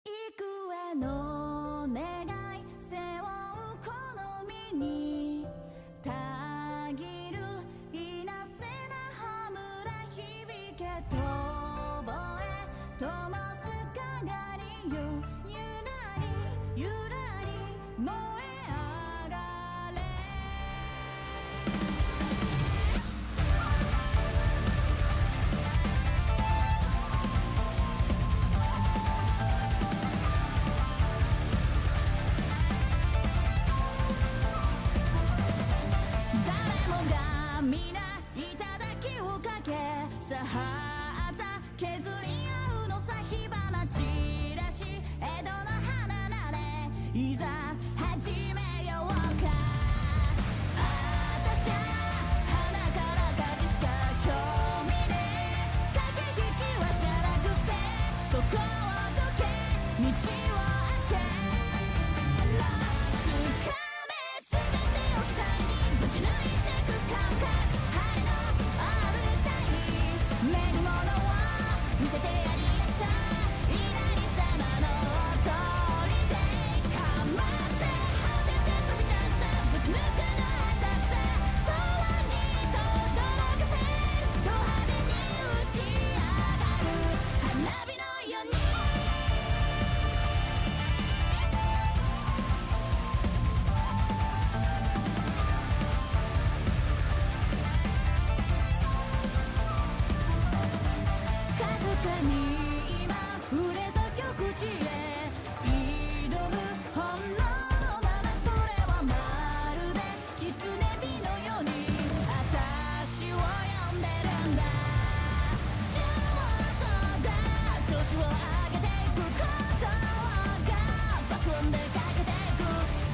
幾重の願い背負うこの身にたぎるいなせな羽村響け遠吠え灯すかがりよゆらりゆらり燃え上がれ誰もが皆頂をかけさはった削り合うのさ火花散らし江戸の花なれいざ始めようかあたしゃ花から勝ちしか興味ねえ駆け引きはしゃらくせそこをどけ道を開けろ掴め全てを刻みにぶち抜いてく感覚晴れの大舞台目に物を見せてやりやしゃ稲荷様の通りでかませはせて飛び出したぶち抜くの果たして永遠に轟かせるド派手に打ち上がる花火のようにかすかに今触れた極地へ挑む本能のままそれはまるで狐火のように私を呼んでるんだショートだ調子を上げていくことが爆音でかけていく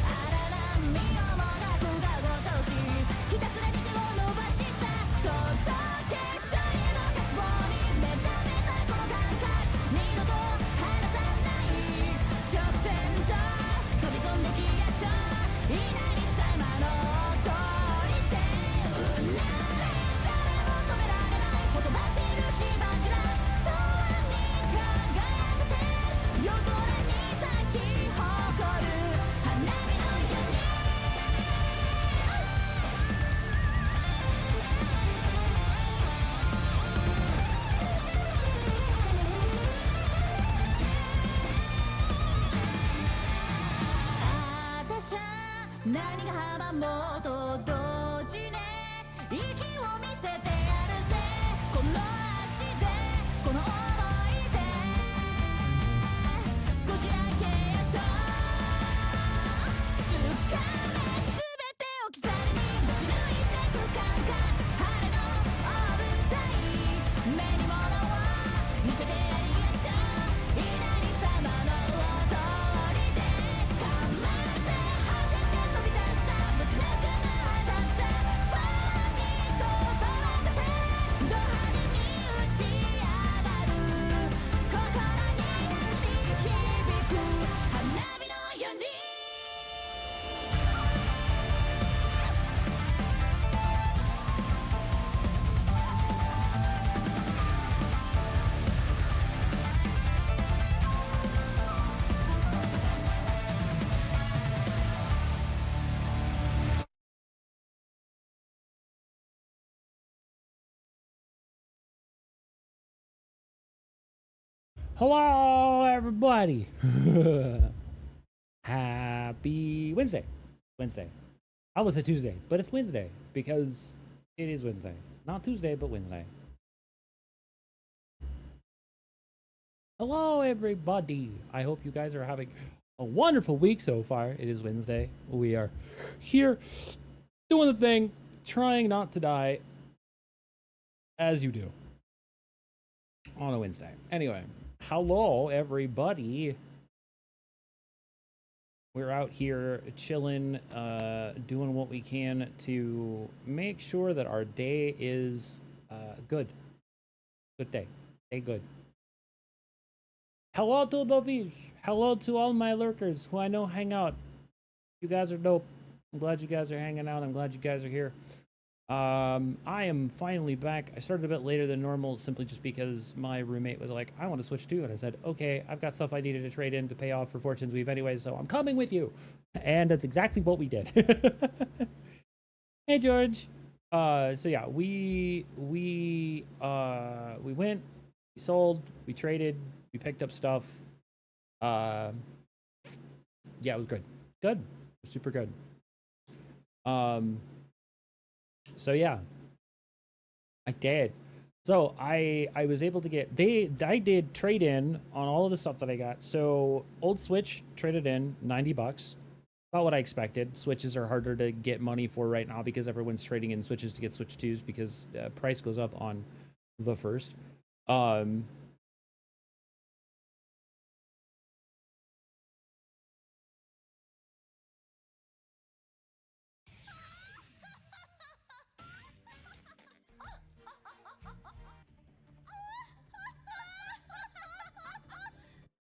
荒波をもがくがごとしひたすらに手を伸ばした届け勝利の渇望に目覚めたこの感覚二度と離さない直線上飛び込んできやしょ稲荷様の通りでうなれ誰も止められないほとばしる火柱永遠に輝かせる夜空に咲き誇る花火のようにあたしゃ何が阻もうと同時ね息を見せてやるぜこの足でこの想いでこじ開けやしょ掴め全てを刻みにぶち抜いてく感覚晴れの大舞台目に物を見せてやりやしょ稲荷様の通りでかませはせて飛び出したぶち抜くの果たしてファンに轟かせド派手に打ち上がる心に鳴り響く花火のようにHello, everybody. Happy Wednesday. Wednesday. I almost said Tuesday, but it's Wednesday because it is Wednesday. Not Tuesday, but Wednesday. Hello, everybody. I hope you guys are having a wonderful week so far. It is Wednesday. We are here doing the thing, trying not to die as you do on a Wednesday. Anyway, hello, everybody. We're out here chilling, doing what we can to make sure that our day is good. Good day. Day good. Hello to the fish. Hello to all my lurkers who I know hang out. You guys are dope. I'm glad you guys are hanging out. I'm glad you guys are here. I am finally back. I started a bit later than normal simply just because my roommate was like, I want to switch too. And I said, okay, I've got stuff I needed to trade in to pay off for Fortune's Weave anyway, so I'm coming with you. And that's exactly what we did. Hey, George. So yeah, we went, we sold, we traded, we picked up stuff. Uh, yeah, it was good. Good. Super good. Um, so yeah, I did. So I was able to get I did trade in on all of the stuff that I got. So old Switch traded in $90. About what I expected. Switches are harder to get money for right now because everyone's trading in Switches to get Switch 2s because price goes up on the first. Um,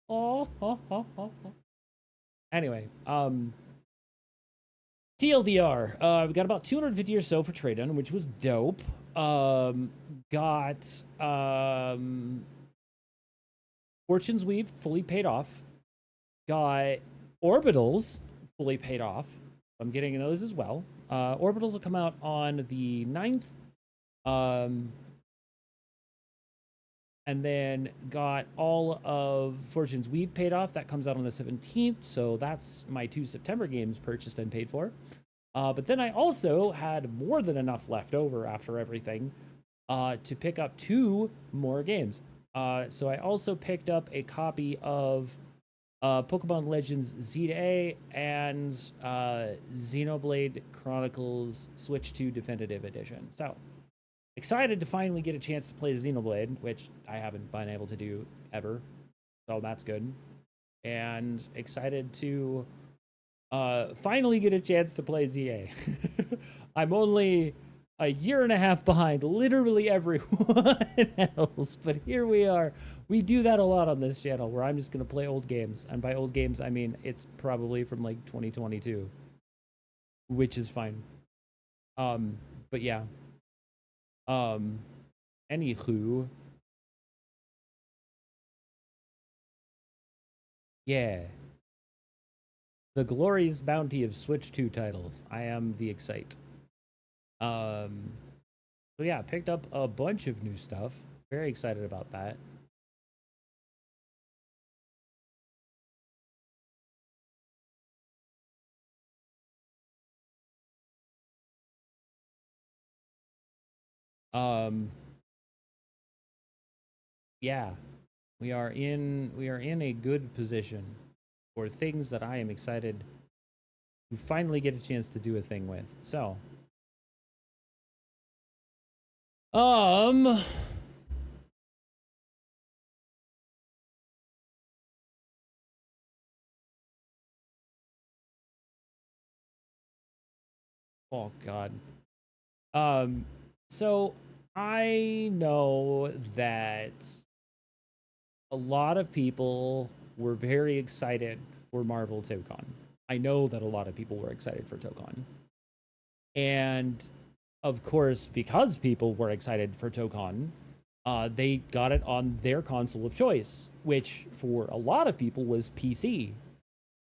oh, oh, oh, oh, oh. Anyway, TLDR, we got about 250 or so for trade-in, which was dope. Got Fortune's Weave fully paid off. Got Orbitals fully paid off. I'm getting those as well. Orbitals will come out on the 9th. And then got all of Fortune's Weave paid off. That comes out on the 17th. So that's my 2 September games purchased and paid for. But then I also had more than enough left over after everything to pick up 2 more games. So I also picked up a copy of Pokemon Legends Z to A and Xenoblade Chronicles Switch 2 Definitive Edition. So excited to finally get a chance to play Xenoblade, which I haven't been able to do ever. So that's good. And excited to finally get a chance to play ZA. I'm only a year and a half behind literally everyone else, but here we are. We do that a lot on this channel where I'm just going to play old games. And by old games, I mean it's probably from like 2022, which is fine. But yeah. Anywho. Yeah. The glorious bounty of Switch 2 titles. I am the Excite. So yeah, picked up a bunch of new stuff. Very excited about that. Yeah. We are in a good position for things that I am excited to finally get a chance to do a thing with. So, oh God. So I know that a lot of people were very excited for Marvel TOCON. I know that a lot of people were excited for TOCON. And of course, because people were excited for TOCON, they got it on their console of choice, which for a lot of people was PC.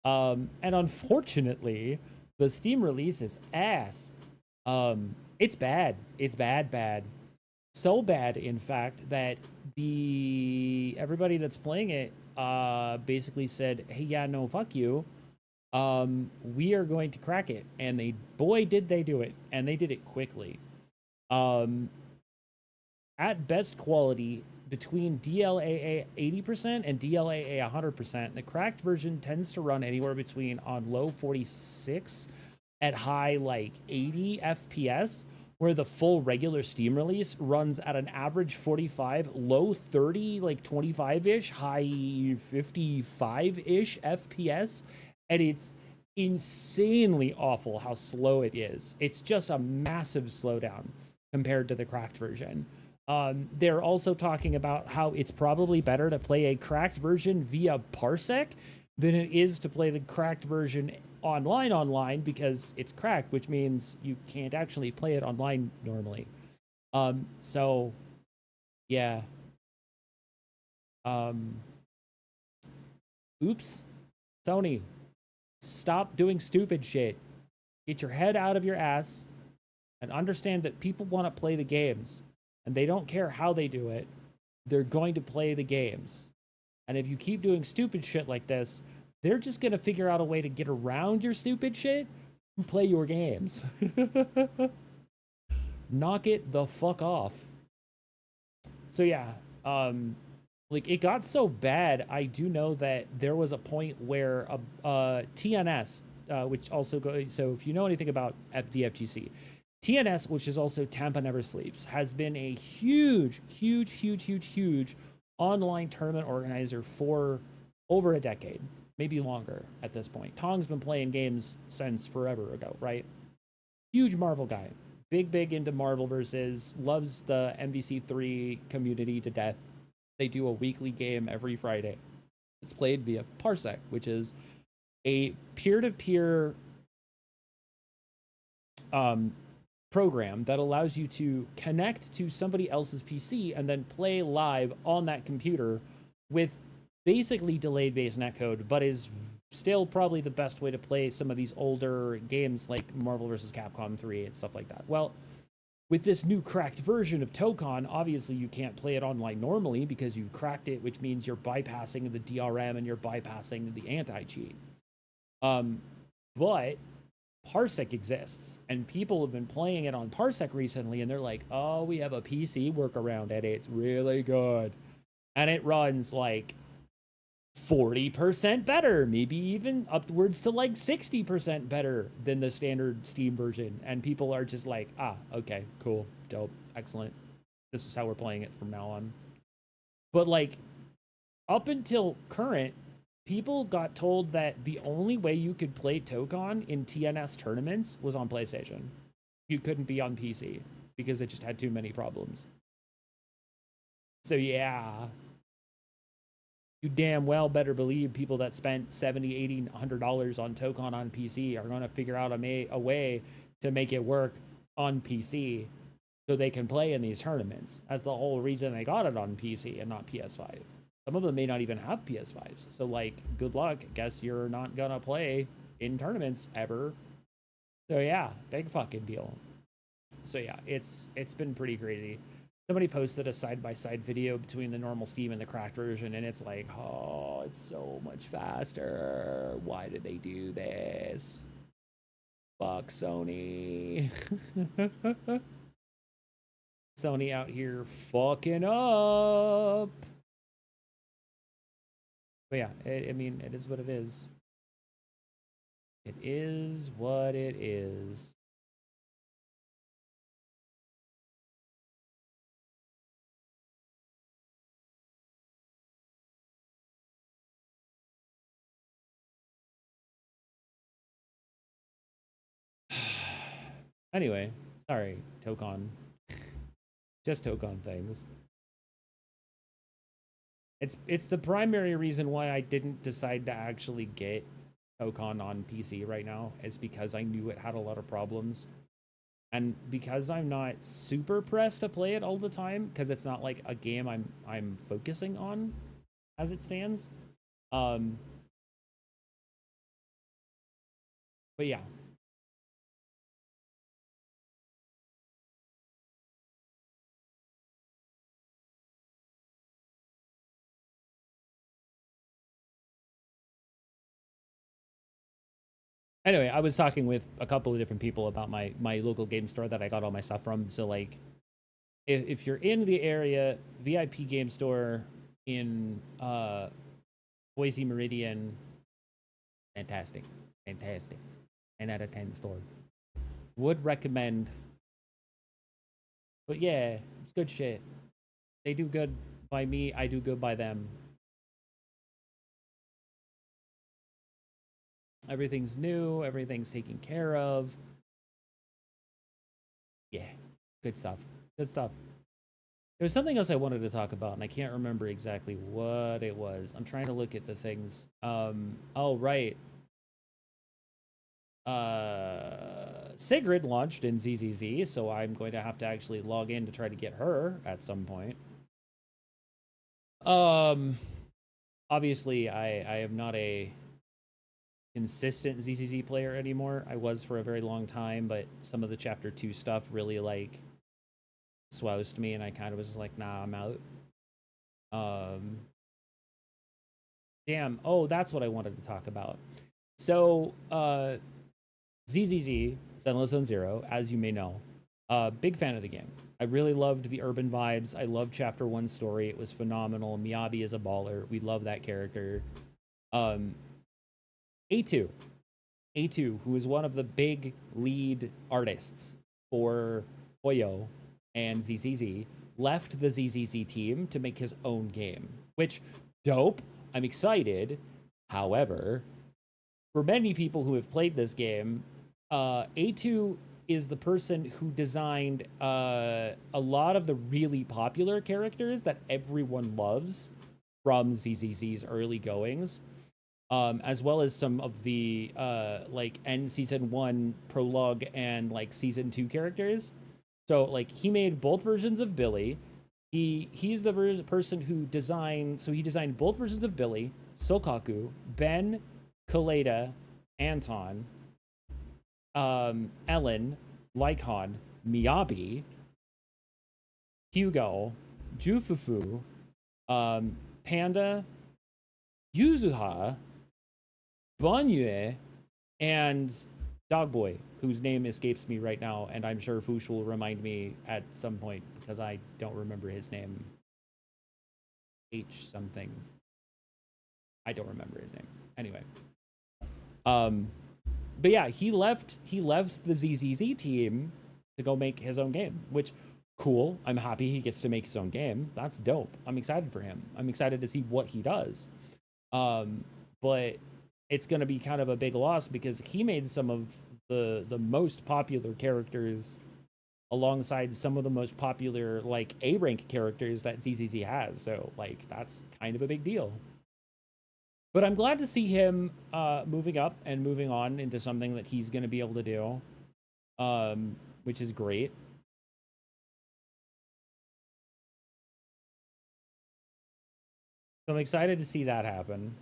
And unfortunately, the Steam release is ass. It's bad. It's bad. So bad, in fact, that everybody that's playing it basically said, hey, yeah, no, fuck you. We are going to crack it. And boy, did they do it. And they did it quickly. At best quality, between DLAA 80% and DLAA 100%, the cracked version tends to run anywhere between on low 46 at high like 80 FPS, where the full regular Steam release runs at an average 45, low 30, like 25-ish, high 55-ish FPS. And it's insanely awful how slow it is. It's just a massive slowdown compared to the cracked version. They're also talking about how it's probably better to play a cracked version via Parsec than it is to play the cracked version online because it's cracked, which means you can't actually play it online normally. So yeah. Um, oops. Sony, stop doing stupid shit. Get your head out of your ass and understand that people want to play the games and they don't care how they do it. They're going to play the games. And if you keep doing stupid shit like this, they're just going to figure out a way to get around your stupid shit and play your games. Knock it the fuck off. So yeah, like it got so bad. I do know that there was a point where TNS, which also goes. So if you know anything about FDFGC, TNS, which is also Tampa Never Sleeps, has been a huge online tournament organizer for over a decade, maybe longer at this point. Tong's been playing games since forever ago, right? Huge Marvel guy. Big into Marvel versus, loves the MVC3 community to death. They do a weekly game every Friday. It's played via Parsec, which is a peer-to-peer program that allows you to connect to somebody else's PC and then play live on that computer with basically delayed base netcode, but is still probably the best way to play some of these older games like Marvel vs. Capcom 3 and stuff like that. Well, with this new cracked version of Tokon, obviously you can't play it online normally because you've cracked it, which means you're bypassing the DRM and you're bypassing the anti-cheat. But Parsec exists, and people have been playing it on Parsec recently, and they're like, oh, we have a PC workaround, and it's really good. And it runs like 40% better, maybe even upwards to like 60% better than the standard Steam version. And people are just like, ah, okay, cool, dope, excellent. This is how we're playing it from now on. But like, up until current, people got told that the only way you could play Tokon in TNS tournaments was on PlayStation. You couldn't be on PC because it just had too many problems. So yeah, you damn well better believe people that spent $70, $80, $100 on Tokon on PC are going to figure out a way to make it work on PC so they can play in these tournaments. That's the whole reason they got it on PC and not PS5. Some of them may not even have PS5s. So, like, good luck. Guess you're not going to play in tournaments ever. So, yeah, big fucking deal. So, yeah, it's been pretty crazy. Somebody posted a side-by-side video between the normal Steam and the cracked version, and it's like, oh, it's so much faster. Why did they do this? Fuck Sony. Sony out here fucking up. But yeah, I mean, it is what it is. It is what it is. Anyway, sorry, Tokon. Just Tokon things. It's the primary reason why I didn't decide to actually get Tokon on PC right now. Is because I knew it had a lot of problems. And because I'm not super pressed to play it all the time, because it's not like a game I'm focusing on as it stands. But yeah. Anyway, I was talking with a couple of different people about my local game store that I got all my stuff from. So like, if you're in the area, VIP game store in Boise Meridian, fantastic, 10 out of 10 store. Would recommend. But yeah, it's good shit. They do good by me, I do good by them. Everything's new, everything's taken care of. Yeah, good stuff. Good stuff. There was something else I wanted to talk about, and I can't remember exactly what it was. I'm trying to look at the things. Oh, right. Sigrid launched in ZZZ, so I'm going to have to actually log in to try to get her at some point. Obviously, I am not a consistent ZZZ player anymore. I was for a very long time, but some of the Chapter 2 stuff really, like, swoused me, and I kind of was just like, nah, I'm out. Damn. Oh, that's what I wanted to talk about. So, ZZZ, Zenless Zone Zero, as you may know, big fan of the game. I really loved the urban vibes. I loved Chapter 1 story. It was phenomenal. Miyabi is a baller. We love that character. A2, who is one of the big lead artists for Oyo and ZZZ, left the ZZZ team to make his own game, which, dope. I'm excited. However, for many people who have played this game, A2 is the person who designed a lot of the really popular characters that everyone loves from ZZZ's early goings, as well as some of the like end season 1 prologue and like season 2 characters. So like he made both versions of Billy. He's the person who designed, so he designed both versions of Billy, Sokaku, Ben, Kaleda, Anton, Ellen, Lycon, Miyabi, Hugo, Jufufu, Panda, Yuzuha, Banyue, and Dogboy, whose name escapes me right now, and I'm sure Foosh will remind me at some point because I don't remember his name. H something. I don't remember his name. Anyway. But yeah, he left the ZZZ team to go make his own game, which cool. I'm happy he gets to make his own game. That's dope. I'm excited for him. I'm excited to see what he does. But it's going to be kind of a big loss because he made some of the most popular characters alongside some of the most popular like A rank characters that ZZZ has. So like that's kind of a big deal. But I'm glad to see him moving up and moving on into something that he's going to be able to do, which is great. So I'm excited to see that happen.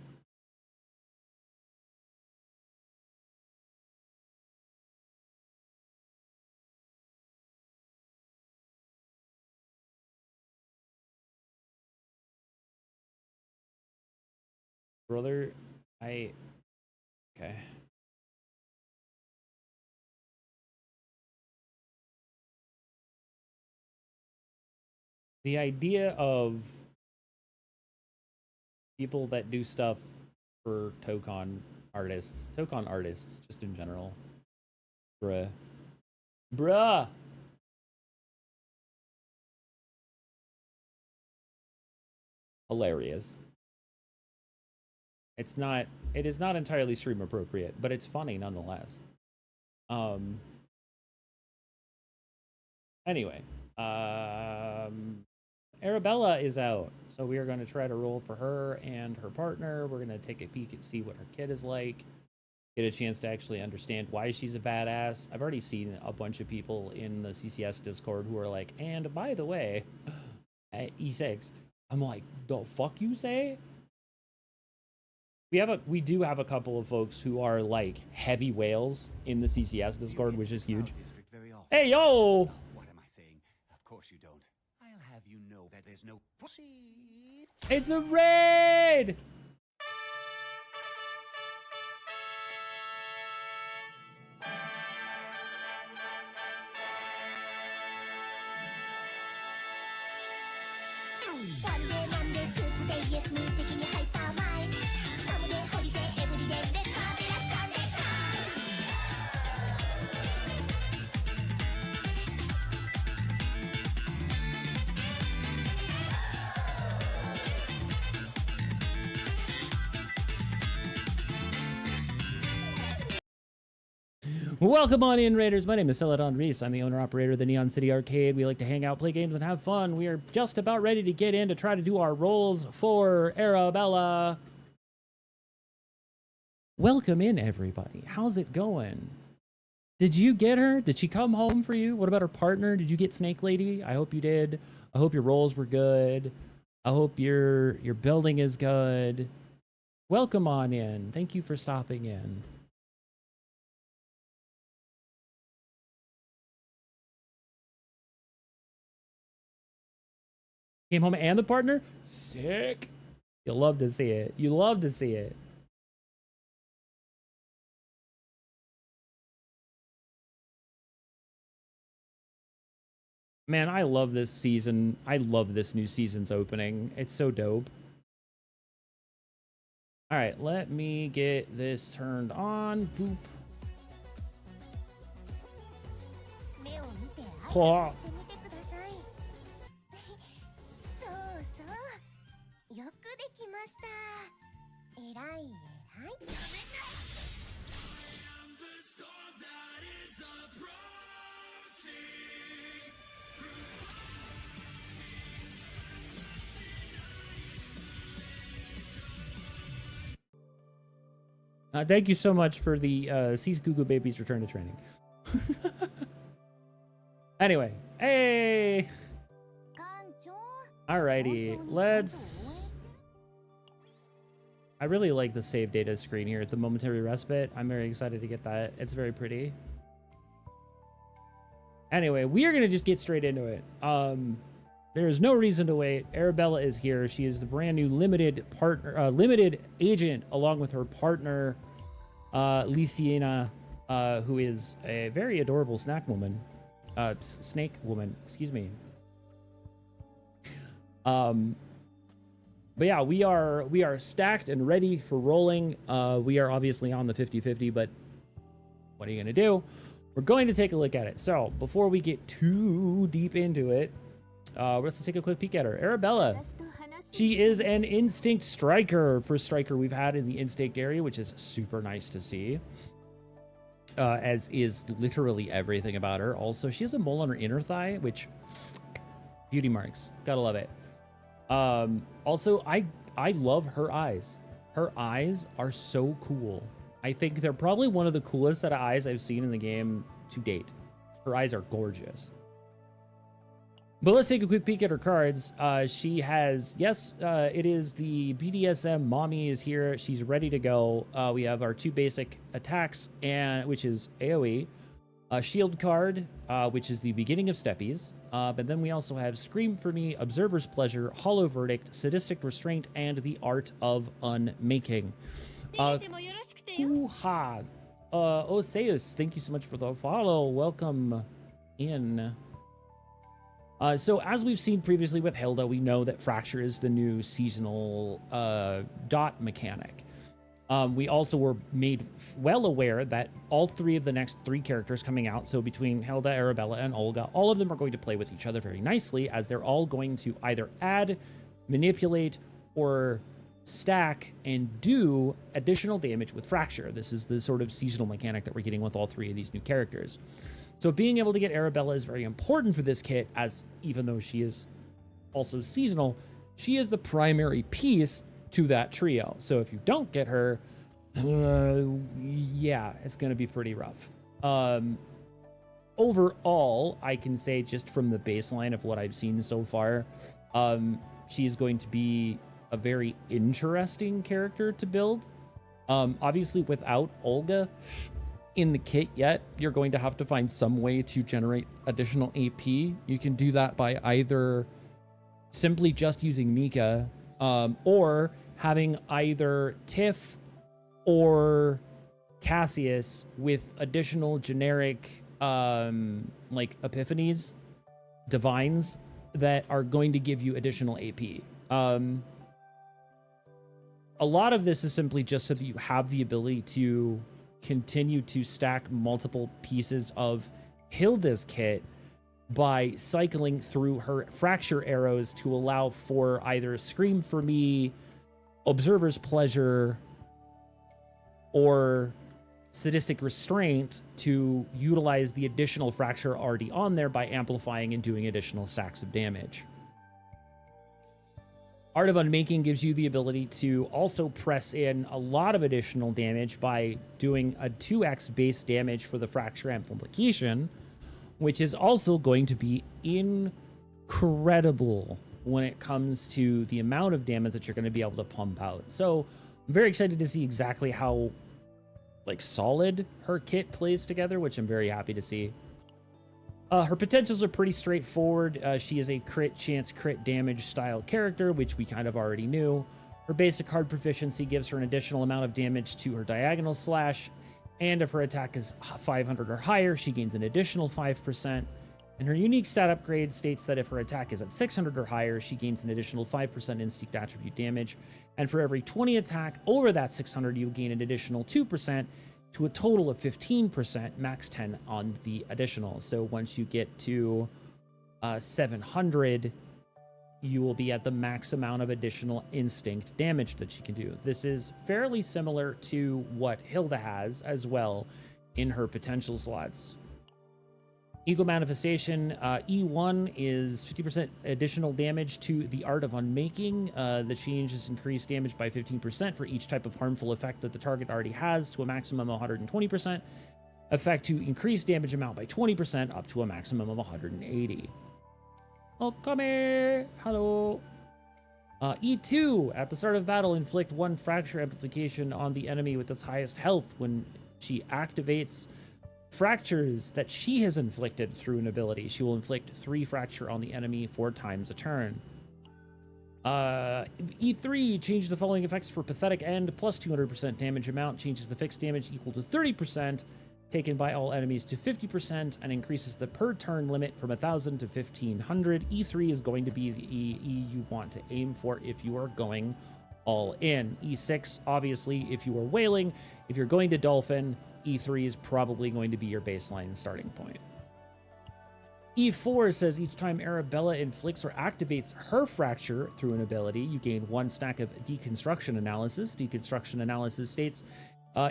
Brother, okay. The idea of people that do stuff for Tokon artists, just in general. Bruh. Hilarious. It is not entirely stream appropriate, but it's funny nonetheless. Anyway, Arabella is out, so we are going to try to roll for her and her partner. We're going to take a peek and see what her kid is like, get a chance to actually understand why she's a badass. I've already seen a bunch of people in the CCS Discord who are like, and by the way, at E6, I'm like, the fuck you say? We do have a couple of folks who are like heavy whales in the CCS Discord, which is huge. Hey yo! What am I saying? Of course you don't. I'll have you know that there's no pussy. It's a raid! Sunday, Monday, Tuesday, yes, me taking you hyper mind. Someday, holiday, every day, let's have it a Sunday time. Welcome on in, Raiders. My name is Celadon Reese. I'm the owner-operator of the Neon City Arcade. We like to hang out, play games, and have fun. We are just about ready to get in to try to do our rolls for Arabella. Welcome in, everybody. How's it going? Did you get her? Did she come home for you? What about her partner? Did you get Snake Lady? I hope you did. I hope your rolls were good. I hope your building is good. Welcome on in. Thank you for stopping in. Came home and the partner? Sick. You'll love to see it. You love to see it. Man, I love this season. I love this new season's opening. It's so dope. All right, let me get this turned on. Boop. Claw. Thank you so much for the Seas Goo Babies return to training. Anyway, hey! Alrighty, let's... I really like the save data screen here. It's a momentary respite. I'm very excited to get that. It's very pretty. Anyway, we are going to just get straight into it. There is no reason to wait. Arabella is here. She is the brand new limited partner, limited agent, along with her partner, Lysiana, who is a very adorable snake woman, excuse me. But yeah, we are stacked and ready for rolling. We are obviously on the 50-50, but what are you gonna do? We're going to take a look at it. So before we get too deep into it, let's take a quick peek at her. Arabella. She is an instinct striker. First striker we've had in the instinct area, which is super nice to see. As is literally everything about her. Also, she has a mole on her inner thigh, which beauty marks. Gotta love it. Also, I love her eyes. Her eyes are so cool. I think they're probably one of the coolest set of eyes I've seen in the game to date. Her eyes are gorgeous. But let's take a quick peek at her cards. She has, yes, it is the BDSM mommy is here. She's ready to go. We have our two basic attacks, which is AoE. Shield card, which is the beginning of steppies. But then we also have Scream for Me, Observer's Pleasure, Hollow Verdict, Sadistic Restraint, and the Art of Unmaking. Kuha. Oseus, thank you so much for the follow. Welcome in. So as we've seen previously with Hilda, we know that Fracture is the new seasonal dot mechanic. We also were made well aware that all three of the next three characters coming out, so between Hilda, Arabella, and Olga, all of them are going to play with each other very nicely, as they're all going to either add, manipulate, or stack and do additional damage with Fracture. This is the sort of seasonal mechanic that we're getting with all three of these new characters. So being able to get Arabella is very important for this kit, as even though she is also seasonal, she is the primary piece to that trio. So if you don't get her, yeah, it's going to be pretty rough. Overall, I can say just from the baseline of what I've seen so far, she's going to be a very interesting character to build. Obviously, without Olga in the kit yet, you're going to have to find some way to generate additional AP. You can do that by either simply just using Mika, or having either Tiff or Cassius with additional generic like epiphanies, divines, that are going to give you additional AP. A lot of this is simply just so that you have the ability to continue to stack multiple pieces of Hilda's kit by cycling through her Fracture arrows to allow for either Scream for Me, Observer's Pleasure, or sadistic restraint to utilize the additional fracture already on there by amplifying and doing additional stacks of damage. Art of Unmaking gives you the ability to also press in a lot of additional damage by doing a 2x base damage for the fracture amplification, which is also going to be incredible when it comes to the amount of damage that you're going to be able to pump out. So I'm very excited to see exactly how like solid her kit plays together, which I'm very happy to see. Her potentials are pretty straightforward. She is a crit chance, crit damage style character, which we kind of already knew. Her basic card proficiency gives her an additional amount of damage to her diagonal slash, and if her attack is 500 or higher, she gains an additional 5%. And her unique stat upgrade states that if her attack is at 600 or higher, she gains an additional 5% instinct attribute damage. And for every 20 attack over that 600, you gain an additional 2%, to a total of 15%, max 10 on the additional. So once you get to 700, you will be at the max amount of additional instinct damage that she can do. This is fairly similar to what Hilda has as well in her potential slots. Ego Manifestation, E1 is 50% additional damage to the Art of Unmaking. The change is increased damage by 15% for each type of harmful effect that the target already has to a maximum of 120%. Effect to increase damage amount by 20% up to a maximum of 180. Oh, come here. Hello. E2, at the start of battle, inflict 1 fracture amplification on the enemy with its highest health. When she activates fractures that she has inflicted through an ability, she will inflict 3 fracture on the enemy 4 times a turn. E3 changes the following effects for Pathetic End, plus 200% damage amount, changes the fixed damage equal to 30% taken by all enemies to 50%, and increases the per turn limit from 1,000 to 1,500. E3 is going to be the E you want to aim for if you are going all in. E6, obviously, if you are whaling. If you're going to Dolphin, E3 is probably going to be your baseline starting point. E4 says each time Arabella inflicts or activates her fracture through an ability, you gain 1 stack of Deconstruction Analysis. Deconstruction Analysis states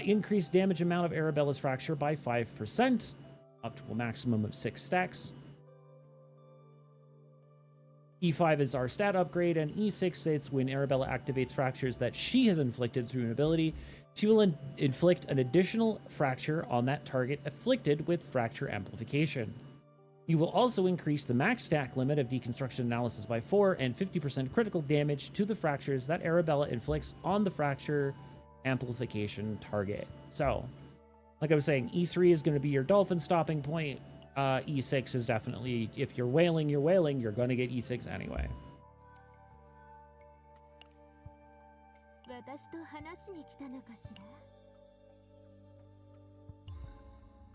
increase damage amount of Arabella's fracture by 5%, up to a maximum of 6 stacks. E5 is our stat upgrade, and E6 states when Arabella activates fractures that she has inflicted through an ability, she will inflict an additional fracture on that target afflicted with fracture amplification. You will also increase the max stack limit of Deconstruction Analysis by 4 and 50% critical damage to the fractures that Arabella inflicts on the fracture amplification target. So, like I was saying, E3 is going to be your Dolphin stopping point. E6 is definitely, if you're whaling, you're going to get E6 anyway.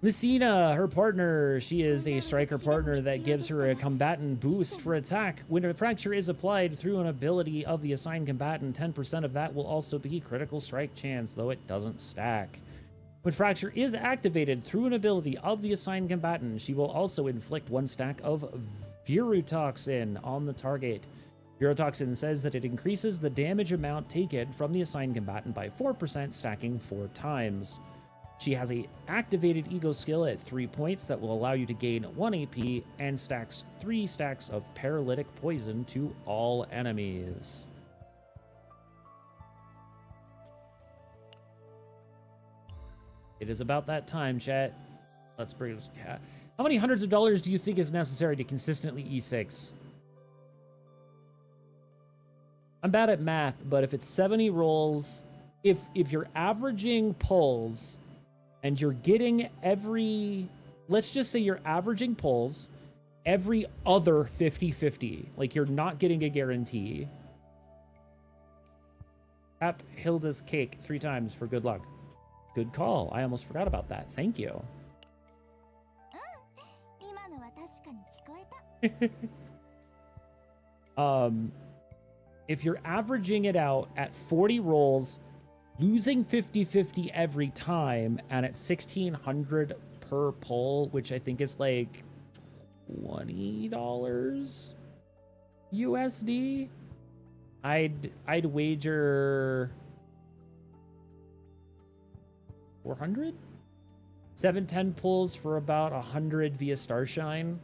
Lucina, her partner, she is a striker partner that gives her a combatant boost for attack. When a fracture is applied through an ability of the assigned combatant, 10% of that will also be critical strike chance, though it doesn't stack. When fracture is activated through an ability of the assigned combatant, she will also inflict 1 stack of Virutoxin on the target. Virutoxin says that it increases the damage amount taken from the assigned combatant by 4%, stacking 4 times. She has a activated ego skill at 3 points that will allow you to gain 1 AP and stacks 3 stacks of paralytic poison to all enemies. It is about that time, chat. Let's bring this cat. How many hundreds of dollars do you think is necessary to consistently E6? I'm bad at math, but if it's 70 rolls, if you're averaging pulls and you're getting every, let's just say you're averaging pulls every other 50-50, like you're not getting a guarantee. Tap Hilda's cake 3 times for good luck. Good call. I almost forgot about that. Thank you. If you're averaging it out at 40 rolls, losing 50-50 every time, and at 1,600 per pull, which I think is like $20 USD, I'd wager 400 710 pulls for about 100 via Starshine.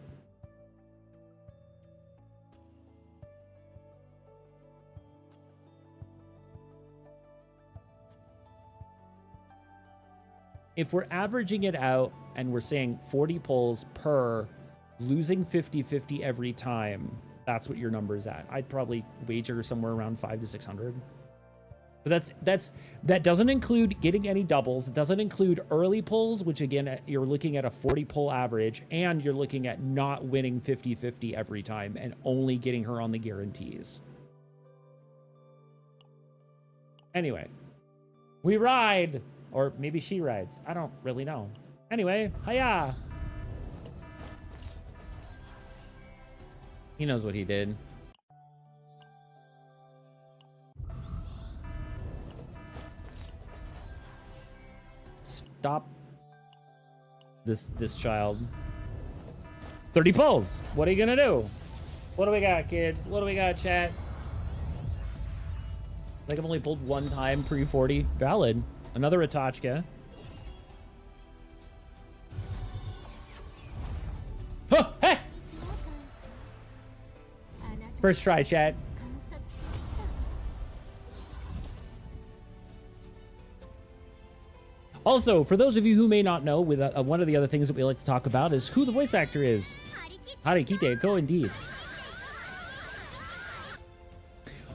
If we're averaging it out and we're saying 40 pulls per, losing 50-50 every time, that's what your number's at. I'd probably wager somewhere around 500 to 600. But that doesn't include getting any doubles. It doesn't include early pulls, which again, you're looking at a 40 pull average, and you're looking at not winning 50-50 every time and only getting her on the guarantees. Anyway, we ride. Or maybe she rides. I don't really know. Anyway, hiya! He knows what he did. Stop this child. 30 pulls. What are you gonna do? What do we got, kids? What do we got, chat? Like I've only pulled one time pre-40. Valid. Another Atachka. Oh, hey! First try, chat. Also, for those of you who may not know, with one of the other things that we like to talk about is who the voice actor is. Harikite, go indeed.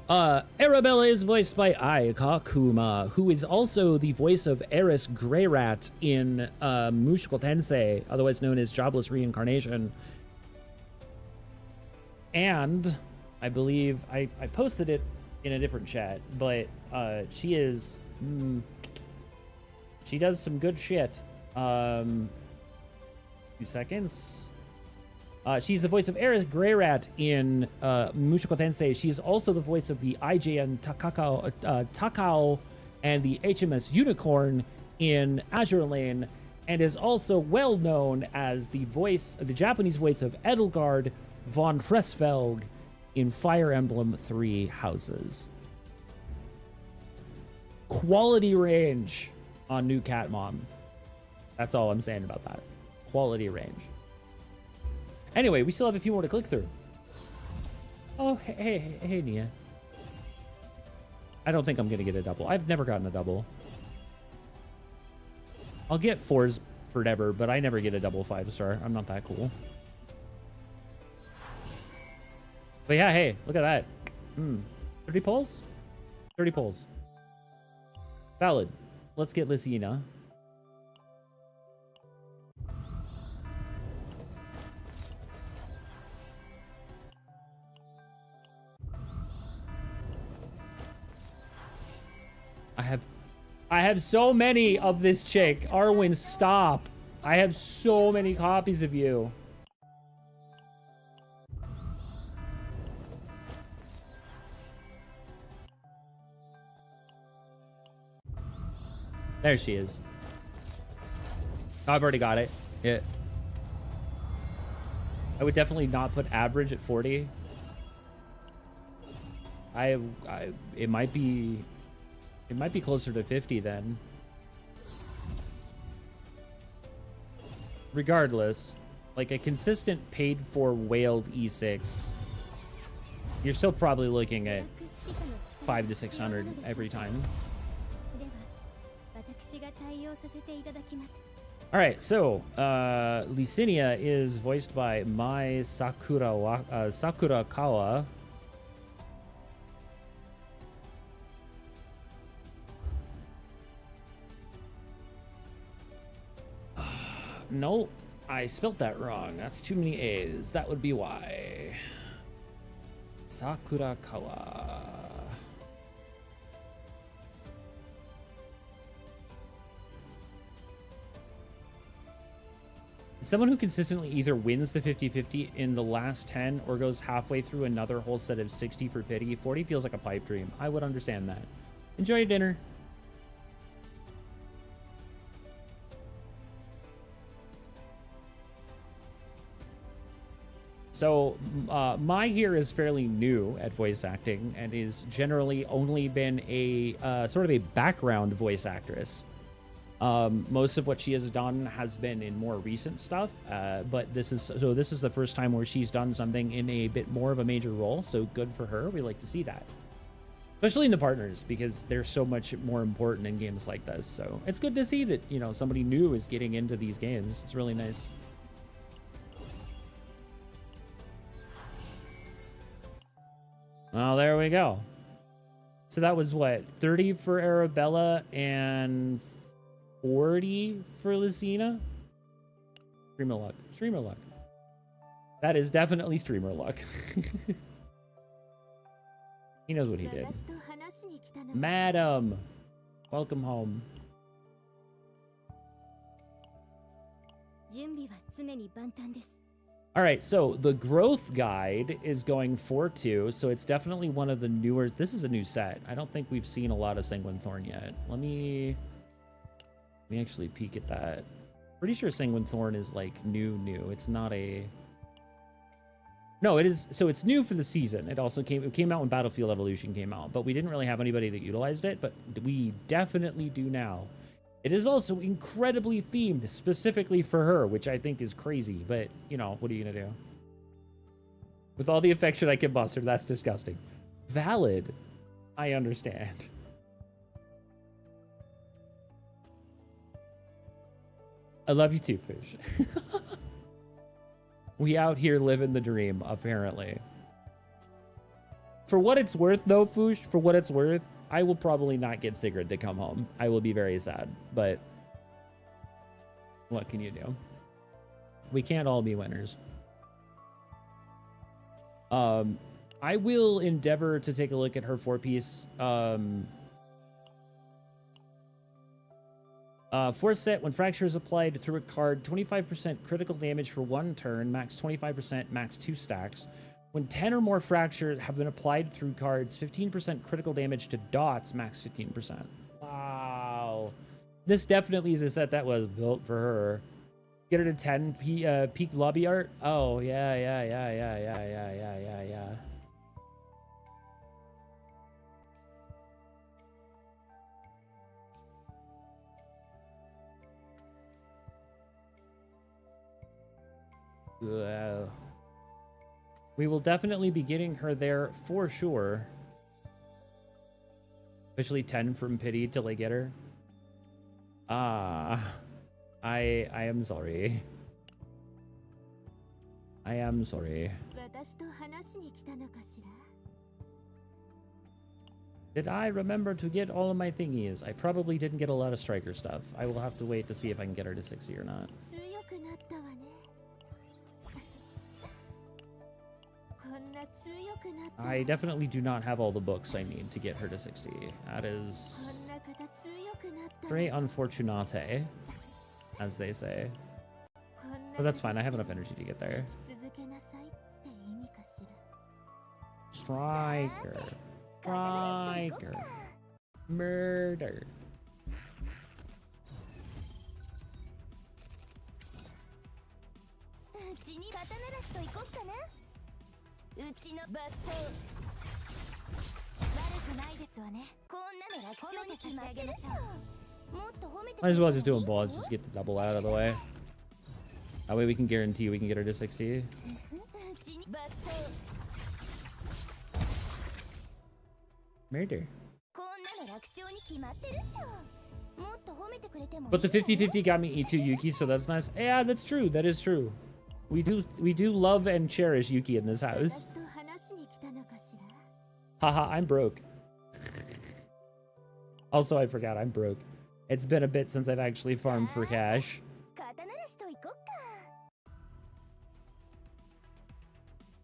Arabella is voiced by Aika Kuma, who is also the voice of Eris Greyrat in Mushoku Tensei, otherwise known as Jobless Reincarnation. And I believe I posted it in a different chat, but she is she does some good shit. 2 seconds. She's the voice of Eris Greyrat in Mushoku Tensei. She's also the voice of the IJN Takao and the HMS Unicorn in Azure Lane, and is also well known as the Japanese voice of Edelgard von Hresvelg in Fire Emblem 3 Houses. Quality range on New Cat Mom. That's all I'm saying about that. Quality range. Anyway, we still have a few more to click through. Oh, hey, Nia. I don't think I'm going to get a double. I've never gotten a double. I'll get 4s forever, but I never get a double 5-star. I'm not that cool. But yeah, hey, look at that. 30 pulls? 30 pulls. Valid. Let's get Lysina. I have so many of this chick. Arwen, stop. I have so many copies of you. There she is. Oh, I've already got it. Yeah. I would definitely not put average at 40. It might be closer to 50 then. Regardless, like a consistent paid for whaled E6, you're still probably looking at 500 to 600 every time. All right, so Lysina is voiced by Mai Sakurakawa. No, I spelt that wrong. That's too many A's. That would be why. Sakurakawa. Someone who consistently either wins the 50-50 in the last 10 or goes halfway through another whole set of 60 for pity. 40 feels like a pipe dream. I would understand that. Enjoy your dinner. So, Mai here is fairly new at voice acting and is generally only been a sort of a background voice actress. Most of what she has done has been in more recent stuff, but this is the first time where she's done something in a bit more of a major role. So good for her. We like to see that, especially in the partners, because they're so much more important in games like this. So it's good to see that, you know, somebody new is getting into these games. It's really nice. Well, there we go. So that was what, 30 for Arabella and 40 for Lucina? Streamer luck. Streamer luck. That is definitely streamer luck. He knows what he did. Madam, welcome home. All right, so the growth guide is going 4-2, so it's definitely one of the newer. This is a new set. I don't think we've seen a lot of Sanguine Thorn yet. Let me actually peek at that. Pretty sure Sanguine Thorn is like new. It's not a. No, it is. So it's new for the season. It came out when Battlefield Evolution came out, but we didn't really have anybody that utilized it. But we definitely do now. It is also incredibly themed specifically for her, which I think is crazy. But, you know, what are you going to do? With all the affection I can muster, that's disgusting. Valid. I understand. I love you too, Fish. We out here living the dream, apparently. For what it's worth, though, Foosh, for what it's worth, I will probably not get Sigrid to come home. I will be very sad, but what can you do? We can't all be winners. I will endeavor to take a look at her 4-piece. Force set, when fracture is applied through a card, 25% critical damage for 1 turn, max 25%, max 2 stacks. When 10 or more fractures have been applied through cards, 15% critical damage to dots, max 15%. Wow. This definitely is a set that was built for her. Get her to 10 peak lobby art. Oh, yeah. We will definitely be getting her there for sure. Especially 10 from pity till I get her. I am sorry. I am sorry. Did I remember to get all of my thingies? I probably didn't get a lot of striker stuff. I will have to wait to see if I can get her to 60 or not. I definitely do not have all the books I need to get her to 60. That is very unfortunate, as they say. But that's fine. I have enough energy to get there. Striker. Striker. Murder. Might as well just do them both, just get the double out of the way. That way we can guarantee we can get her to 60. Murder. But the 50-50 got me E2 Yuki, so that's nice. Yeah, that's true. That is true. We do love and cherish Yuki in this house. Haha, I'm broke. Also, I forgot I'm broke. It's been a bit since I've actually farmed for cash.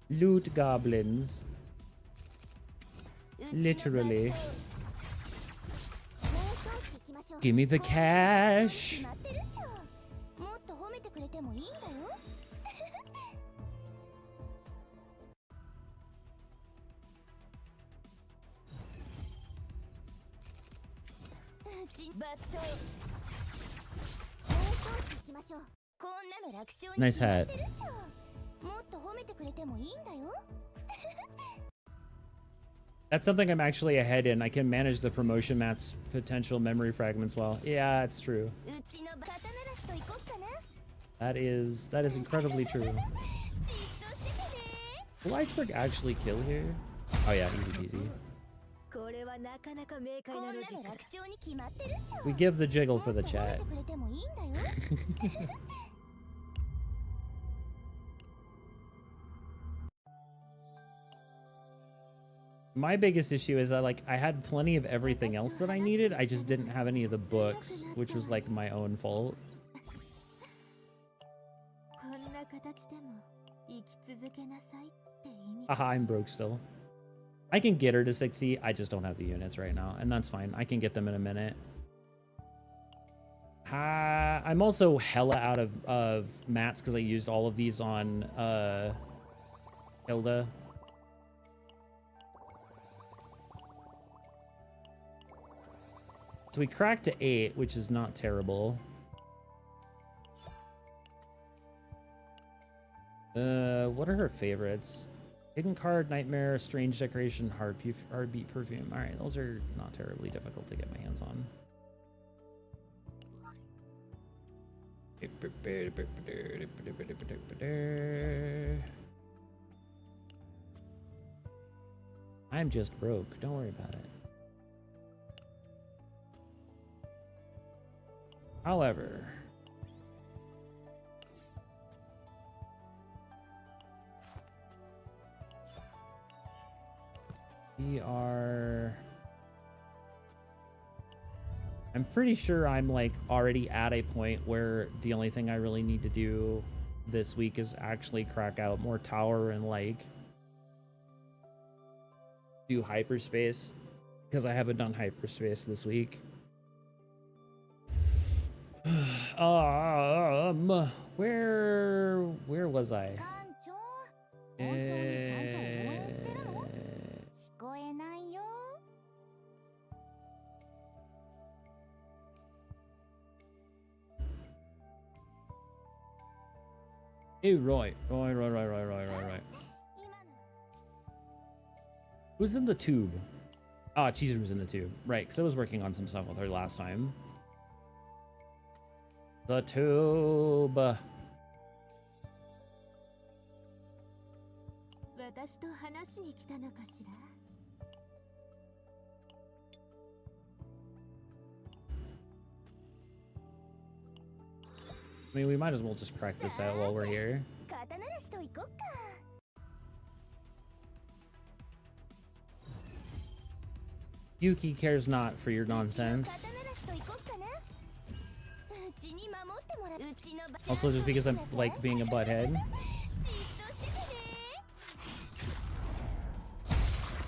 Loot goblins. Literally. Give me the cash. Nice hat. That's something I'm actually ahead in. I can manage the promotion mat's potential memory fragments well. Yeah, it's true. うちのバ肩慣らしと行こっかな That is incredibly true. じっとしててね Will iceberg actually kill here? Oh yeah, easy peasy. これはなかなか明快なロジック楽勝に決まってるっしょ We give the jiggle for the もっと褒め chat. てくれてもいいんだよ My biggest issue is that like I had plenty of everything else that I needed. I just didn't have any of the books, which was like my own fault. こんな形でも生き続けなさいって意味 Haha, I'm broke still. I can get her to 60. I just don't have the units right now, and that's fine. I can get them in a minute. I'm also hella out of mats because I used all of these on Hilda. So we cracked to 8, which is not terrible. What are her favorites? Hidden Card, Nightmare, Strange Decoration, Heartbeat Perfume. Alright, those are not terribly difficult to get my hands on. I'm just broke. Don't worry about it. However, we are... I'm pretty sure I'm like already at a point where the only thing I really need to do this week is actually crack out more tower and like do hyperspace, because I haven't done hyperspace this week. Where was I? 館長本当にちゃんと応援してるの聞こえないよ Hey, right. Who's in the tube? Ah, Cheezer was in the tube. Right, because I was working on some stuff with her last time. The tube. 私と話しに来たのかしら I mean, we might as well just crack this out while we're here. 肩慣らしと行こっか Yuki cares not for your うちの nonsense. 肩慣らしと行こっかなうちに守ってもらううちの Also, just because I'm like being a butthead. じっとしててね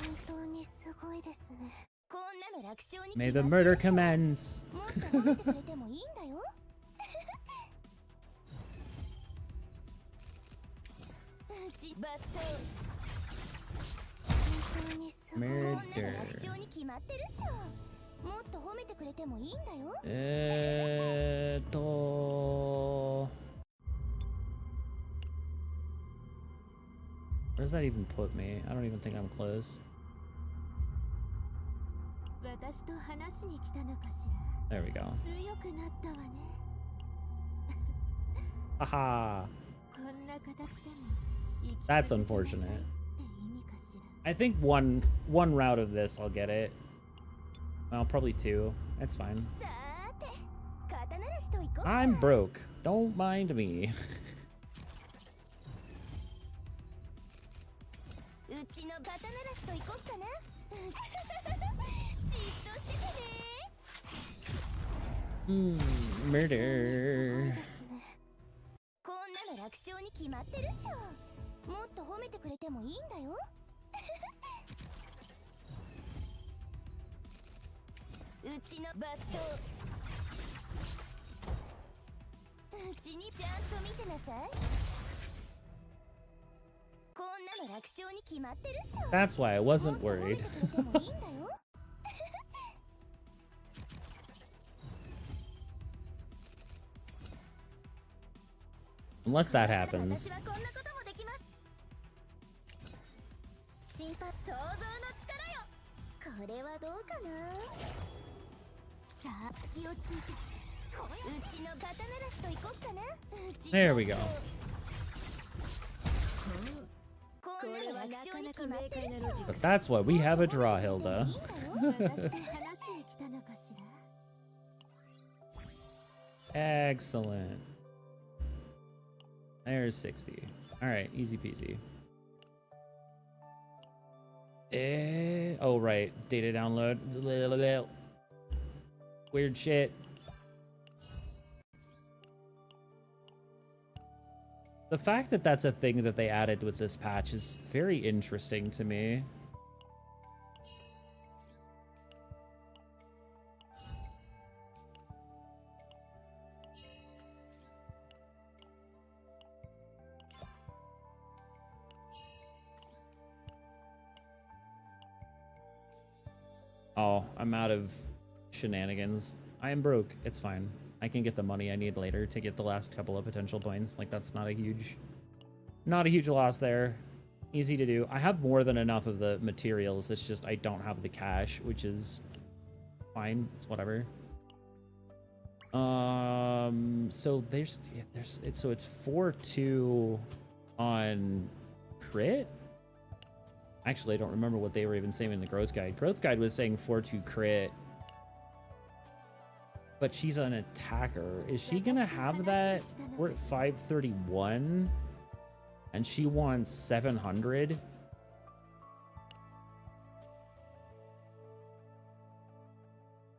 本当にすごいですねこんなの楽勝に May 決 the まってる murder commence. もっと褒めてくれてもいいんだようちバット本当にすごいこんなの楽勝に決まってるっしょもっと褒めてくれてもいいんだよ Where does that even put me? I don't even think I'm close. 私と話しに来たのかし There we go. ら強くなったわね Haha. こんな形でも生き That's 続けなさい unfortunate. って意味かしら I think one route of this, I'll get it. Well, probably 2. That's fine. さーて肩慣らしと行こうか I'm broke. Don't mind me. うちの肩慣らしと行こうかなじっとしててね Murder. ですねこんなの楽勝に決まってるっしょもっと褒めてくれてもいいんだようちのバットうちにちゃんと見てなさいこんなの楽勝に決まってるっしょ That's why I wasn't worried. もっと褒めてくれてもいいんだよ Unless that happens. 私はこんなこともできます心配想像の力よれはどうかな。さあ気をついて。うちの肩慣らしと行こっかな。 There we go. こんなの楽勝に決まってるでしょ。 But that's why we have a draw, Hilda. 話へ来たのかしら。 Excellent. There's 60. Alright, easy peasy. Oh, right. Data download. Weird shit. The fact that that's a thing that they added with this patch is very interesting to me. Oh, I'm out of shenanigans. I am broke. It's fine. I can get the money I need later to get the last couple of potential points. Like, that's not a huge loss there. Easy to do. I have more than enough of the materials. It's just I don't have the cash, which is fine. It's whatever. So so it's 4-2 on crit. Actually, I don't remember what they were even saying in the growth guide. Growth guide was saying 4-2 crit. But she's an attacker. Is she gonna have that? We're at 531. And she wants 700.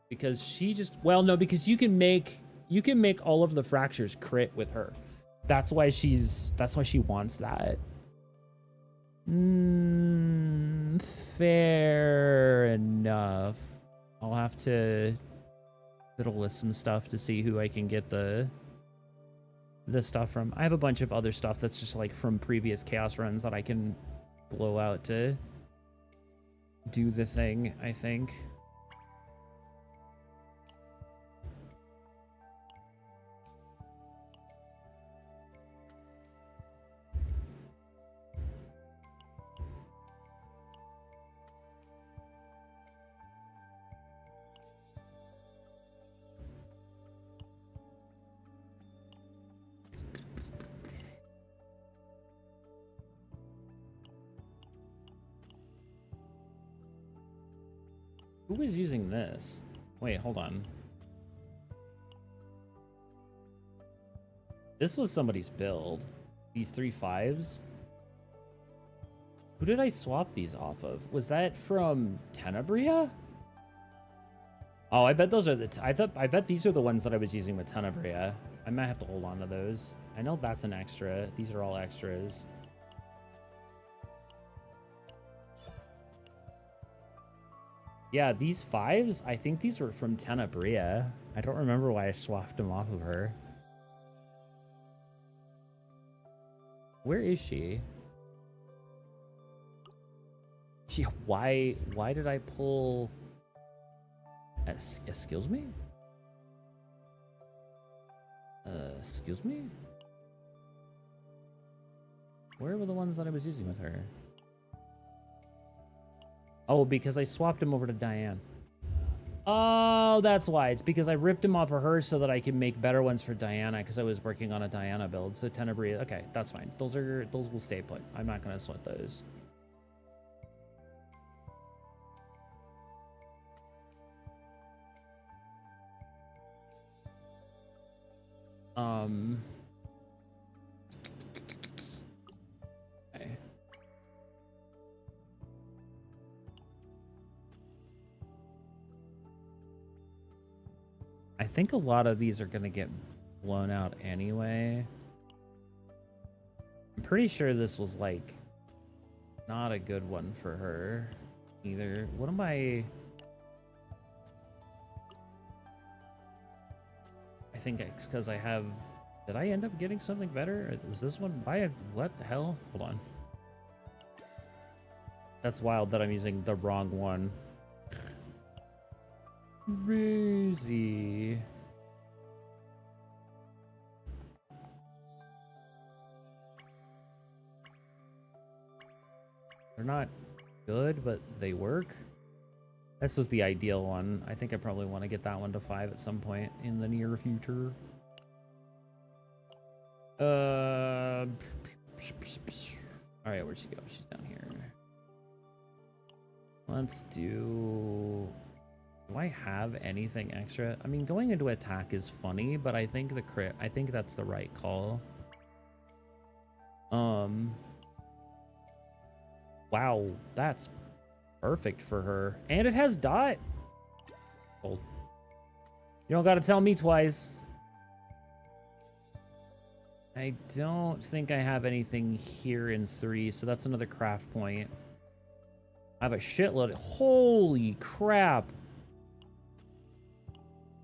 Because she just... Well, no, because you can make all of the fractures crit with her. That's why she wants that. Fair enough. I'll have to fiddle with some stuff to see who I can get the stuff from. I have a bunch of other stuff that's just like from previous chaos runs that I can blow out to do the thing, I think. Who is using this? Wait, hold on. This was somebody's build. These 3 5s. Who did I swap these off of? Was that from Tenebria? Oh, I bet those are the... I bet these are the ones that I was using with Tenebria. I might have to hold on to those. I know that's an extra. These are all extras. Yeah, these 5s, I think these were from Tenebria. I don't remember why I swapped them off of her. Where is she? Yeah, why did I pull... Excuse me? Excuse me? Where were the ones that I was using with her? Oh, because I swapped him over to Diane. Oh, that's why. It's because I ripped him off of her so that I can make better ones for Diana, because I was working on a Diana build. So Tenebria, okay, that's fine. Those will stay put. I'm not gonna sweat those. Okay. I think a lot of these are gonna get blown out anyway. I'm pretty sure this was like not a good one for her either. What am I think it's because I have... Did I end up getting something better? Or was this one? What the hell? Hold on. That's wild that I'm using the wrong one. Crazy. They're not good, but they work. This was the ideal one. I think I probably want to get that one to 5 at some point in the near future. All right, where'd she go? She's down here. Let's do I have anything extra? I mean, going into attack is funny, but I think I think that's the right call. Wow, that's perfect for her. And it has dot. Oh. You don't gotta tell me twice. I don't think I have anything here in 3, so that's another craft point. I have a shitload. Holy crap.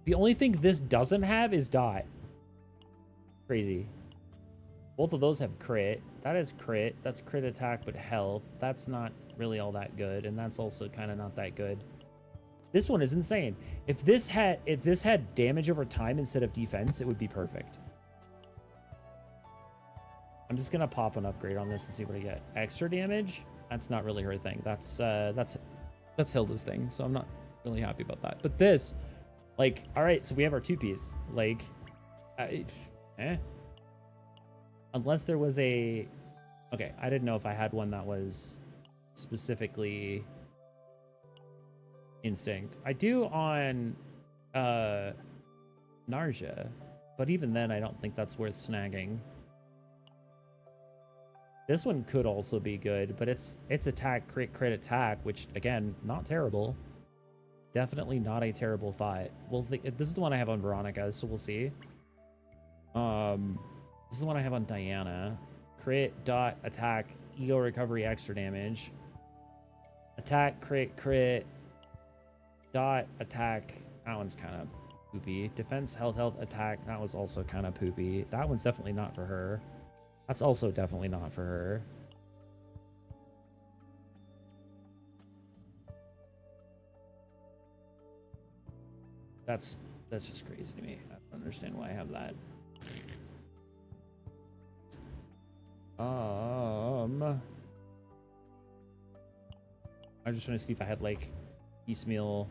The only thing this doesn't have is dot. Crazy. Both of those have crit. That is crit. That's crit attack, but health. That's not really all that good, and that's also kind of not that good. This one is insane. If this had damage over time instead of defense, it would be perfect. I'm just gonna pop an upgrade on this and see what I get. Extra damage? That's not really her thing. That's Hilda's thing, so I'm not really happy about that. But this, like, all right, so we have our 2-piece. Like, unless there was a... Okay, I didn't know if I had one that was specifically instinct. I do on Narja, but even then I don't think that's worth snagging. This one could also be good, but it's attack, crit attack, which, again, not terrible. Definitely not a terrible thought. We'll think this is the one I have on Veronica, so we'll see. This is the one I have on Diana. Crit, dot, attack, ego recovery, extra damage. Attack, crit, dot, attack. That one's kind of poopy. Defense, health, attack. That was also kind of poopy. That one's definitely not for her. That's also definitely not for her. That's just crazy to me. I don't understand why I have that. I'm just trying to see if I had like piecemeal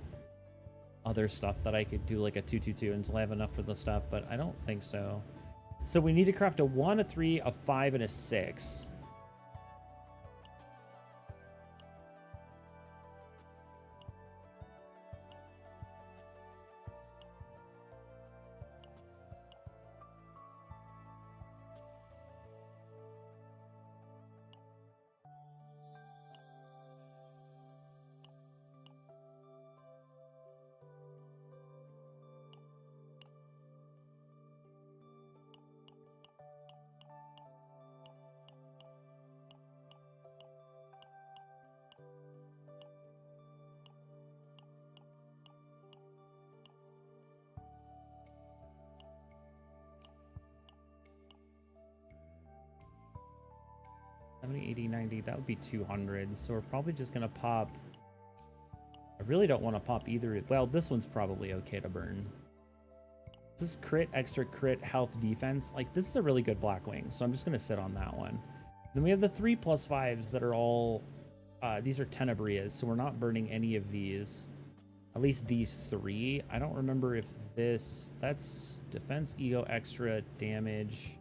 other stuff that I could do, like a 2/2/2 until I have enough for the stuff, but I don't think so. So we need to craft a 1, a 3, a 5, and a 6. $70, $80, $90, that would be 200. So we're probably just going to pop... I really don't want to pop either. Well, this one's probably okay to burn. This is crit, extra crit, health, defense. Like, this is a really good Blackwing, so I'm just going to sit on that one. Then we have the 3+5s that are all... these are Tenebrias, so we're not burning any of these. At least these 3. I don't remember if this... That's defense, ego, extra, damage...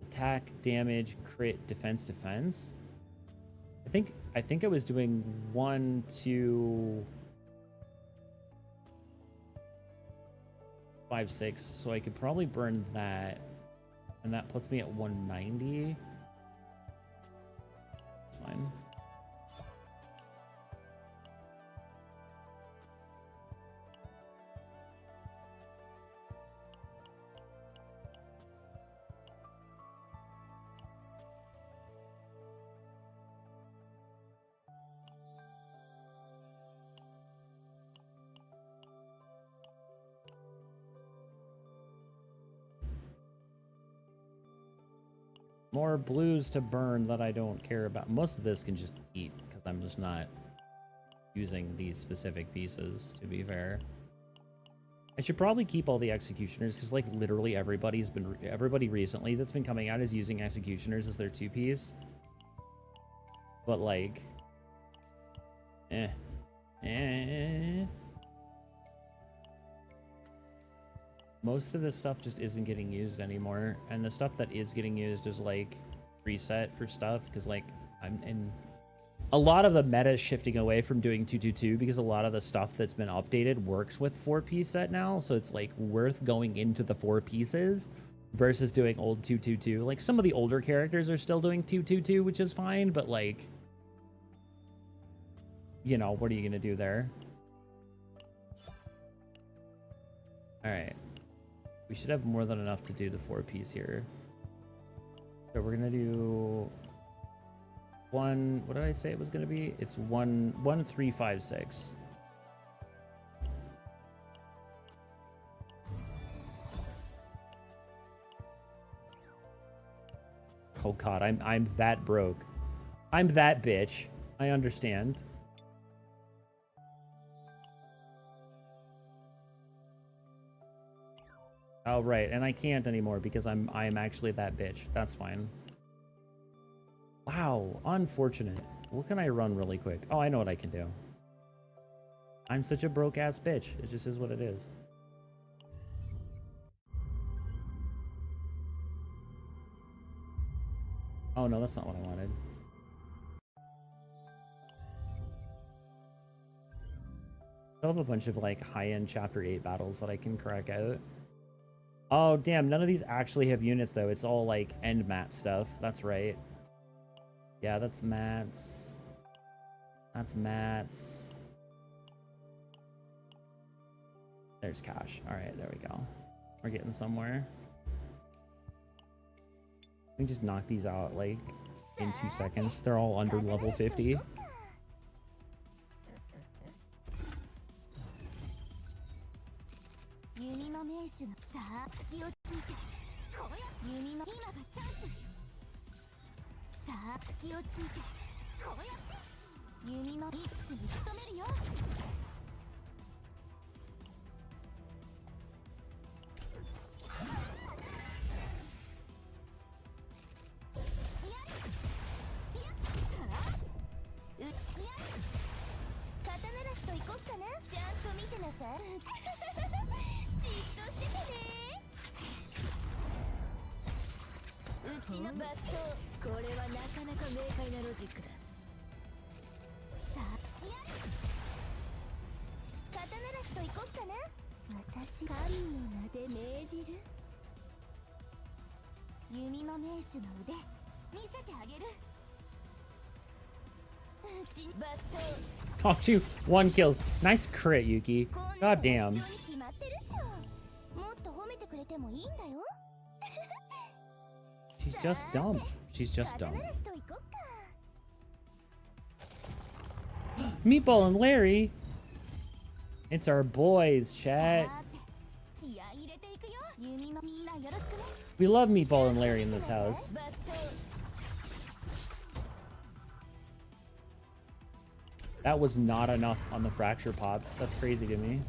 Attack, damage, crit, defense. I think I was doing 1, 2, 5, 6, so I could probably burn that, and that puts me at 190. That's fine. More blues to burn that I don't care about. Most of this can just eat, because I'm just not using these specific pieces, to be fair. I should probably keep all the executioners, because like literally everybody recently that's been coming out is using executioners as their 2-piece. But like, Eh. Most of this stuff just isn't getting used anymore, and the stuff that is getting used is like reset for stuff, because like I'm in a lot of the meta is shifting away from doing 222 because a lot of the stuff that's been updated works with 4-piece set now, so it's like worth going into the 4 pieces versus doing old 222. Like some of the older characters are still doing 222, which is fine, but like, you know, what are you gonna do there? All right. We should have more than enough to do the 4-piece here. So we're gonna do one. What did I say it was gonna be? It's 1 3 5 6. Oh God, I'm that broke. I'm that bitch. I understand. Oh, right, and I can't anymore because I'm actually that bitch. That's fine. Wow, unfortunate. What can I run really quick? Oh, I know what I can do. I'm such a broke-ass bitch. It just is what it is. Oh, no, that's not what I wanted. I still have a bunch of, like, high-end Chapter 8 battles that I can crack out. Oh, damn, none of these actually have units, though. It's all, like, end mat stuff. That's right. Yeah, that's mats. That's mats. There's cash. Alright, there we go. We're getting somewhere. We can just knock these out, like, in 2 seconds. They're all under level 50. Oh, shoot. 1 kills. Nice crit, Yuki. God damn. She's just dumb. She's just dumb. Meatball and Larry. It's our boys, chat. We love Meatball and Larry in this house. That was not enough on the fracture pops. That's crazy to me.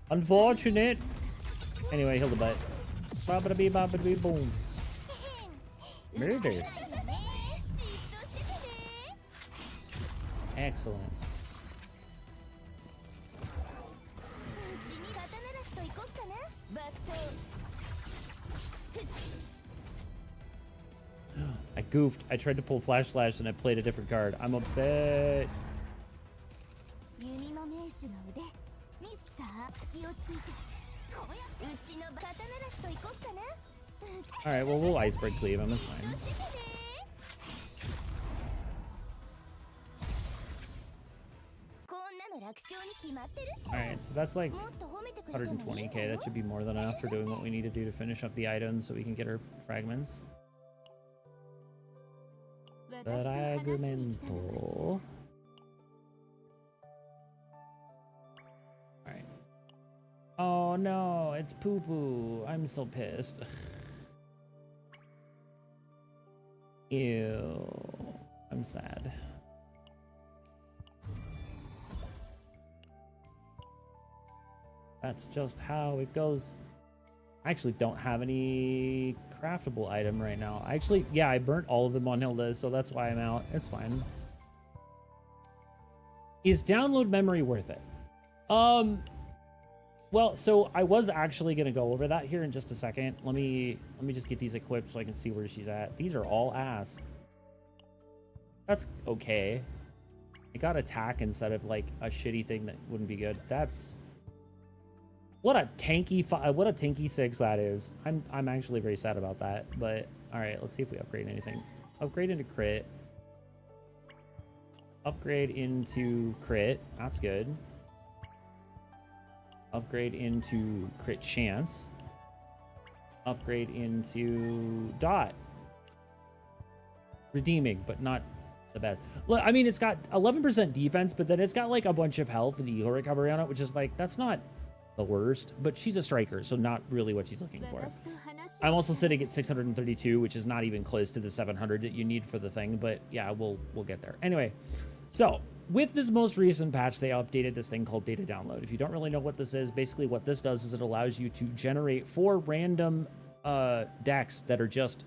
Unfortunate. Anyway, heal the butt. Bobbity bobbity boom. Murder. Excellent. I goofed. I tried to pull Flash Slash and I played a different card. I'm upset. Alright, well, we'll Iceberg Cleave him. That's fine. Alright, so that's like 120k. That should be more than enough for doing what we need to do to finish up the items so we can get our fragments. Fragmento. Alright. Oh no, it's poo poo. I'm so pissed. Ew. I'm sad. That's just how it goes. I actually don't have any craftable item right now. Actually, yeah, I burnt all of them on Hilda, so that's why I'm out. It's fine. Is download memory worth it? Well, so I was actually going to go over that here in just a second. Let me just get these equipped so I can see where she's at. These are all ass. That's okay. I got attack instead of like a shitty thing that wouldn't be good. That's what a tanky 6 that is. I'm actually very sad about that. But all right, let's see if we upgrade anything. Upgrade into crit. Upgrade into crit. That's good. Upgrade into crit chance. Upgrade into dot. Redeeming, but not the best. Look, I mean, it's got 11% defense, but then it's got like a bunch of health and eagle recovery on it, which is like, that's not the worst, but she's a striker, so not really what she's looking for. I'm also sitting at 632, which is not even close to the 700 that you need for the thing, but yeah, we'll get there. Anyway, so with this most recent patch, they updated this thing called data download. If you don't really know what this is, basically what this does is it allows you to generate 4 random decks that are just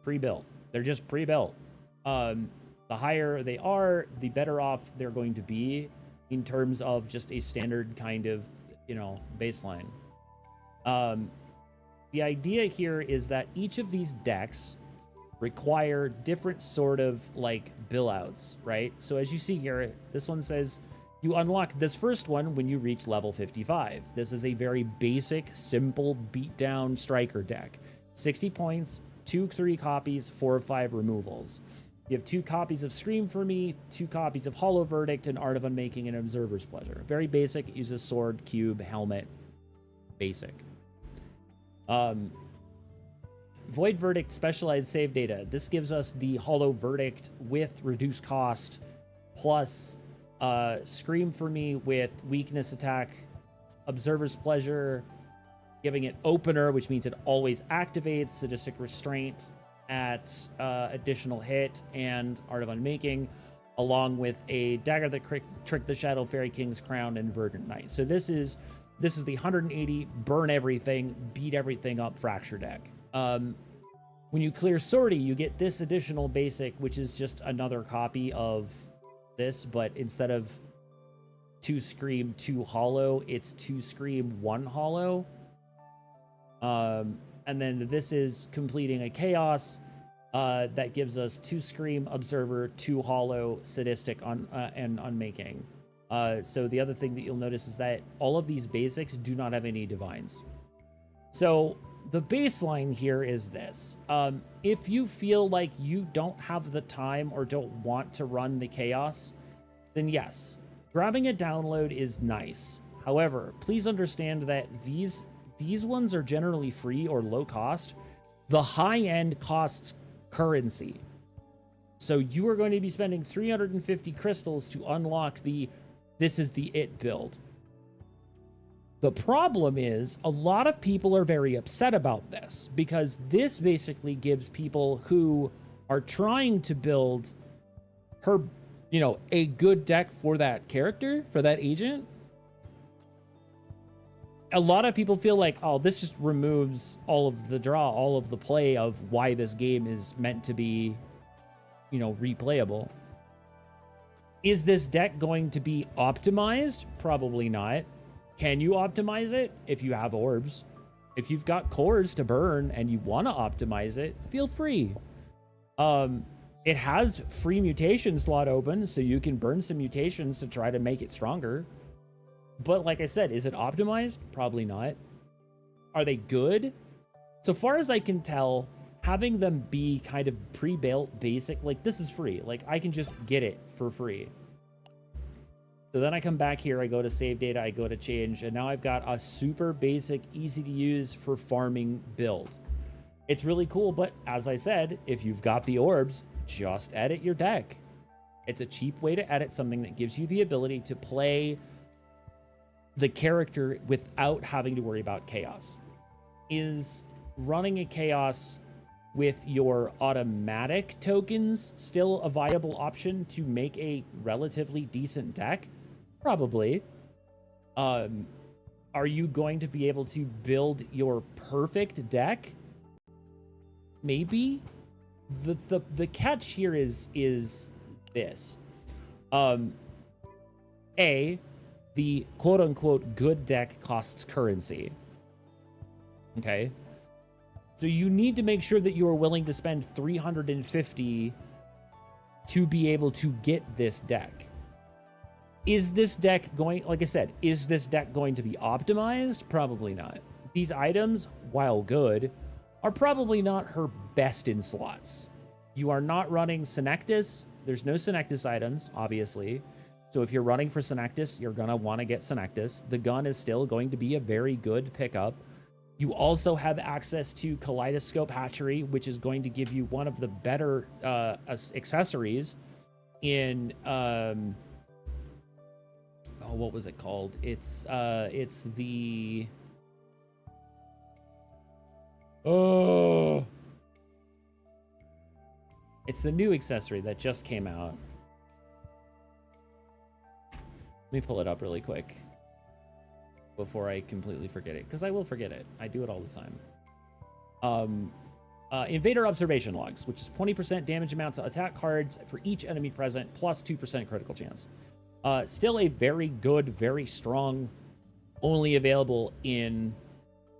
pre-built. They're just pre-built. The higher they are, the better off they're going to be in terms of just a standard kind of, you know, baseline. The idea here is that each of these decks require different sort of like bill outs, right? So as you see here, this one says you unlock this first one when you reach level 55. This is a very basic, simple beatdown striker deck. 60 points, 3 copies, 4 or 5 removals. You have 2 copies of Scream for Me, 2 copies of Hollow Verdict, and Art of Unmaking and Observer's Pleasure. Very basic. It uses sword, cube, helmet. Basic. Void Verdict specialized save data. This gives us the Hollow Verdict with reduced cost, plus Scream for Me with weakness attack, Observer's Pleasure, giving it opener, which means it always activates, sadistic restraint at additional hit, and Art of Unmaking, along with a dagger that tricked the Shadow Fairy King's Crown and Verdant Knight. So this is the 180 burn everything, beat everything up fracture deck. When you clear Sortie, you get this additional basic, which is just another copy of this, but instead of 2 Scream, 2 Hollow, it's 2 Scream, 1 Hollow. And then this is completing a Chaos that gives us 2 Scream, Observer, 2 Hollow, Sadistic, and Unmaking. So the other thing that you'll notice is that all of these basics do not have any Divines. So the baseline here is this. If you feel like you don't have the time or don't want to run the Chaos, then yes, grabbing a download is nice. However, please understand that these ones are generally free or low cost. The high end costs currency. So you are going to be spending 350 crystals to unlock this is the it build. The problem is a lot of people are very upset about this because this basically gives people who are trying to build her, you know, a good deck for that character, for that agent. A lot of people feel like, oh, this just removes all of the draw, all of the play of why this game is meant to be, you know, replayable. Is this deck going to be optimized? Probably not. Can you optimize it? If you have orbs. If you've got cores to burn and you want to optimize it, feel free. It has free mutation slot open, so you can burn some mutations to try to make it stronger. But like I said, is it optimized? Probably not. Are they good? So far as I can tell, having them be kind of pre-built basic, like this is free. Like I can just get it for free. So then I come back here, I go to save data, I go to change, and now I've got a super basic, easy to use for farming build. It's really cool, but as I said, if you've got the orbs, just edit your deck. It's a cheap way to edit something that gives you the ability to play the character without having to worry about chaos. Is running a chaos with your automatic tokens still a viable option to make a relatively decent deck? Probably. Are you going to be able to build your perfect deck? Maybe. The catch here is this. the quote-unquote good deck costs currency. Okay? So you need to make sure that you are willing to spend 350 to be able to get this deck. Is this deck going, like I said, is this deck going to be optimized? Probably not. These items, while good, are probably not her best in slots. You are not running Senectus. There's no Senectus items, obviously. So if you're running for Senectus, you're going to want to get Senectus. The gun is still going to be a very good pickup. You also have access to Kaleidoscope Hatchery, which is going to give you one of the better accessories in... what was it called? It's the... It's the new accessory that just came out. Let me pull it up really quick before I completely forget it, because I will forget it. I do it all the time. Invader Observation Logs, which is 20% damage amounts to attack cards for each enemy present, plus 2% critical chance. Still a very good, very strong, only available in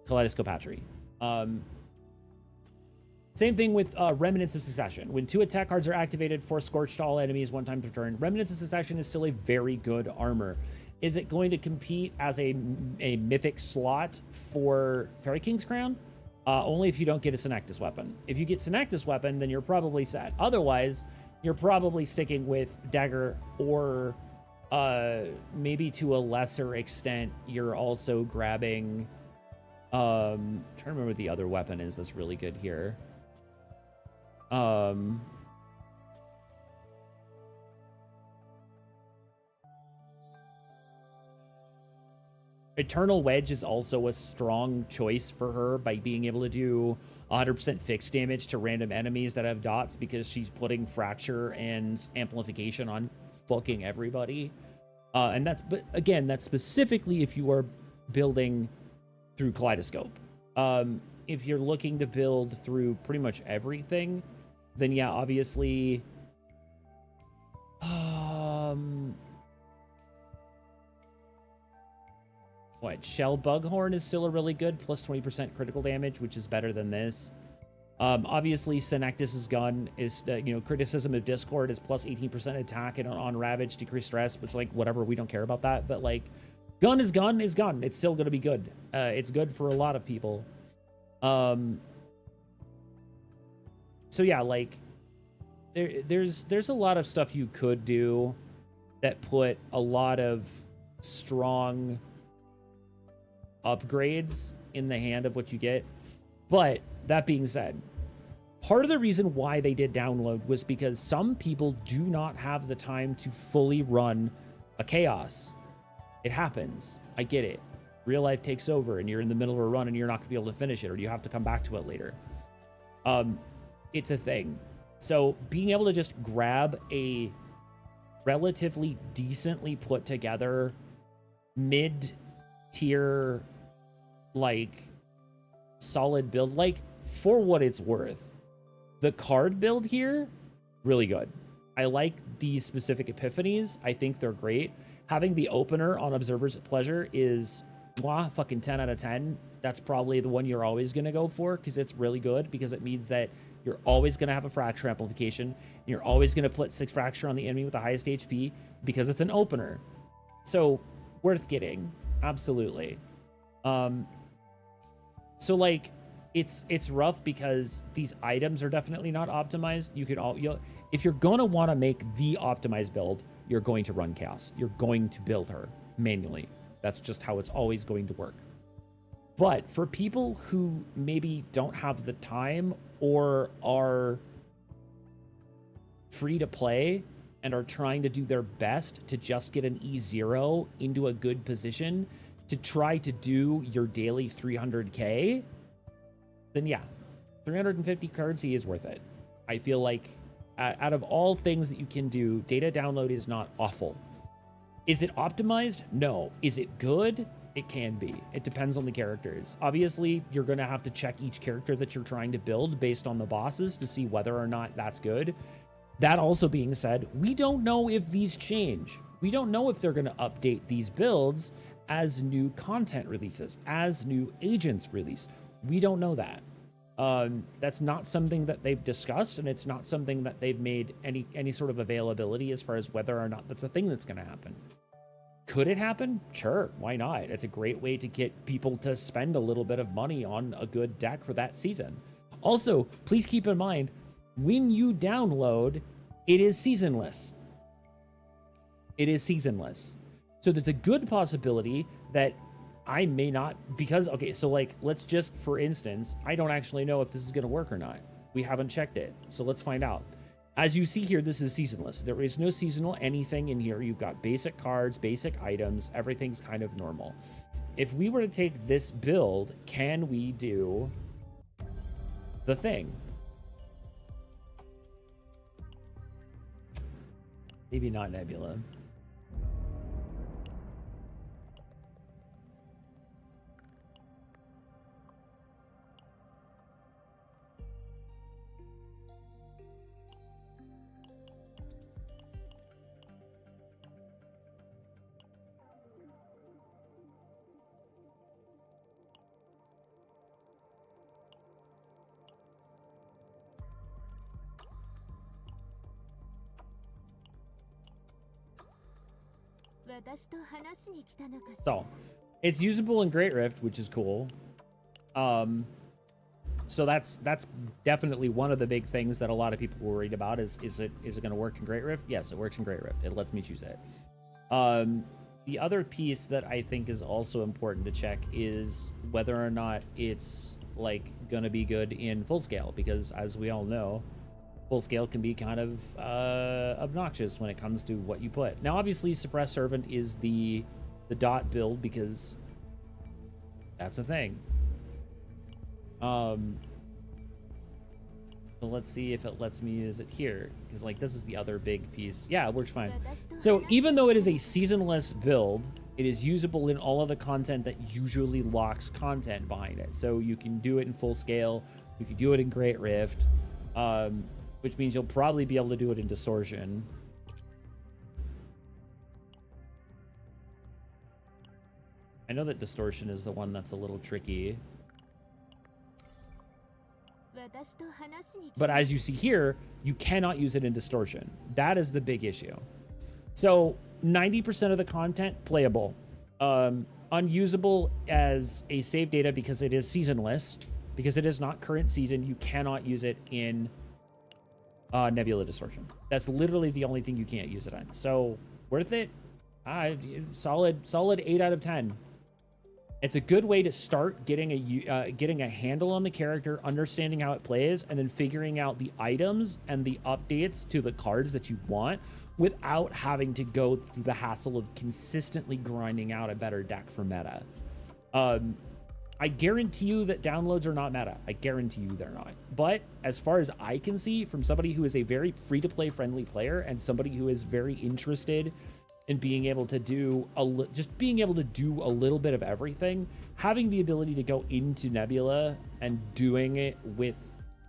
Kaleidoscope Hatchery. Same thing with Remnants of Secession. When 2 attack cards are activated, force Scorched to all enemies 1 time per turn. Remnants of Secession is still a very good armor. Is it going to compete as a mythic slot for Fairy King's Crown? Only if you don't get a Senectus weapon. If you get Senectus weapon, then you're probably set. Otherwise, you're probably sticking with Dagger, or maybe to a lesser extent, you're also grabbing... trying to remember what the other weapon is that's really good here. Eternal Wedge is also a strong choice for her by being able to do 100% fixed damage to random enemies that have dots, because she's putting Fracture and Amplification on fucking everybody. And that's, but again, that's specifically if you are building through Kaleidoscope. If you're looking to build through pretty much everything, then yeah, obviously, Shell Bughorn is still a really good, plus 20% critical damage, which is better than this. Obviously, Senectus's gun is, Criticism of Discord is plus 18% attack, and on Ravage, decrease stress, which, like, whatever, we don't care about that. But, like, gun is gun is gun. It's still going to be good. It's good for a lot of people. So, yeah, like, there's a lot of stuff you could do that put a lot of strong upgrades in the hand of what you get. But that being said, part of the reason why they did download was because some people do not have the time to fully run a chaos. It happens. I get it. Real life takes over and you're in the middle of a run and you're not going to be able to finish it, or you have to come back to it later. It's a thing. So being able to just grab a relatively decently put together mid-tier, like, solid build, like, for what it's worth, the card build here, really good. I like these specific epiphanies. I think they're great. Having the opener on Observer's Pleasure is fucking 10 out of 10. That's probably the one you're always going to go for, because it's really good, because it means that you're always going to have a Fracture Amplification. And you're always going to put 6 Fracture on the enemy with the highest HP, because it's an opener. So, worth getting. Absolutely. So, like, it's rough because these items are definitely not optimized. If you're going to want to make the optimized build, you're going to run Chaos. You're going to build her manually. That's just how it's always going to work. But for people who maybe don't have the time or are free to play and are trying to do their best to just get an E0 into a good position to try to do your daily 300k, then yeah, 350 currency is worth it. I feel like out of all things that you can do, data download is not awful. Is it optimized? No. Is it good? It can be. It depends on the characters. Obviously, you're going to have to check each character that you're trying to build based on the bosses to see whether or not that's good. That also being said, we don't know if these change. We don't know if they're going to update these builds as new content releases, as new agents release. We don't know that. That's not something that they've discussed, and it's not something that they've made any sort of availability as far as whether or not that's a thing that's going to happen. Could it happen? Sure, why not? It's a great way to get people to spend a little bit of money on a good deck for that season. Also, please keep in mind, when you download, it is seasonless. It is seasonless. So there's a good possibility that I may not, because, okay, so like, let's just, for instance, I don't actually know if this is going to work or not. We haven't checked it. So let's find out. As you see here, this is seasonless. There is no seasonal anything in here. You've got basic cards, basic items. Everything's kind of normal. If we were to take this build, can we do the thing? Maybe not Nebula. So, it's usable in Great Rift, which is cool. So that's definitely one of the big things that a lot of people were worried about is it going to work in Great Rift? Yes, it works in Great Rift. It lets me choose it. The other piece that I think is also important to check is whether or not it's like going to be good in full scale, because as we all know, full scale can be kind of obnoxious when it comes to what you put. Now, obviously, Suppress Servant is the dot build because that's a thing. So let's see if it lets me use it here, because like this is the other big piece. Yeah, it works fine. So even though it is a seasonless build, it is usable in all of the content that usually locks content behind it. So you can do it in full scale. You can do it in Great Rift. Which means you'll probably be able to do it in Distortion. I know that Distortion is the one that's a little tricky. But as you see here, you cannot use it in Distortion. That is the big issue. So 90% of the content, playable. Unusable as a save data because it is seasonless. Because it is not current season, you cannot use it in Nebula Distortion. That's literally the only thing you can't use it on. So worth it? Solid 8 out of 10. It's a good way to start getting a handle on the character, understanding how it plays, and then figuring out the items and the updates to the cards that you want without having to go through the hassle of consistently grinding out a better deck for meta. I guarantee you that downloads are not meta. I guarantee you they're not. But as far as I can see, from somebody who is a very free-to-play friendly player and somebody who is very interested in being able to do being able to do a little bit of everything, having the ability to go into Nebula and doing it with,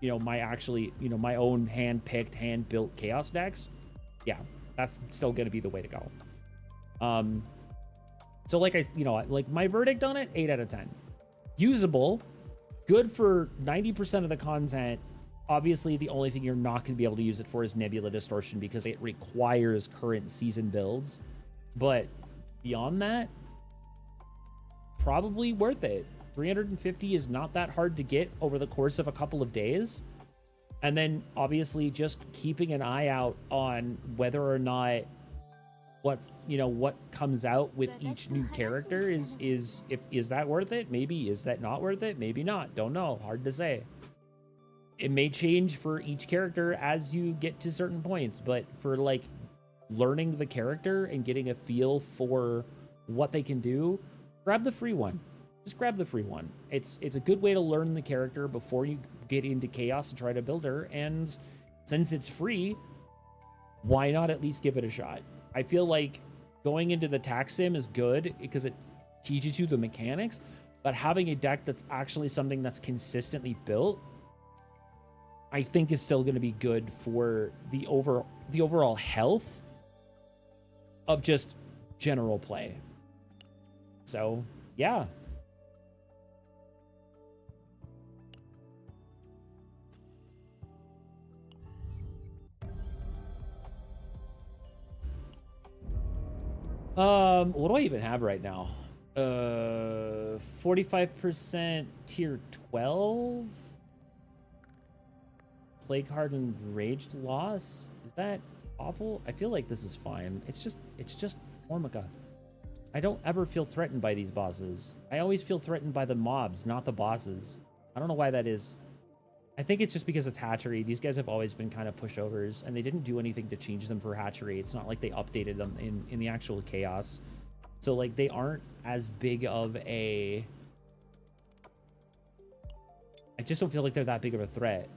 my own hand-picked, hand-built Chaos decks, yeah, that's still going to be the way to go. So like my verdict on it, 8 out of 10. Usable, good for 90% of the content. Obviously, the only thing you're not going to be able to use it for is Nebula Distortion because it requires current season builds. But beyond that, probably worth it. 350 is not that hard to get over the course of a couple of days. And then obviously just keeping an eye out on whether or not what comes out with each new character is that worth it? Maybe. Is that not worth it? Maybe not. Don't know. Hard to say. It may change for each character as you get to certain points, but for like learning the character and getting a feel for what they can do, grab the free one. Just grab the free one. It's a good way to learn the character before you get into Chaos and try to build her. And since it's free, why not at least give it a shot? I feel like going into the tax sim is good because it teaches you the mechanics, but having a deck that's actually something that's consistently built, I think is still going to be good for the overall health of just general play. So, yeah. What do I even have right now? 45% tier 12? Plague Hardened Raged Loss? Is that awful? I feel like this is fine. It's just Formica. I don't ever feel threatened by these bosses. I always feel threatened by the mobs, not the bosses. I don't know why that is. I think it's just because it's hatchery. These guys have always been kind of pushovers, and they didn't do anything to change them for hatchery. It's not like they updated them in the actual chaos. So, like, they aren't as big of a... I just don't feel like they're that big of a threat.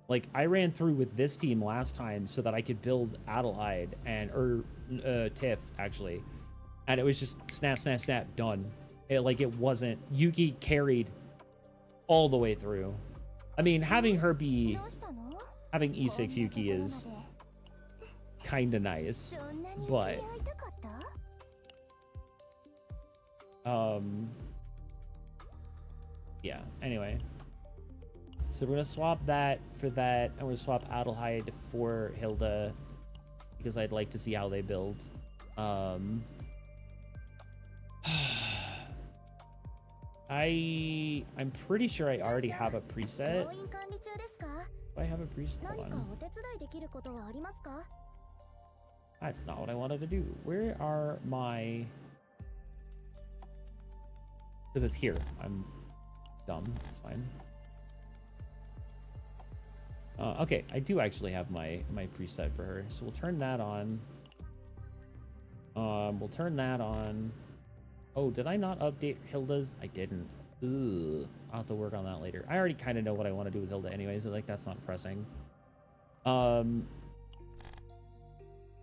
Like, I ran through with this team last time so that I could build Adelheid or Tiff, actually. And it was just snap, snap, snap, done. It wasn't... Yuki carried all the way through. I mean, having her be... Having E6 Yuki is kind of nice, but... Yeah, anyway. So we're going to swap that for that, and we're going to swap Adelheid for Hilda, because I'd like to see how they build. I'm pretty sure I already have a preset. Do I have a preset? Hold on. That's not what I wanted to do. Where are my... Because it's here. I'm dumb. It's fine. Okay, I do actually have my preset for her. So we'll turn that on. We'll turn that on. Oh, did I not update Hilda's? I didn't. Ugh. I'll have to work on that later. I already kind of know what I want to do with Hilda anyway, so like that's not pressing.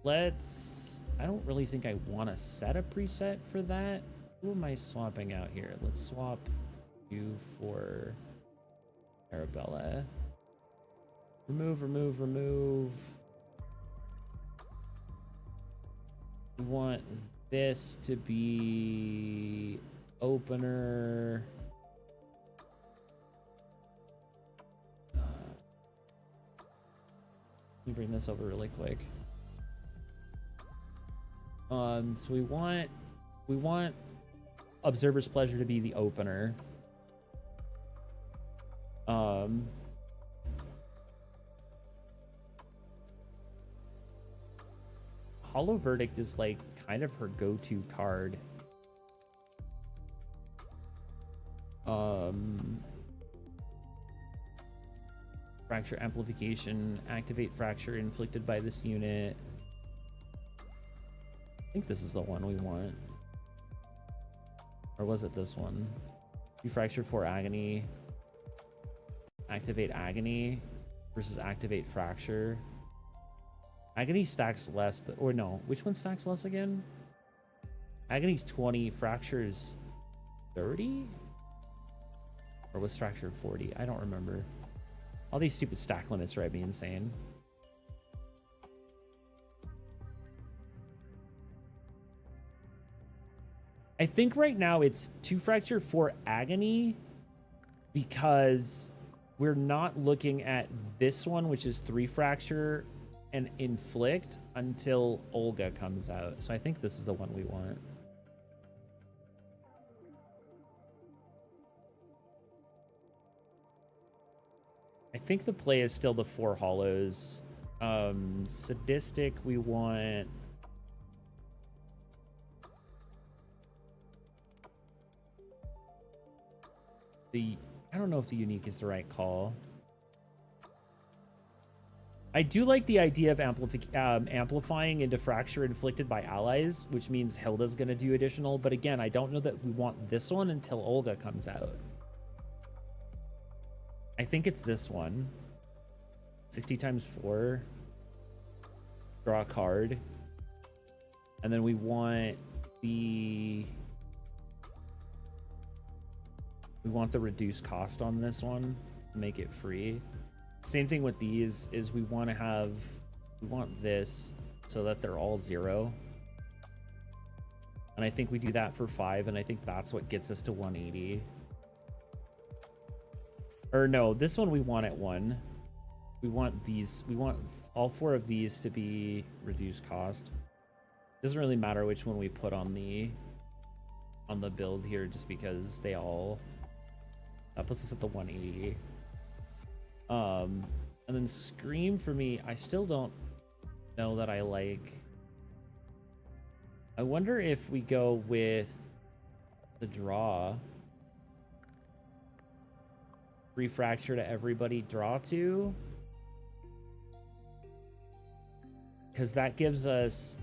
Let's... I don't really think I want to set a preset for that. Who am I swapping out here? Let's swap you for Arabella. Remove, remove, remove. We want this to be opener. Let me bring this over really quick. So we want Observer's Pleasure to be the opener. Hollow Verdict is like kind of her go-to card. Fracture Amplification, activate fracture inflicted by this unit. I think this is the one we want. Or was it this one? You fracture for agony. Activate agony versus activate fracture. Agony stacks less, or no, which one stacks less again? Agony's 20, fracture is 30? Or was fracture 40? I don't remember. All these stupid stack limits drive me insane. I think right now it's 2 fracture, 4 agony, because we're not looking at this one, which is 3 fracture and inflict until Olga comes out. So I think this is the one we want. I think the play is still the 4 hollows. Sadistic, we want... I don't know if the unique is the right call. I do like the idea of amplifying into fracture inflicted by allies, which means Hilda's going to do additional. But again, I don't know that we want this one until Olga comes out. I think it's this one. 60 times 4. Draw a card. And then we want the... We want the reduced cost on this one to make it free. Same thing with these is we want to have... We want this. so that they're all 0. And I think we do that for 5, and I think that's what gets us to 180. Or no, this one we want at 1. We want these, we want all 4 of these to be reduced cost. Doesn't really matter which one we put on the build here, just because they all, that puts us at the 180. And then Scream for me, I still don't know that I like. I wonder if we go with the draw. Refracture to everybody, draw 2. Because that gives us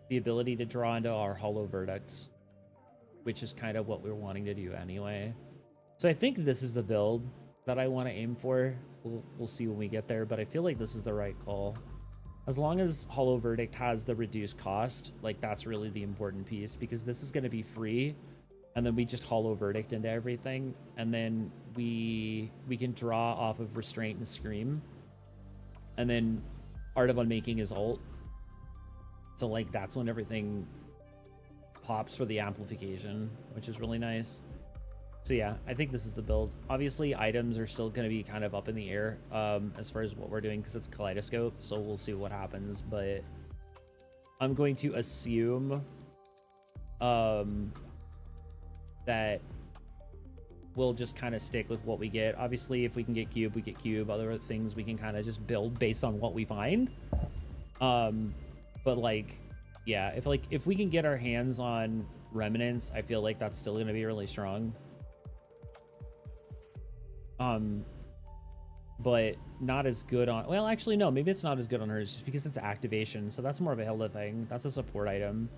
the ability to draw into our hollow verdicts, which is kind of what we're wanting to do anyway. So I think this is the build that I want to aim for. We'll see when we get there, but I feel like this is the right call. As long as Hollow Verdict has the reduced cost, like that's really the important piece, because this is going to be free, and then we just Hollow Verdict into everything, and then we can draw off of Restraint and Scream, and then Art of Unmaking is ult. So like that's when everything pops for the amplification, which is really nice. So yeah, I think this is the build. Obviously, items are still going to be kind of up in the air as far as what we're doing, because it's Kaleidoscope, so we'll see what happens. But I'm going to assume that we'll just kind of stick with what we get. Obviously, if we can get Cube, we get Cube. Other things we can kind of just build based on what we find. But like, yeah, if we can get our hands on Remnants, I feel like that's still going to be really strong. But not as good on, well, actually, no, maybe it's not as good on hers just because it's activation. So that's more of a Hilda thing. That's a support item.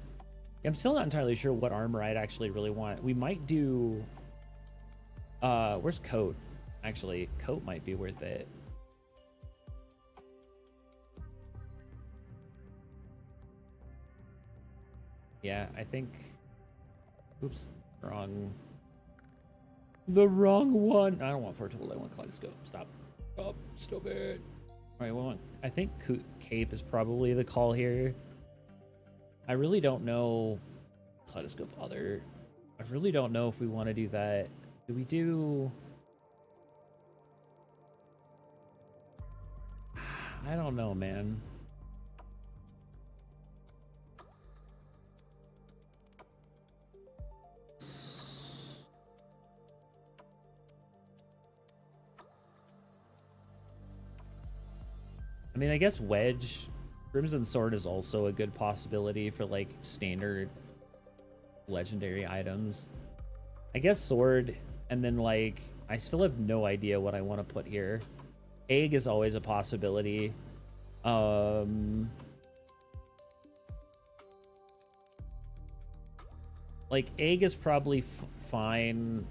I'm still not entirely sure what armor I'd actually really want. We might do, where's Coat? Actually, Coat might be worth it. Yeah, I think, oops, the wrong one. I don't want Foretold, I want Kaleidoscope. Stop. Oh, stop it. All right, well, I think Cape is probably the call here. I really don't know Kaleidoscope other. I really don't know if we want to do that. Do we do? I don't know, man. I mean, I guess Wedge, Crimson Sword is also a good possibility for like standard legendary items. I guess Sword, and then like, I still have no idea what I want to put here. Egg is always a possibility. Like Egg is probably fine.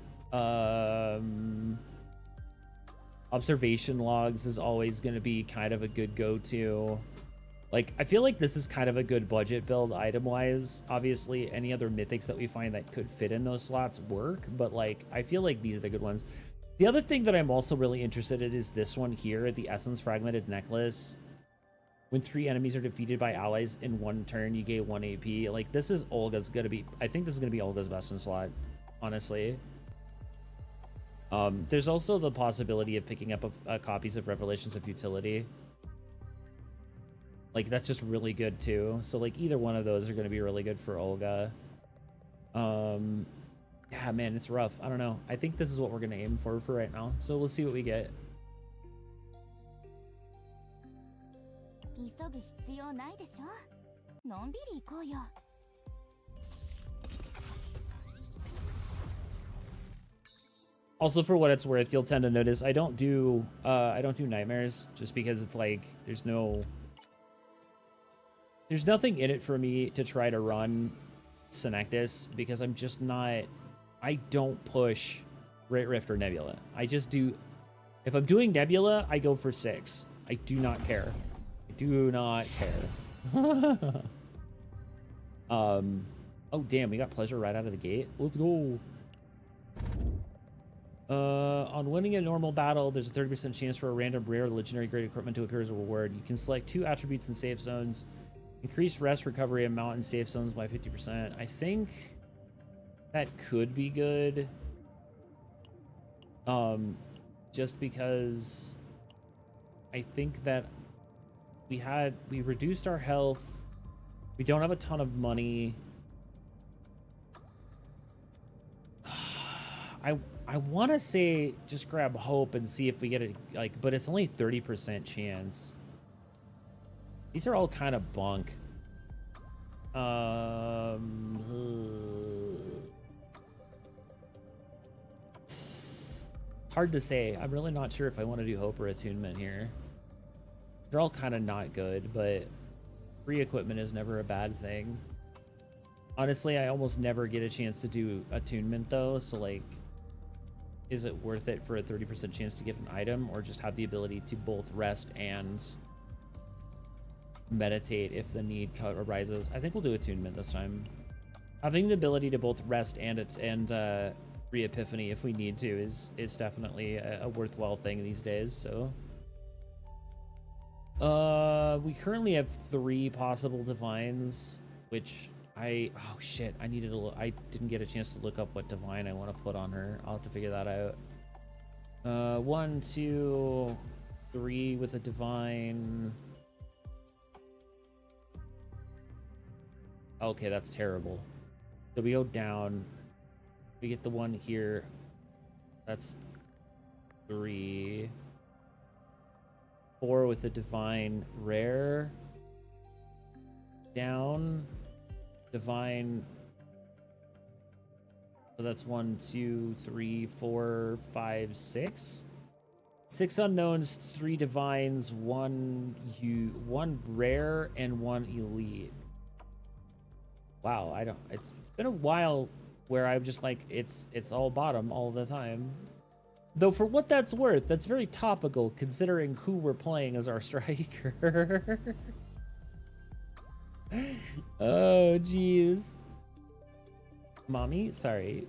Observation logs is always going to be kind of a good go-to. Like, I feel like this is kind of a good budget build item-wise. Obviously, any other mythics that we find that could fit in those slots work, but like, I feel like these are the good ones. The other thing that I'm also really interested in is this one here, the Essence Fragmented Necklace. When 3 enemies are defeated by allies in 1 turn, you gain 1 AP. Like, this is Olga's gonna be, I think this is gonna be Olga's best in slot, honestly. There's also the possibility of picking up copies of Revelations of Futility. Like, that's just really good too. So like either one of those are going to be really good for Olga. Yeah, man, it's rough. I don't know. I think this is what we're going to aim for right now. So we'll see what we get. Also, for what it's worth, you'll tend to notice I don't do nightmares, just because it's like there's nothing in it for me to try to run Senectus, because I'm just not, I don't push Great Rift or Nebula. I just do, if I'm doing Nebula, I go for 6. I do not care. I do not care. Oh damn, we got Pleasure right out of the gate. Let's go. On winning a normal battle, there's a 30% chance for a random rare legendary great equipment to appear as a reward. You can select 2 attributes in safe zones. Increase rest recovery amount in safe zones by 50%. I think that could be good. Just because I think that we reduced our health. We don't have a ton of money. I want to say just grab hope and see if we get it, like, but it's only 30% chance. These are all kind of bunk. Hard to say. I'm really not sure if I want to do hope or attunement here. They're all kind of not good, but free equipment is never a bad thing. Honestly, I almost never get a chance to do attunement though, so like, is it worth it for a 30% chance to get an item, or just have the ability to both rest and meditate if the need arises? I think we'll do attunement this time. Having the ability to both rest and re-epiphany if we need to is definitely a worthwhile thing these days. So we currently have 3 possible divines, which oh shit, I didn't get a chance to look up what divine I want to put on her. I'll have to figure that out. 1, 2, 3 with a divine. Okay, that's terrible. So we go down. We get the one here. That's 3. 4 with the divine rare. Down. Divine. So that's 1, 2, 3, 4, 5, 6. 6 unknowns, 3 divines, 1 rare, and 1 elite. Wow, it's been a while where I'm just like, it's all bottom all the time. Though for what that's worth, that's very topical considering who we're playing as our striker. Oh, jeez. Mommy, sorry.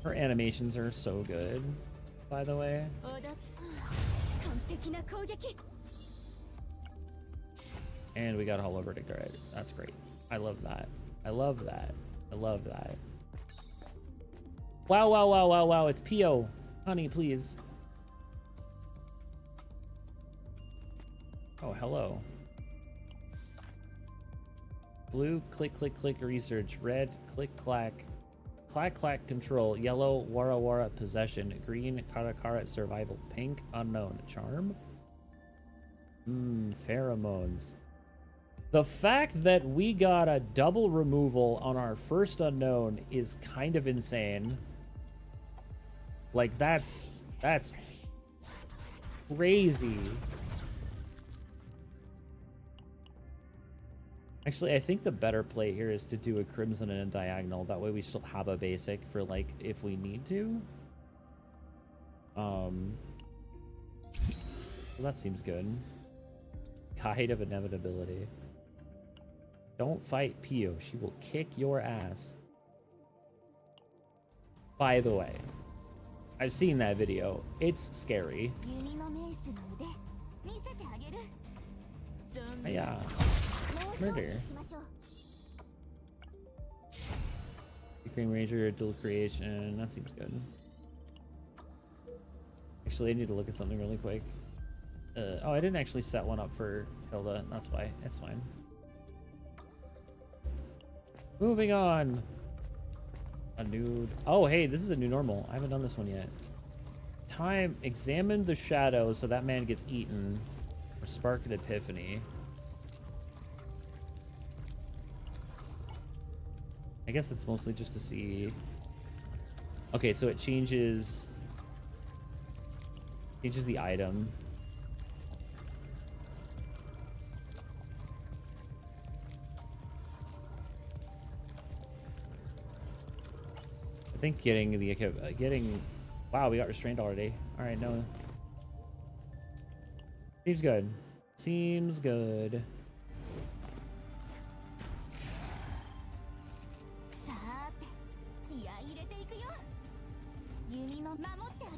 Her animations are so good, by the way. And we got Hollow Verdict, alright. That's great. I love that. I love that. I love that. Wow, wow, wow, wow, wow. It's P.O. Honey, please. Oh, hello. Blue, click, click, click, research. Red, click, clack. Clack, clack, control. Yellow, wara, wara, possession. Green, kara, kara, survival. Pink, unknown. Charm? Pheromones. The fact that we got a double removal on our first unknown is kind of insane. Like, that's crazy. Actually, I think the better play here is to do a crimson and a diagonal. That way we still have a basic for, like, if we need to. Well, that seems good. Guide of Inevitability. Don't fight Pio. She will kick your ass. By the way, I've seen that video. It's scary. Yeah. Murder. Green Ranger, dual creation. That seems good. Actually, I need to look at something really quick. Oh, I didn't actually set one up for Hilda. That's why. It's fine. Moving on. A nude. Oh, hey, this is a new normal. I haven't done this one yet. Time. Examine the shadow so that man gets eaten. Or spark an epiphany. I guess it's mostly just to see. Okay, so it changes the item. I think getting wow, we got restrained already. All right, no. Seems good. Seems good.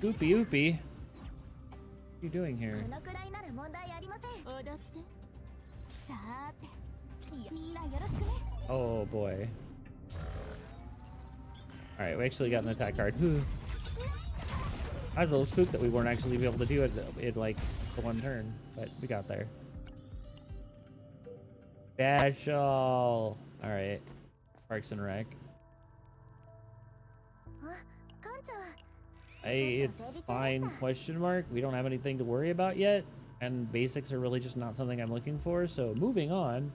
Oopie oopie. you doing here? このくらいなら問題ありません。踊って。さーて。みんなよろしくね。 Oh boy. Alright, we actually got an attack card. Whew. I was a little spooked that we weren't actually able to do it in like the one turn, but we got there. Bashal. Alright. Parks and Rec. あ、館長。 Hey, it's fine, question mark. We don't have anything to worry about yet, and basics are really just not something I'm looking for, so moving on.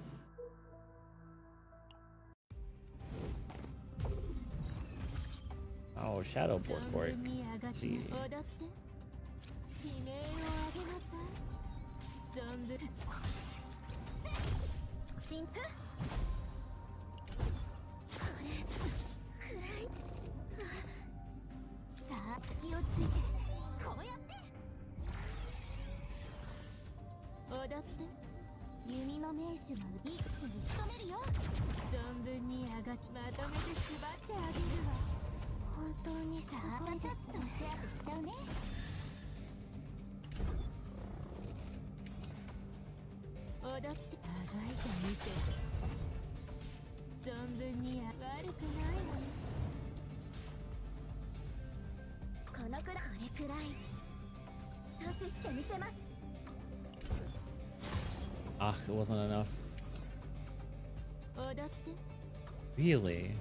Oh, Shadow Port. Let's see. Ah, it wasn't enough. Really?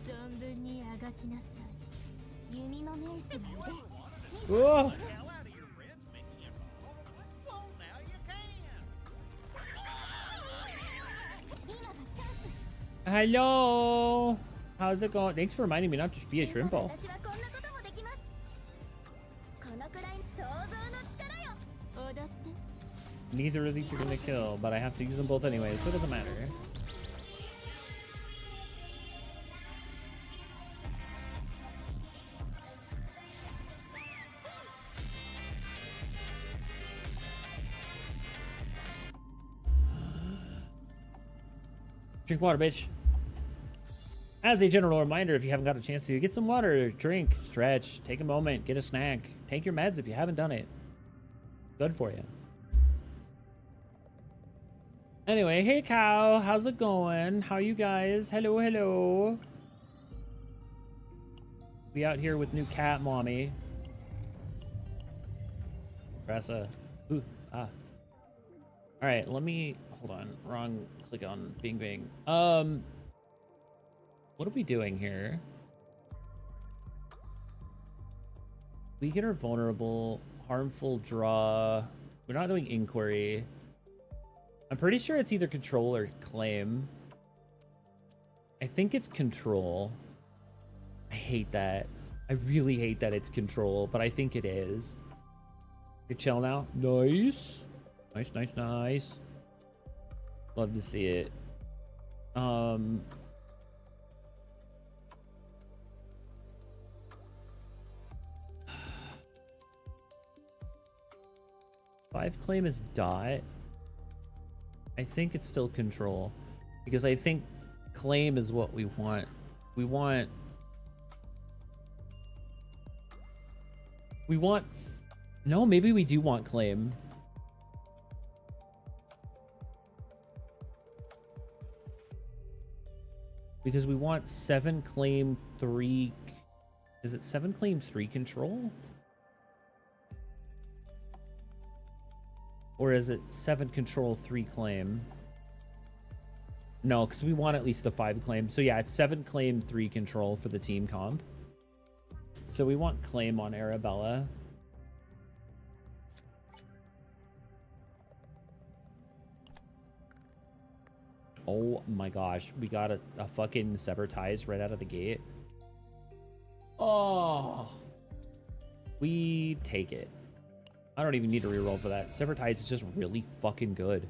Whoa! Hello! How's it going? Thanks for reminding me not to be a shrimpo. Neither of these are gonna kill, but I have to use them both anyway, so it doesn't matter. Drink water, bitch. As a general reminder, if you haven't got a chance to, get some water, drink, stretch, take a moment, get a snack, take your meds if you haven't done it. Good for you. Anyway, hey cow, how's it going? How you guys? Hello, hello. We out here with new cat mommy. Press a. Ooh, ah. All right, let me hold on. Wrong click on Bing Bing. What are we doing here? Weaken or vulnerable, harmful draw. We're not doing inquiry. I'm pretty sure it's either control or claim. I think it's control. I hate that. I really hate that it's control, but I think it is. You chill now? Nice. Nice, nice, nice. Love to see it. 5 claim is dot. I think it's still control. Because I think claim is what we want. We want... No, maybe we do want claim. Because we want 7 claim 3... Is it 7 claim 3 control? Or is it 7 control 3 claim? No, because we want at least a 5 claim. So yeah, it's 7 claim 3 control for the team comp. So we want claim on Arabella. Oh my gosh, we got a fucking sever ties right out of the gate. Oh, we take it. I don't even need to reroll for that. Sever ties is just really fucking good.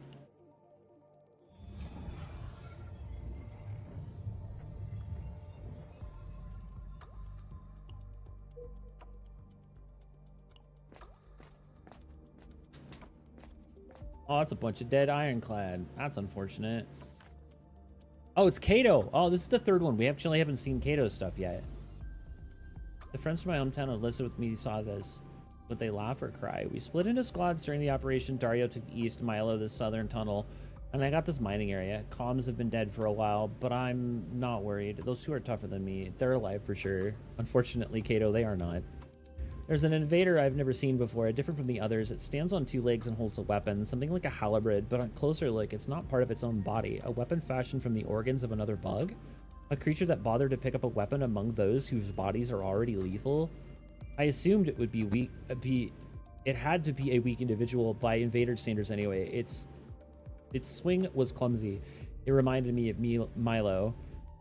Oh, that's a bunch of dead ironclad. That's unfortunate. Oh, it's Kato. Oh, this is the 3rd one. We actually haven't seen Kato's stuff yet. The friends from my hometown who listed with me saw this. Would they laugh or cry? We split into squads during the operation. Dario took the east, Milo the southern tunnel. And I got this mining area. Comms have been dead for a while, but I'm not worried. Those two are tougher than me. They're alive for sure. Unfortunately, Kato, they are not. There's an invader I've never seen before, different from the others. It stands on two legs and holds a weapon, something like a halberd, but on closer look, it's not part of its own body. A weapon fashioned from the organs of another bug? A creature that bothered to pick up a weapon among those whose bodies are already lethal? I assumed it would be weak. It had to be a weak individual by invader standards anyway. Its swing was clumsy. It reminded me of Milo.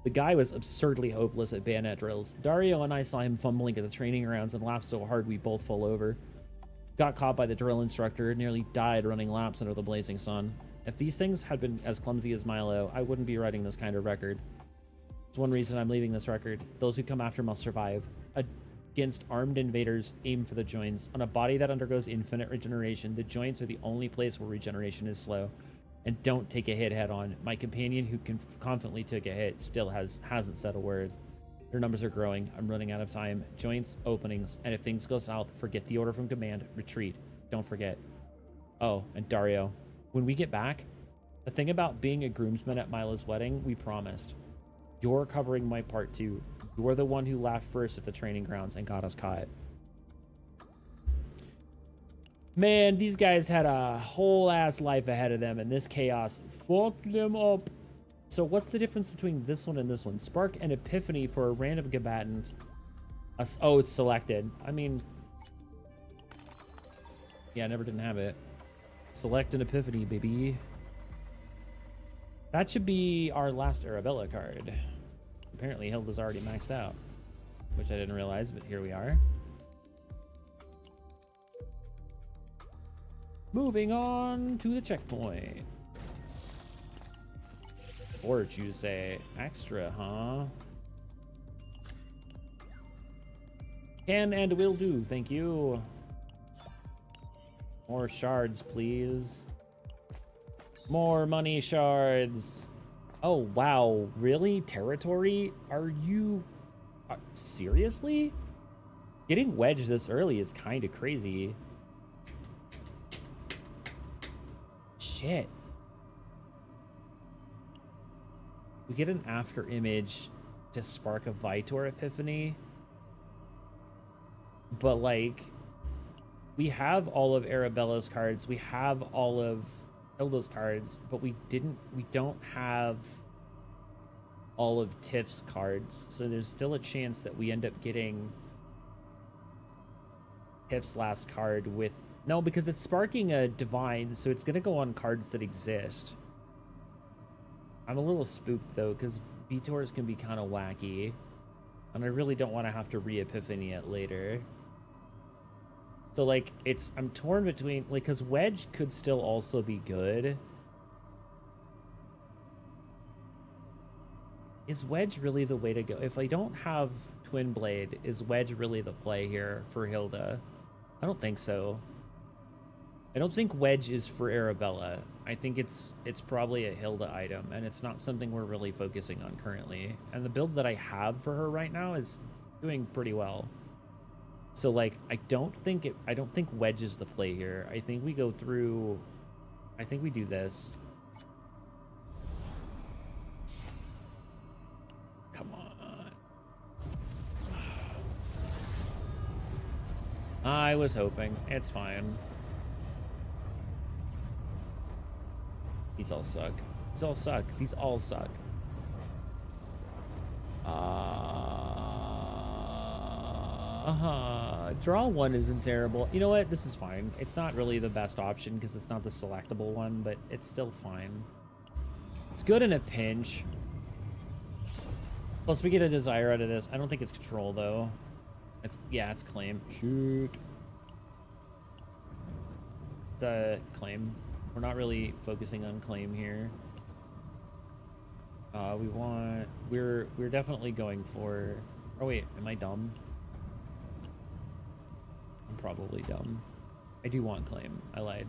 The guy was absurdly hopeless at bayonet drills. Dario and I saw him fumbling at the training grounds and laughed so hard we both fell over. Got caught by the drill instructor, nearly died running laps under the blazing sun. If these things had been as clumsy as Milo, I wouldn't be writing this kind of record. It's one reason I'm leaving this record. Those who come after must survive. Against armed invaders, aim for the joints. On a body that undergoes infinite regeneration, the joints are the only place where regeneration is slow. And don't take a hit head on. My companion who confidently took a hit still hasn't said a word. Their numbers are growing. I'm running out of time. Joints, openings, and if things go south, forget the order from command. Retreat. Don't forget. Oh, and Dario. When we get back, the thing about being a groomsman at Milo's wedding, we promised. You're covering my part too. You're the one who laughed first at the training grounds and got us caught. Man, these guys had a whole ass life ahead of them, and this chaos fucked them up. So what's the difference between this one and this one? Spark and Epiphany for a random combatant. Oh, it's selected. I mean, yeah, I never didn't have it. Select an Epiphany, baby. That should be our last Arabella card. Apparently Hilda's already maxed out, which I didn't realize, but here we are. Moving on to the checkpoint. Torch, you say. Extra, huh? Can and will do, thank you. More shards, please. More money shards. Oh, wow. Really? Territory? Are you... seriously? Getting wedged this early is kind of crazy. Shit. We get an after image to spark a Vitor Epiphany. But, like, we have all of Arabella's cards. We have all of Hilda's cards, but we don't have all of Tiff's cards. So there's still a chance that we end up getting Tiff's last card with... No, because it's sparking a divine, so it's going to go on cards that exist. I'm a little spooked, though, because Vitors can be kind of wacky. And I really don't want to have to re-epiphany it later. So, like, I'm torn between... Like, because Wedge could still also be good. Is Wedge really the way to go? If I don't have Twin Blade, is Wedge really the play here for Hilda? I don't think so. I don't think Wedge is for Arabella. I think it's probably a Hilda item, and it's not something we're really focusing on currently. And the build that I have for her right now is doing pretty well. So, like, I don't think Wedge is the play here. I think we go through... I think we do this. Come on. I was hoping. It's fine. These all suck. These all suck. These all suck. Draw one isn't terrible. You know what? This is fine. It's not really the best option because it's not the selectable one, but it's still fine. It's good in a pinch. Plus, we get a desire out of this. I don't think it's control, though. Yeah, it's claim. Shoot. It's a claim. We're not really focusing on claim here. We're definitely going for... Oh, wait. Am I dumb? I'm probably dumb. I do want claim. I lied.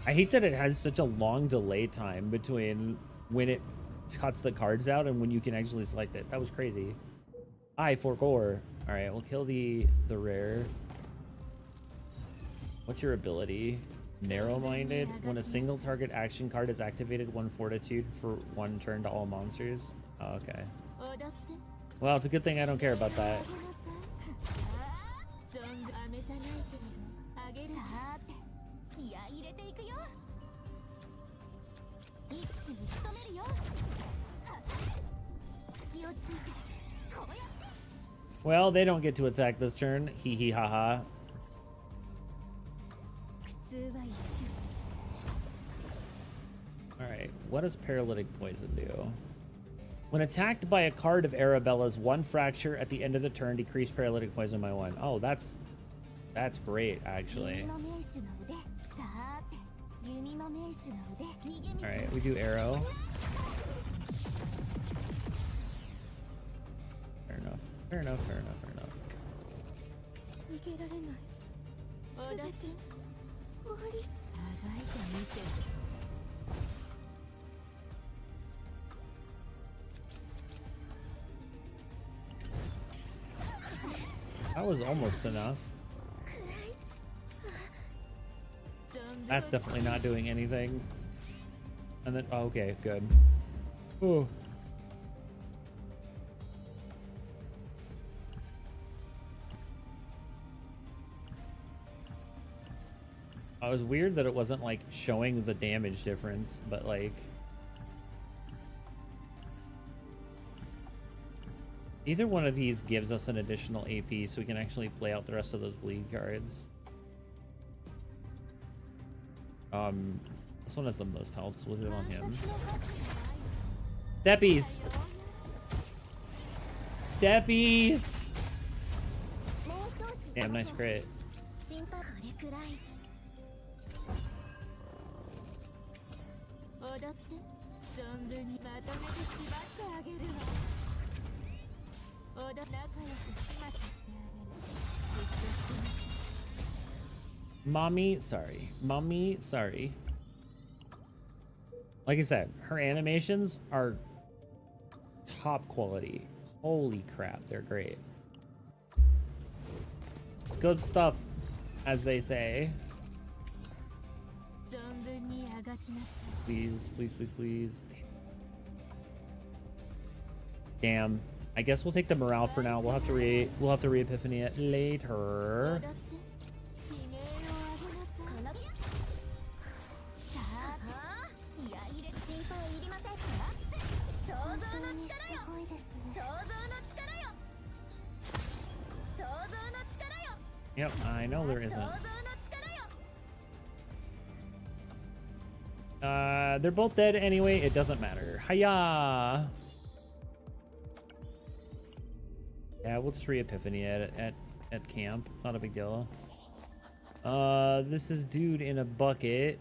I hate that it has such a long delay time between when it cuts the cards out and when you can actually select it. That was crazy. I for gore. All right, we'll kill the rare. What's your ability? Narrow-minded. When a single target action card is activated, 1 fortitude for 1 turn to all monsters. Oh, okay. Well, it's a good thing I don't care about that. Well, they don't get to attack this turn. Hee hee ha ha. Alright, what does Paralytic Poison do? When attacked by a card of Arabella's, 1 fracture at the end of the turn, decrease Paralytic Poison by 1. Oh, that's great, actually. Alright, we do arrow. Fair enough. Fair enough, fair enough, fair enough. That was almost enough. That's definitely not doing anything. And then, oh, okay, good. Oh. It was weird that it wasn't like showing the damage difference, but like either one of these gives us an additional AP so we can actually play out the rest of those bleed cards. This one has the most health, so we'll do it on him. Steppies! Steppies! Damn, nice crit. Mommy, sorry. Like I said, her animations are top quality. Holy crap, they're great. It's good stuff, as they say. Please, please, please, please. Damn. I guess we'll take the morale for now. We'll have to re-epiphany it later. Yep, I know there isn't. They're both dead anyway. It doesn't matter. Hiya! Yeah, we'll just re-epiphany at camp. It's not a big deal. This is dude in a bucket.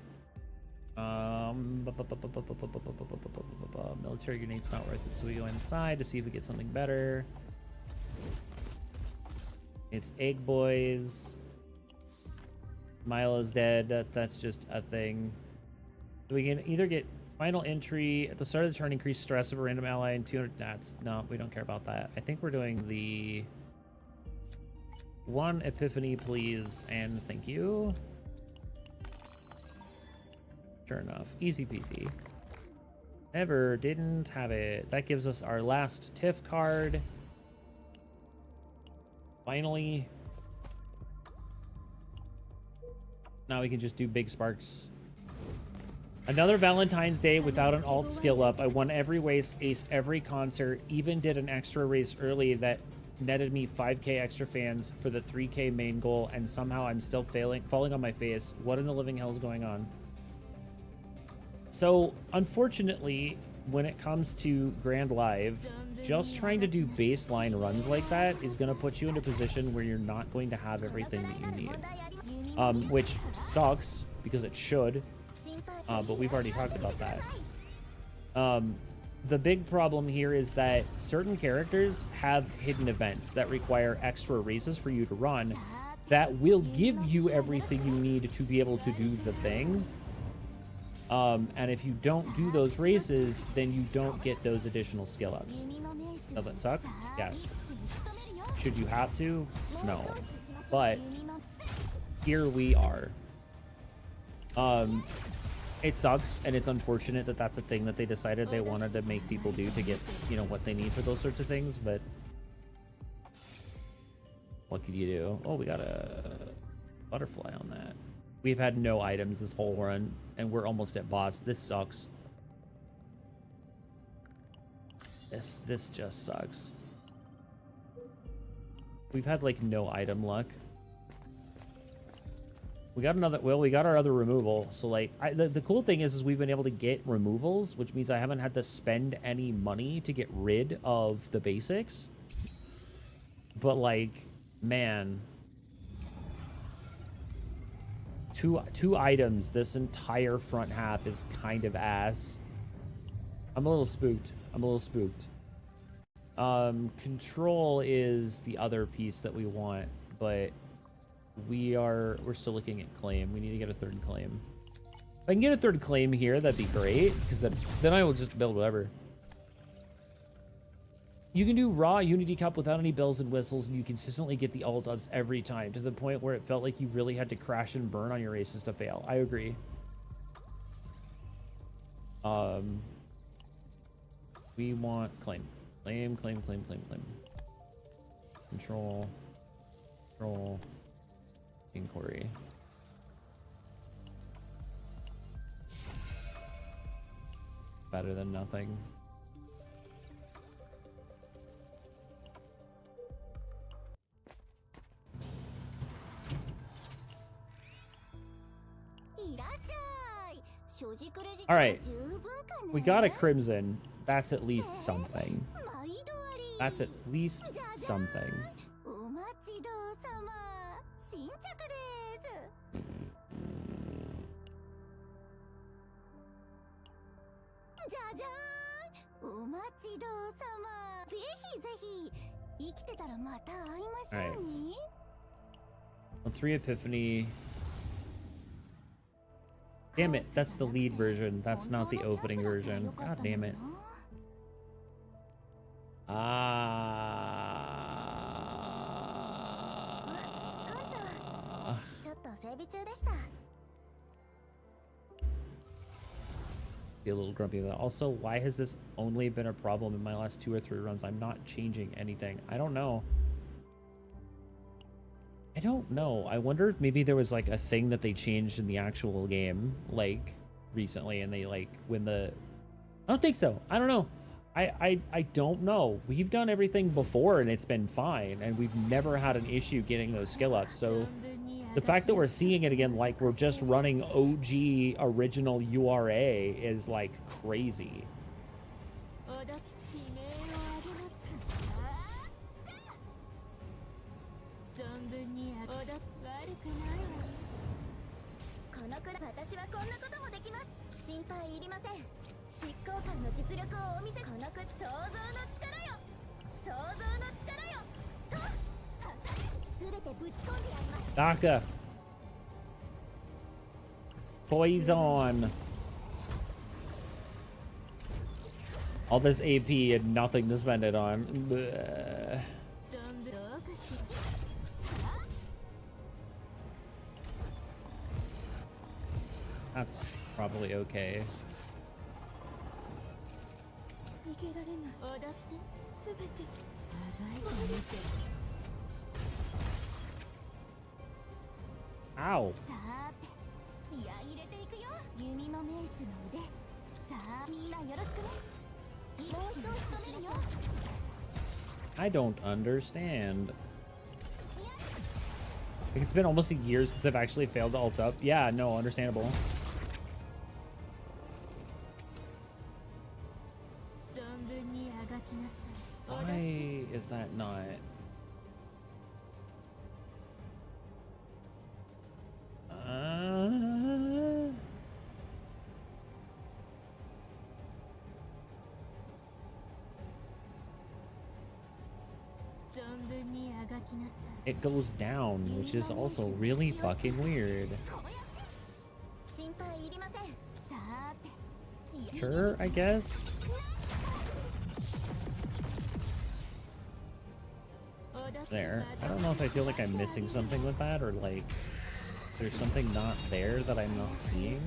Military grenade's not worth it, so we go inside to see if we get something better. It's Egg Boys. Milo's dead. That's just a thing. So we can either get final entry at the start of the turn, increase stress of a random ally and 200. That's no, we don't care about that. I think we're doing the 1 epiphany, please, and thank you. Sure enough, easy peasy. Never didn't have it. That gives us our last TIFF card. Finally. Now we can just do big sparks. Another Valentine's Day without an alt skill up. I won every race, aced every concert, even did an extra race early that netted me 5k extra fans for the 3k main goal, and somehow I'm still falling on my face. What in the living hell is going on? So, unfortunately, when it comes to Grand Live, just trying to do baseline runs like that is going to put you in a position where you're not going to have everything that you need. Which sucks, because it should. But we've already talked about that. The big problem here is that certain characters have hidden events that require extra races for you to run that will give you everything you need to be able to do the thing. And if you don't do those races, then you don't get those additional skill ups. Does that suck? Yes. Should you have to? No. But here we are. It sucks, and it's unfortunate that that's a thing that they decided they wanted to make people do to get, you know, what they need for those sorts of things, but what could you do? Oh, we got a butterfly on that. We've had no items this whole run, and we're almost at boss. This sucks. This just sucks. We've had, like, no item luck. We got another, well, we got our other removal. So, like, the cool thing is we've been able to get removals, which means I haven't had to spend any money to get rid of the basics. But, like, man, two items this entire front half is kind of ass. I'm a little spooked. I'm a little spooked. Control is the other piece that we want, but we're still looking at claim. We need to get a third claim. If I can get a third claim here, that'd be great, because then I will just build whatever. You can do raw Unity Cup without any bells and whistles, and you consistently get the alt ups every time, to the point where it felt like you really had to crash and burn on your races to fail. I agree. We want claim. Claim. Control. Inquiry. Better than nothing. All right, we got a crimson. That's at least something. That's at least something. All right. Let's re-epiphany. Damn it, that's the lead version. That's not the opening version. God damn it. Be a little grumpy about that. Also, why has this only been a problem in my last 2 or 3 runs? I'm not changing anything. I don't know. I wonder if maybe there was like a thing that they changed in the actual game, like recently, and they like when the. I don't think so. I don't know. I don't know. We've done everything before and it's been fine, and we've never had an issue getting those skill ups. So the fact that we're seeing it again, like we're just running OG original URA, is like crazy. Daka. Poison. All this AP and nothing to spend it on. Bleh. That's probably okay. Ow. I don't understand. Like, it's been almost a year since I've actually failed to ult up. Yeah, no, understandable. Why is that not? It goes down, which is also really fucking weird. Sure, I guess. There. I don't know if I feel like I'm missing something with that, or like there's something not there that I'm not seeing.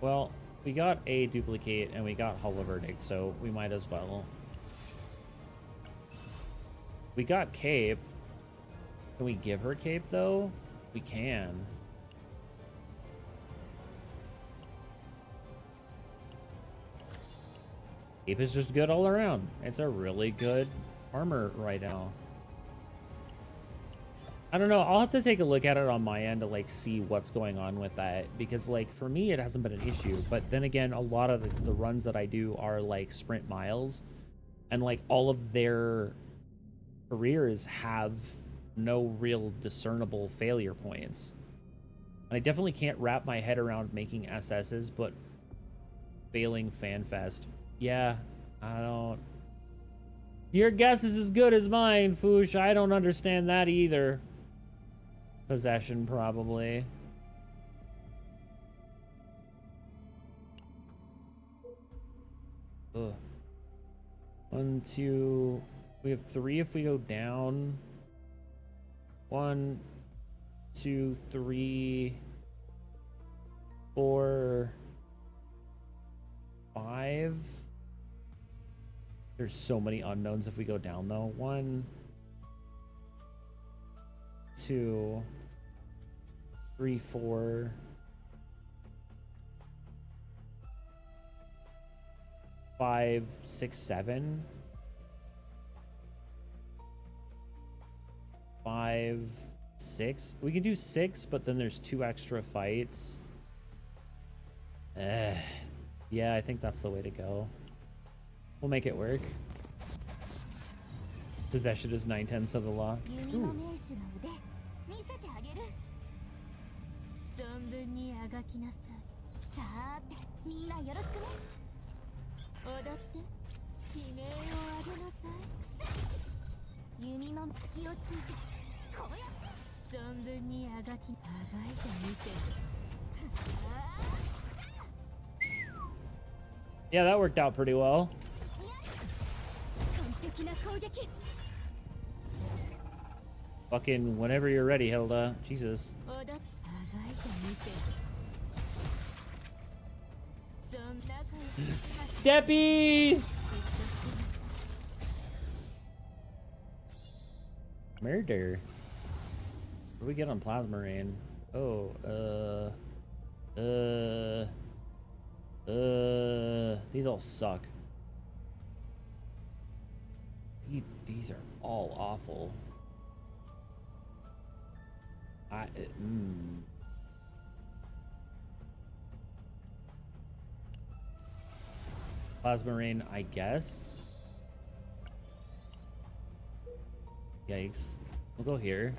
Well, we got a duplicate and we got Hollow Verdict, so we might as well. We got Cape. Can we give her Cape though? We can. Cape is just good all around. It's a really good armor right now. I don't know. I'll have to take a look at it on my end to like see what's going on with that, because like for me it hasn't been an issue, but then again a lot of the runs that I do are like sprint miles, and like all of their careers have no real discernible failure points. And I definitely can't wrap my head around making SSs but failing FanFest. Yeah, I don't... Your guess is as good as mine, Foosh. I don't understand that either. Possession, probably. Ugh. 1, 2... We have 3 if we go down. 1, 2, 3, 4, 5. There's so many unknowns if we go down though. 1, 2, 3, 4, 5, 6, 7. 5, 6. We can do 6, but then there's 2 extra fights. Yeah, I think that's the way to go. We'll make it work. Possession is 9/10 of the law. Ooh. Yeah, that worked out pretty well. Fucking whenever you're ready, Hilda. Jesus. Steppies! Murder. What do we get on Plasma Rain? Oh, these all suck. These are all awful. Plasma Rain, I guess. Yikes. We'll go here.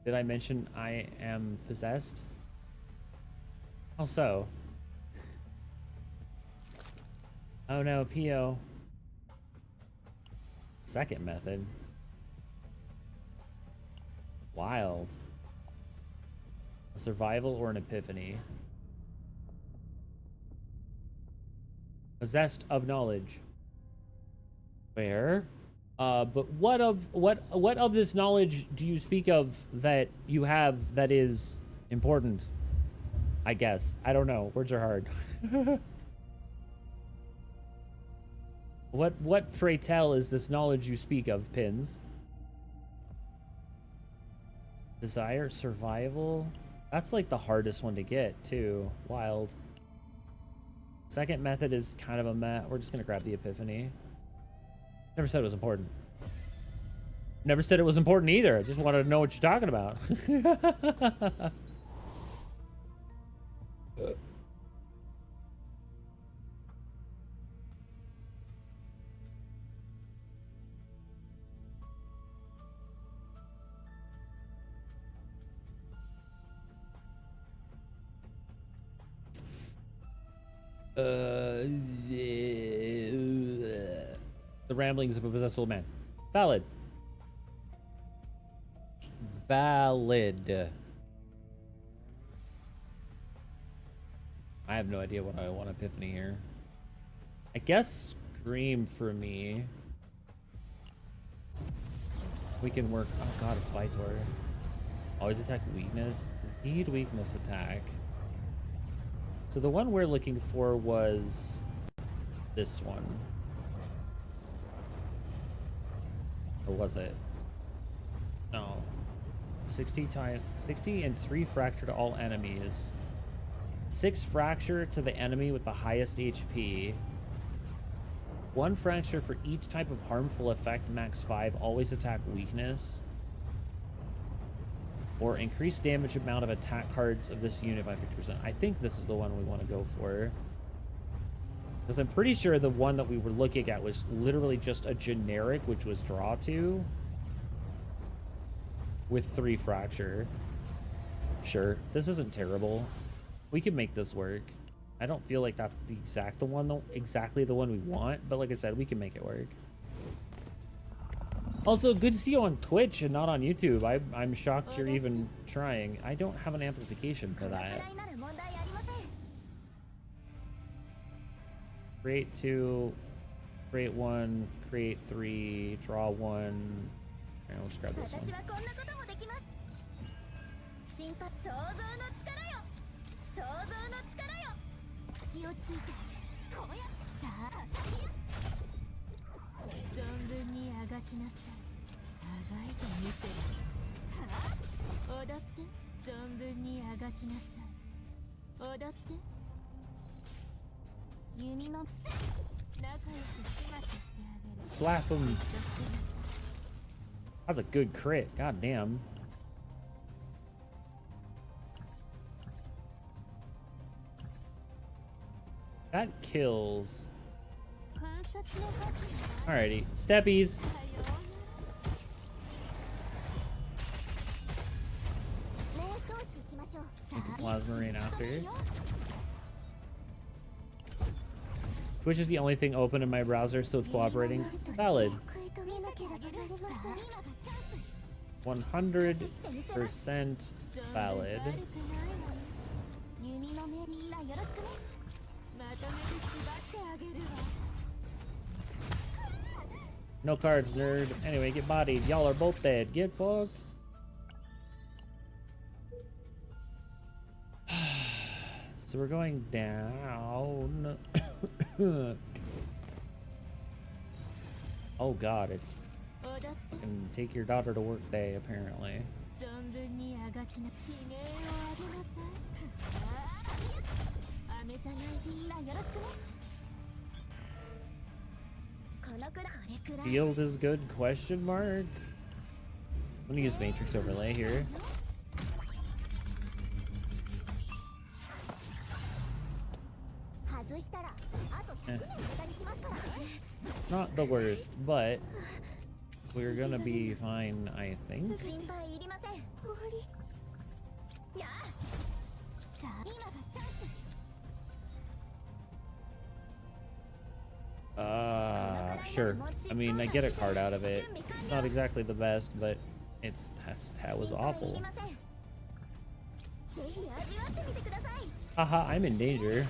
Did I mention I am possessed? Also. Oh no, PO. Second method. Wild. A survival or an epiphany? Possessed of knowledge. Where? But what of this knowledge do you speak of that you have that is important? I guess. I don't know. Words are hard. What pray tell is this knowledge you speak of, Pins? Desire, survival? That's like the hardest one to get too. Wild. Second method is kind of a meh. We're just gonna grab the epiphany. Never said it was important. Never said it was important either. I just wanted to know what you're talking about. The ramblings of a possessed old man. Valid. Valid. I have no idea what I want Epiphany here. I guess Scream for me. We can work. Oh god, it's Vitor. Always attack weakness. Need weakness attack. So the one we're looking for was this one. Or was it? No. 60 and 3 fracture to all enemies. 6 fracture to the enemy with the highest HP. 1 fracture for each type of harmful effect, max 5, always attack weakness. Or increase damage amount of attack cards of this unit by 50%. I think this is the one we want to go for. Because I'm pretty sure the one that we were looking at was literally just a generic, which was draw 2. With 3 fracture. Sure, this isn't terrible. We can make this work. I don't feel like that's the exactly the one we want, but like I said, we can make it work. Also, good to see you on Twitch and not on YouTube. I'm shocked you're even trying. I don't have an amplification for that. Create 2, create 1, create 3, draw 1. Alright, let's grab this one. Slap him. That's a good crit. God damn. That kills. Alrighty, steppies. Take the plasma rain after. Twitch is the only thing open in my browser, so it's cooperating. Valid. 100% valid. No cards, nerd. Anyway, get bodied. Y'all are both dead. Get fucked. So we're going down. Oh god, it's fucking take your daughter to work day, apparently. Field is good, question mark? I'm gonna use Matrix Overlay here. Not the worst, but we're gonna be fine, I think. Sure. I mean, I get a card out of it. Not exactly the best, but that was awful. Haha, I'm in danger.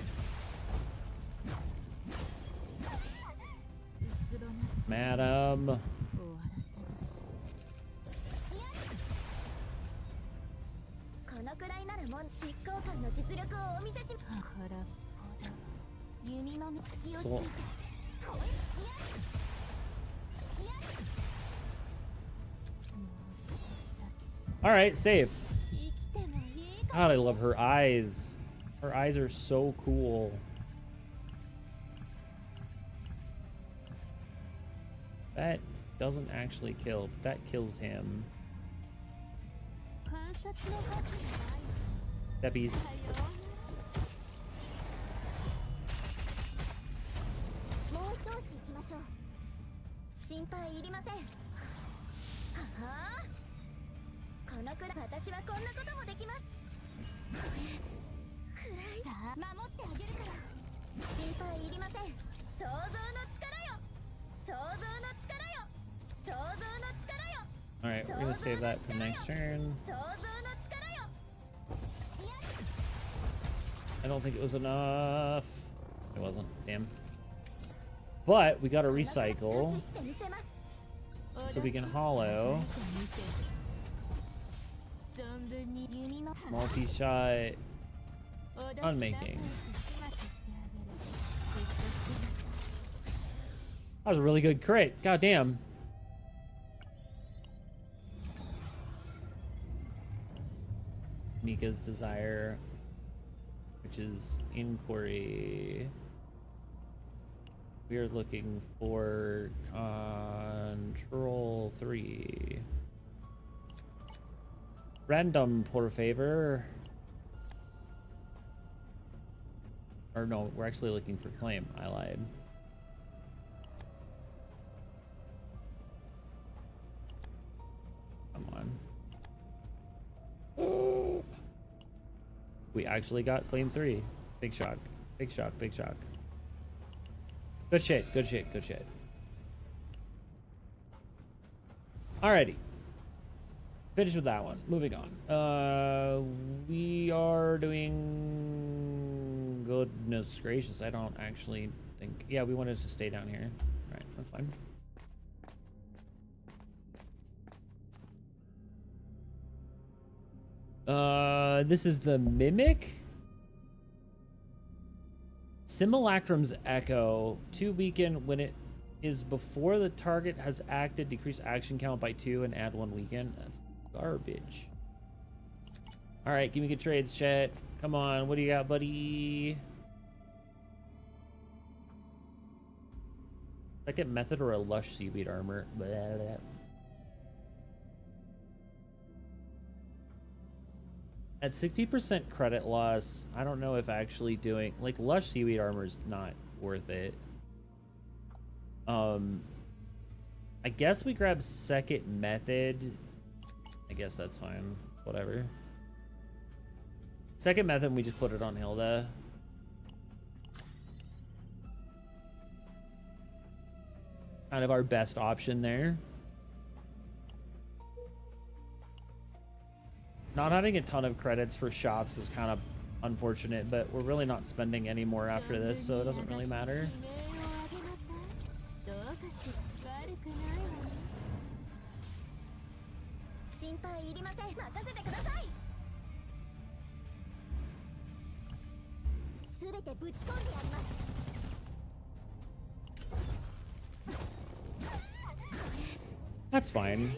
Madam. So, all right, save. God, I love her eyes. Her eyes are so cool. That doesn't actually kill, but that kills him. Steppies. Alright, we're gonna save that for next turn. I don't think it was enough. It wasn't. Damn. But we got to recycle. So we can hollow. Multi-shot. Unmaking. That was a really good crit. God damn. Mika's Desire, which is inquiry. We are looking for control 3. Random, por favor. Or no, we're actually looking for claim. I lied. Come on. We actually got claim 3. Big shock. Big shock. Big shock. Good shit. Good shit. Good shit. Alrighty. Finished with that one. Moving on. We are doing... Goodness gracious. I don't actually think... Yeah, we wanted to stay down here. Alright, that's fine. This is the Mimic. Simulacrum's Echo. 2 weaken when it is before the target has acted. Decrease action count by 2 and add 1 weaken. That's garbage. All right, give me good trades, chat. Come on, what do you got, buddy? Second method or a lush seaweed armor? Blah, blah. At 60% credit loss, I don't know if actually doing like lush seaweed armor is not worth it. I guess we grab second method. I guess that's fine. Whatever. Second method, we just put it on Hilda. Kind of our best option there. Not having a ton of credits for shops is kind of unfortunate, but we're really not spending any more after this, so it doesn't really matter. That's fine.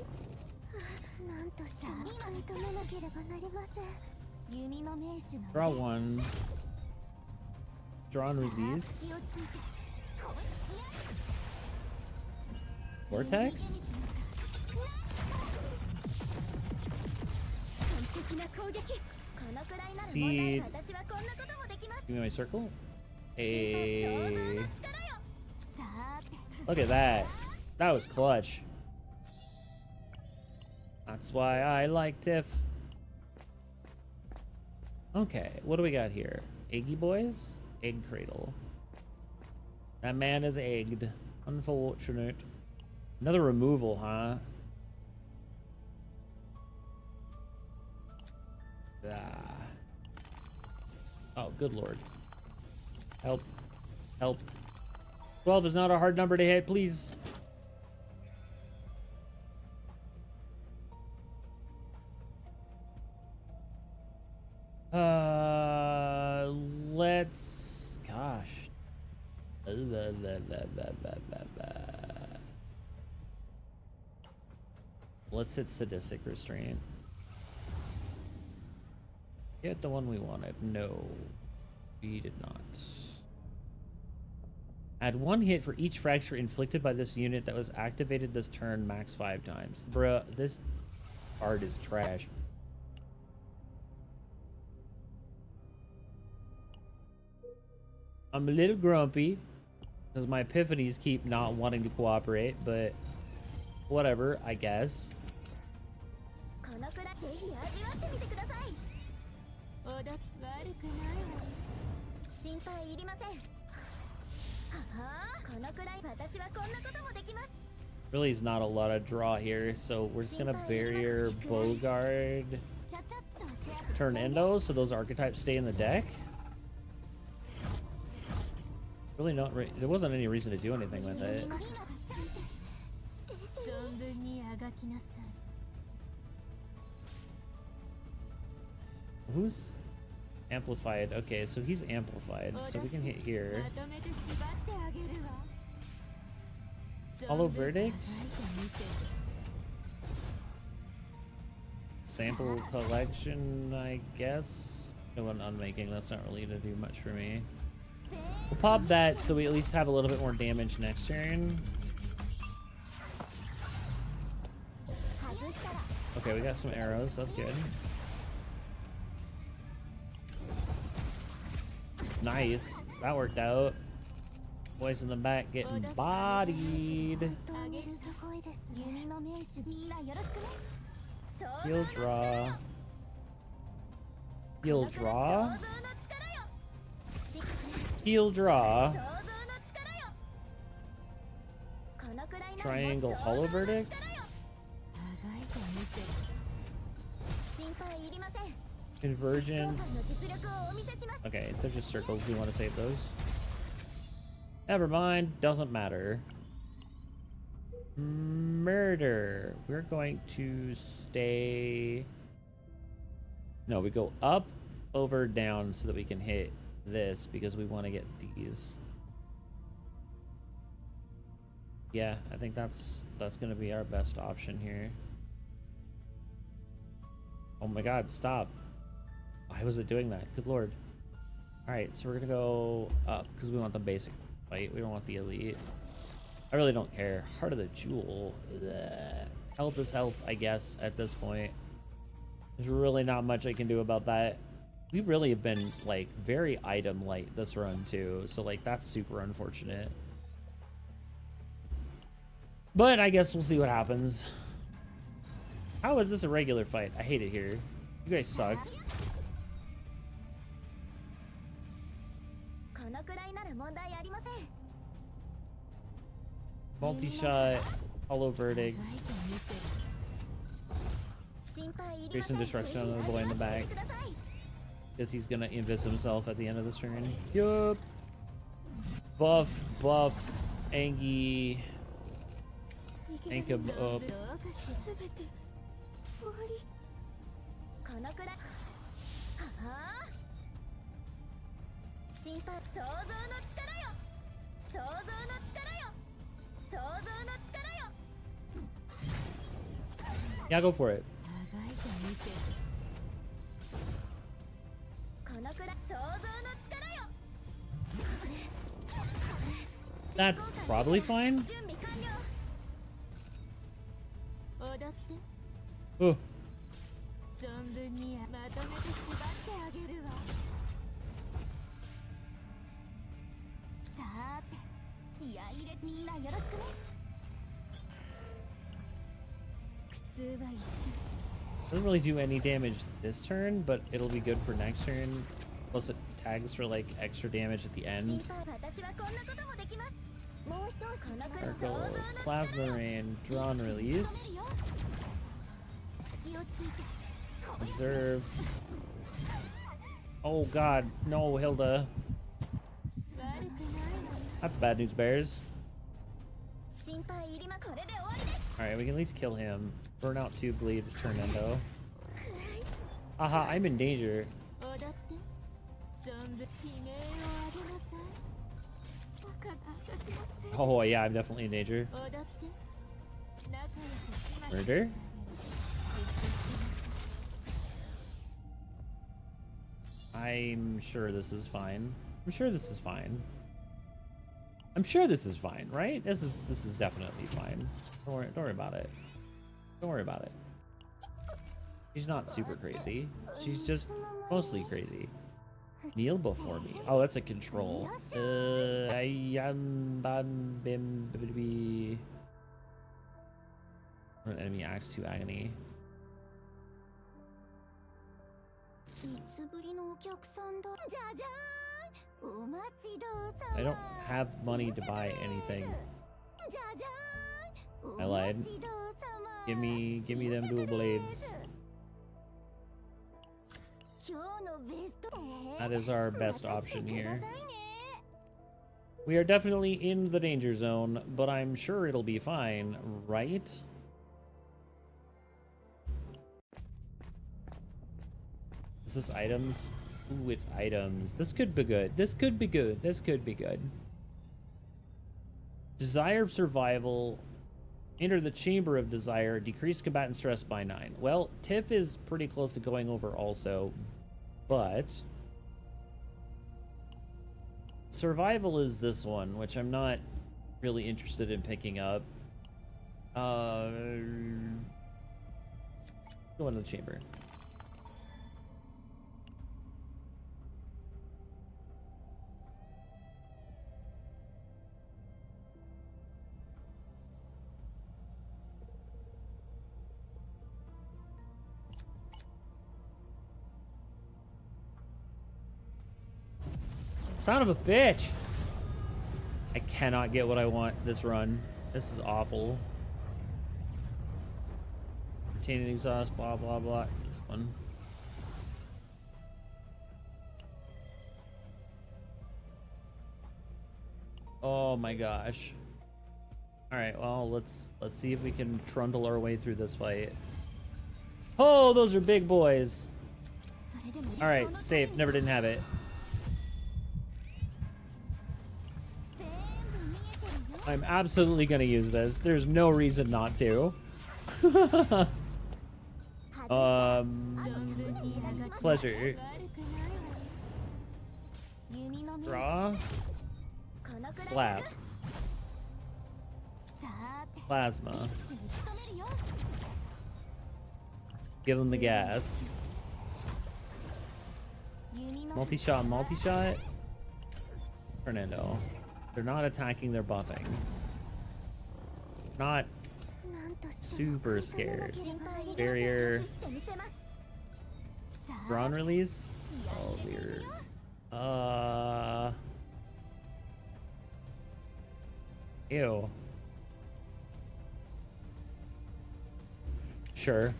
Draw 1. Draw and release. Vortex? Seed. Give me my circle. Hey. Look at that. That was clutch. That's why I like Tiff. Okay, what do we got here? Eggy boys? Egg cradle. That man is egged. Unfortunate. Another removal, huh? Ah. Oh, good lord. Help. Help. 12 is not a hard number to hit, please. Let's... Gosh. Let's hit sadistic restraint. Get the one we wanted. No, we did not. Add 1 hit for each fracture inflicted by this unit that was activated this turn, max 5 times. Bruh, this card is trash. I'm a little grumpy because my epiphanies keep not wanting to cooperate, but whatever, I guess. Really is not a lot of draw here, so we're just gonna barrier Bogard, turn Endo, so those archetypes stay in the deck. Really not. There wasn't any reason to do anything with it. Who's amplified? Okay, so he's amplified, so we can hit here. Follow verdict. Sample collection, I guess. No one unmaking. That's not really to do much for me. We'll pop that so we at least have a little bit more damage next turn. Okay, we got some arrows. That's good. Nice. That worked out. Boys in the back getting bodied. Heal draw. Heal draw. Heal draw. Triangle hollow verdict. Convergence. Okay, they're just circles. We want to save those. Never mind. Doesn't matter. Murder. We're going to stay. No, we go up, over, down so that we can hit this because we want to get these. Yeah, I think that's going to be our best option here. Oh my god, stop. Why was it doing that? Good lord. Alright, so we're going to go up because we want the basic fight. We don't want the elite. I really don't care. Heart of the Jewel. Ugh. Health is health, I guess, at this point. There's really not much I can do about that. We really have been, like, very item light this run, too. So, like, that's super unfortunate. But I guess we'll see what happens. How is this a regular fight? I hate it here. You guys suck. Multi-shot, hollow verdicts. Increasing destruction on the boy in the back. Because he's gonna invis himself at the end of this turn. Yup. Buff, Angie. Ank him up. Yeah, go for it. That's probably fine. Oh. Doesn't really do any damage this turn, but it'll be good for next turn. Plus it tags for like extra damage at the end. Circle, Plasma Rain, draw and release. Observe. Oh god, no, Hilda. That's bad news, bears. Alright, we can at least kill him. Burn out 2 bleeds, turn endo. Aha, I'm in danger. Oh yeah, I'm definitely in danger. Murder? I'm sure this is fine. I'm sure this is fine. I'm sure this is fine, right? This is definitely fine. Don't worry about it. Don't worry about it. She's not super crazy. She's just mostly crazy. Kneel before me. Oh, that's a control. I am an enemy axe to agony. I don't have money to buy anything. I lied. Give me them dual blades. That is our best option here. We are definitely in the danger zone, but I'm sure it'll be fine, right? Is this items? Ooh, it's items. This could be good. This could be good. This could be good. Desire of survival. Enter the chamber of desire. Decrease combatant stress by 9. Well, Tiff is pretty close to going over also, but survival is this one, which I'm not really interested in picking up. Go into the chamber. Son of a bitch! I cannot get what I want this run. This is awful. Retaining exhaust, blah, blah, blah. It's this one. Oh my gosh. Alright, well, let's see if we can trundle our way through this fight. Oh, those are big boys. Alright, safe. Never didn't have it. I'm absolutely gonna use this. There's no reason not to. Pleasure. Draw. Slap. Plasma. Give him the gas. Multi-shot, multi-shot. Fernando. They're not attacking, they're buffing. Not super scared. Barrier. Drawn release? Oh, weird. Ew. Sure.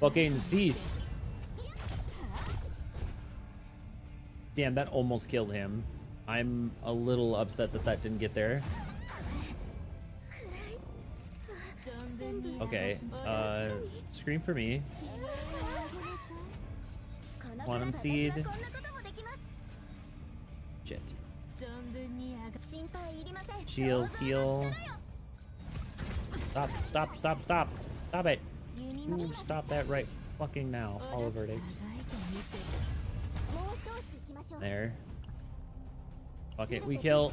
Fucking cease. Damn, that almost killed him. I'm a little upset that that didn't get there. Okay, scream for me. Quantum seed. Shit. Shield, heal. Stop, stop, stop, stop. Stop it. Ooh, stop that right fucking now. Hollow verdict. There. Fuck it, we kill.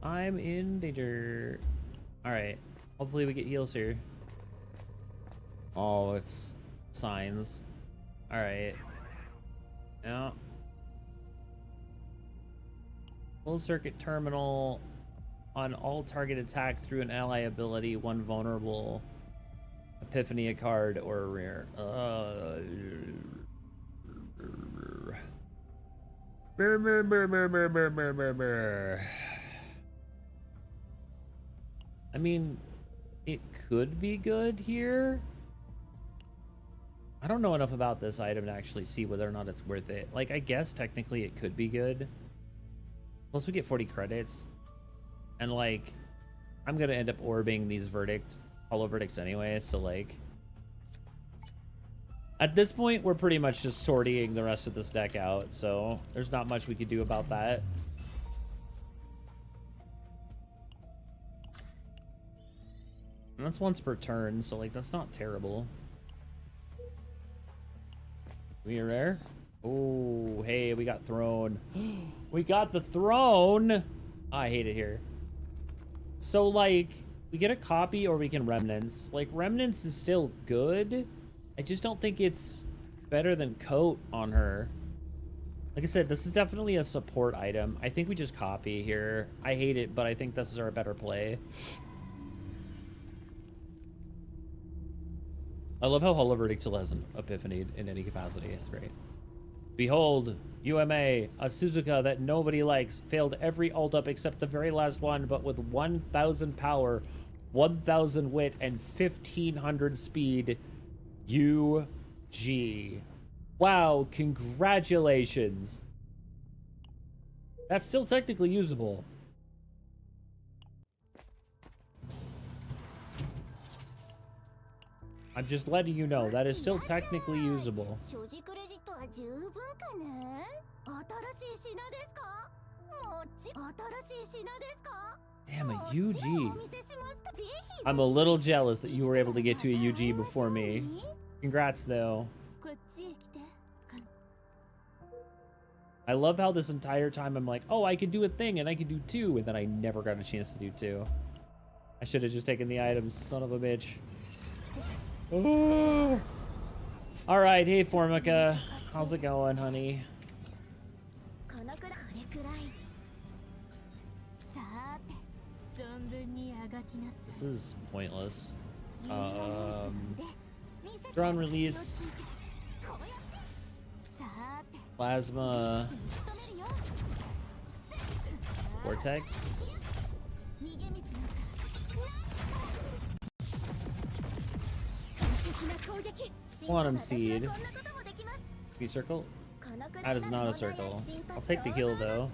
I'm in danger. Alright. Hopefully we get heals here. Oh, it's signs. Alright. Yeah. Full circuit terminal on all target attack through an ally ability, one vulnerable. Epiphany, a card, or a rare. I mean, it could be good here. I don't know enough about this item to actually see whether or not it's worth it. Like, I guess technically it could be good. Plus we get 40 credits. And like, I'm gonna end up orbing these hollow verdicts anyway, so like, at this point we're pretty much just sorting the rest of this deck out, so there's not much we could do about that. And that's once per turn, so like, that's not terrible. We are rare. Oh, hey, we got throne. We got the throne. I hate it here. So like, we get a copy or we can remnants. Like, remnants is still good. I just don't think it's better than coat on her. Like I said, this is definitely a support item. I think we just copy here. I hate it, but I think this is our better play. I love how Hollow Verdict still has an epiphany in any capacity. It's great. Behold, UMA, a Suzuka that nobody likes, failed every ult up except the very last one, but with 1,000 power, 1,000 wit, and 1,500 speed. UG. Wow, congratulations. That's still technically usable. I'm just letting you know, that is still technically usable. Damn, a UG. I'm a little jealous that you were able to get to a UG before me. Congrats, though. I love how this entire time I'm like, oh, I can do a thing and I can do two, and then I never got a chance to do two. I should have just taken the items, son of a bitch. Oh. All right, hey Formica, how's it going, honey? This is pointless. Drone release. Plasma. Vortex. Quantum Seed. Be circle? That is not a circle. I'll take the heal though.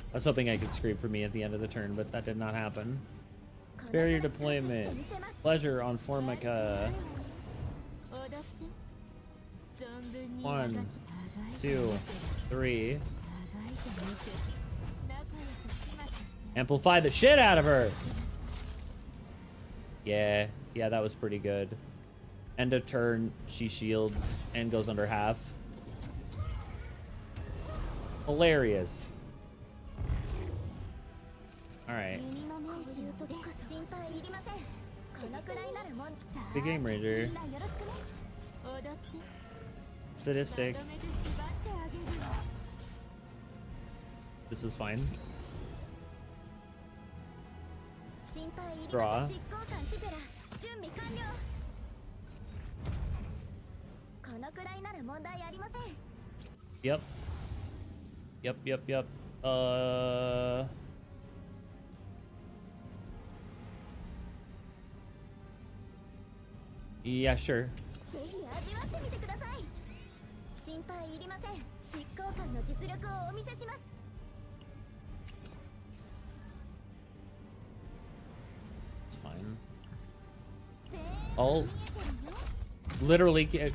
I was hoping I could scream for me at the end of the turn, but that did not happen. Barrier deployment. Pleasure on Formica. 1, 2, 3. Amplify the shit out of her! Yeah, that was pretty good. End of turn, she shields and goes under half. Hilarious. Alright. Big Game Ranger. Sadistic. This is fine. Draw. Yep. Yeah, sure. It's fine. I'll literally,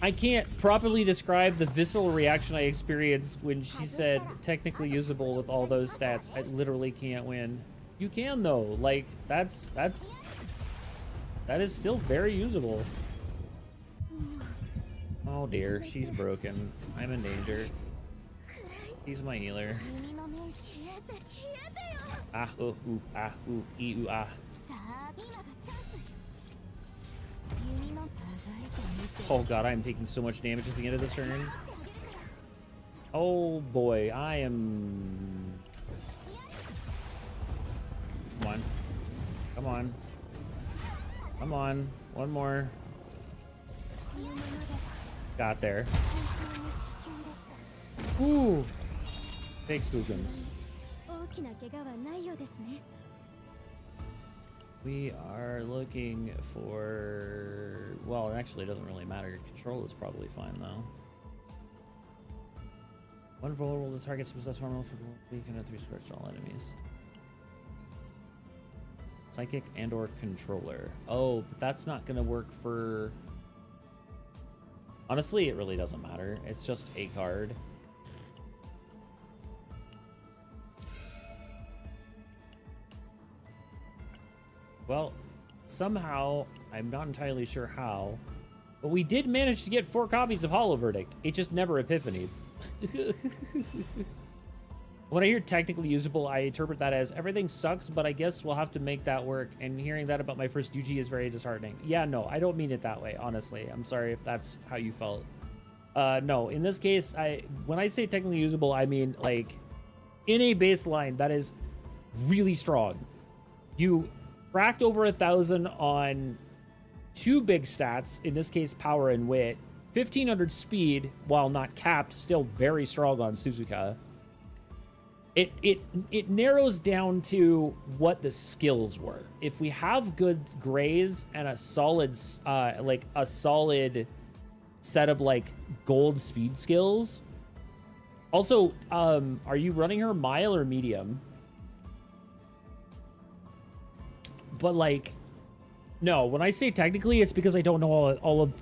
I can't properly describe the visceral reaction I experienced when she said technically usable with all those stats. I literally can't win. You can though. Like that is still very usable. Oh dear, she's broken. I'm in danger. He's my healer. Ah, ooh, ooh, ah, ooh, ee, ooh, ah. Oh god, I'm taking so much damage at the end of this turn. Oh boy, I am... Come on. Come on. Come on. One more. Got there. Ooh. Big spookums. We are looking for... Well, actually, it doesn't really matter. Control is probably fine, though. One vulnerable to targets possess normal for 1 week and 3 squares to all enemies. Psychic and or controller. Oh, but that's not going to work for... Honestly, it really doesn't matter. It's just a card. Well, somehow, I'm not entirely sure how, but we did manage to get 4 copies of Hollow Verdict. It just never epiphanied. When I hear technically usable, I interpret that as everything sucks, but I guess we'll have to make that work. And hearing that about my first UG is very disheartening. Yeah, no, I don't mean it that way, honestly. I'm sorry if that's how you felt. No, in this case, when I say technically usable, I mean like in a baseline that is really strong. You racked over 1,000 on 2 big stats, in this case, power and wit, 1500 speed, while not capped, still very strong on Suzuka. It narrows down to what the skills were. If we have good grays and a solid like a solid set of like gold speed skills. Also, are you running her mile or medium? But like, no, when I say technically, it's because I don't know all of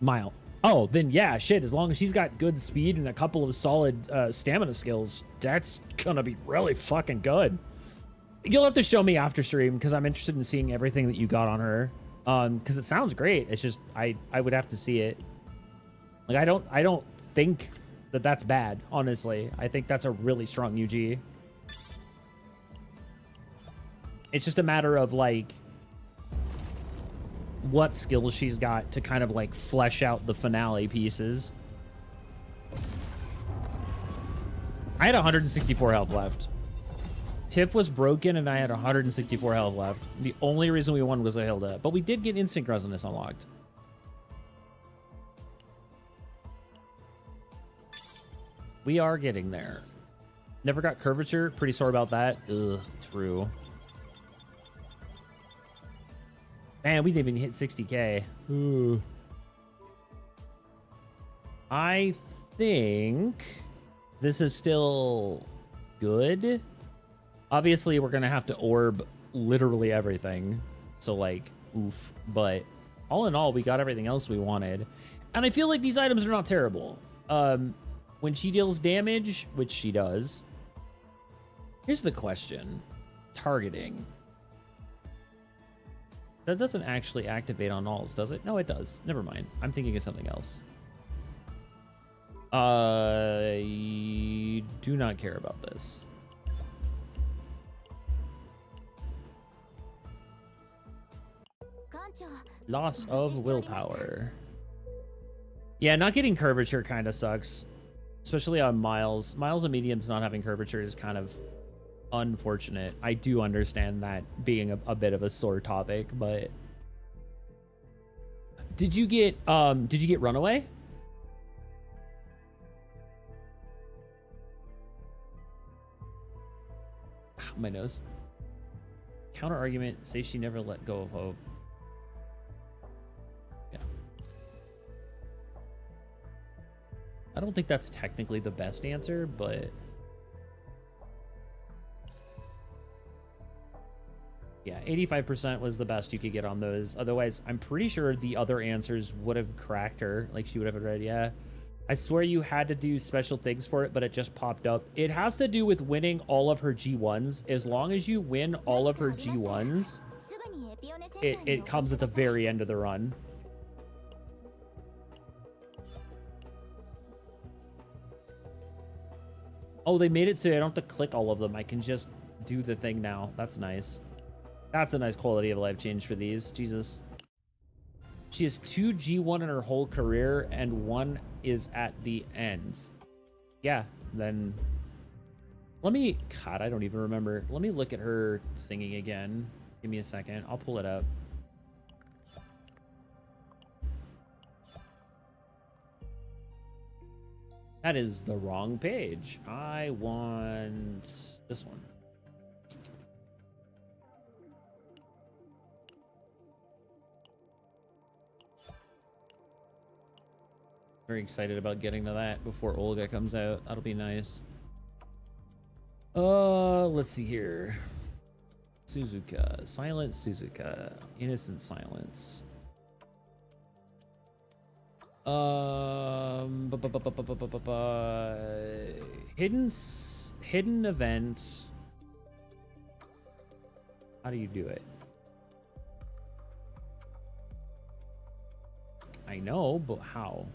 mile. Oh, then yeah, shit, as long as she's got good speed and a couple of solid stamina skills, that's gonna be really fucking good. You'll have to show me after stream, because I'm interested in seeing everything that you got on her. Because it sounds great. It's just, I would have to see it. Like, I don't think that that's bad, honestly. I think that's a really strong UG. It's just a matter of, like, what skills she's got to kind of like flesh out the finale pieces. I had 164 health left. Tiff was broken and I had 164 health left. The only reason we won was a Hilda, but we did get instinct resonance unlocked. We are getting there. Never got curvature. Pretty sore about that. Ugh, true. Man, we didn't even hit 60K. Ooh. I think this is still good. Obviously, we're going to have to orb literally everything. So, like, oof. But all in all, we got everything else we wanted. And I feel like these items are not terrible. When she deals damage, which she does. Here's the question. Targeting. That doesn't actually activate on alls, does it? No, it does. Never mind. I'm thinking of something else. I do not care about this. Loss of willpower. Yeah, not getting curvature kind of sucks. Especially on Miles. Miles and Mediums not having curvature is kind of unfortunate. I do understand that being a bit of a sore topic, but did you get Runaway? Ow, my nose. Counter argument, say she never let go of hope. Yeah. I don't think that's technically the best answer, but yeah, 85% was the best you could get on those. Otherwise, I'm pretty sure the other answers would have cracked her. Like, she would have read, yeah. I swear you had to do special things for it, but it just popped up. It has to do with winning all of her G1s. As long as you win all of her G1s, it comes at the very end of the run. Oh, they made it so I don't have to click all of them. I can just do the thing now. That's nice. That's a nice quality of life change for these. Jesus. She has 2 G1 in her whole career, and 1 is at the end. Yeah, then... Let me... God, I don't even remember. Let me look at her singing again. Give me a second. I'll pull it up. That is the wrong page. I want this one. Very excited about getting to that before Olga comes out. That'll be nice. Let's see here. Suzuka. Silent Suzuka. Innocent Silence. Hidden event. How do you do it? I know, but how?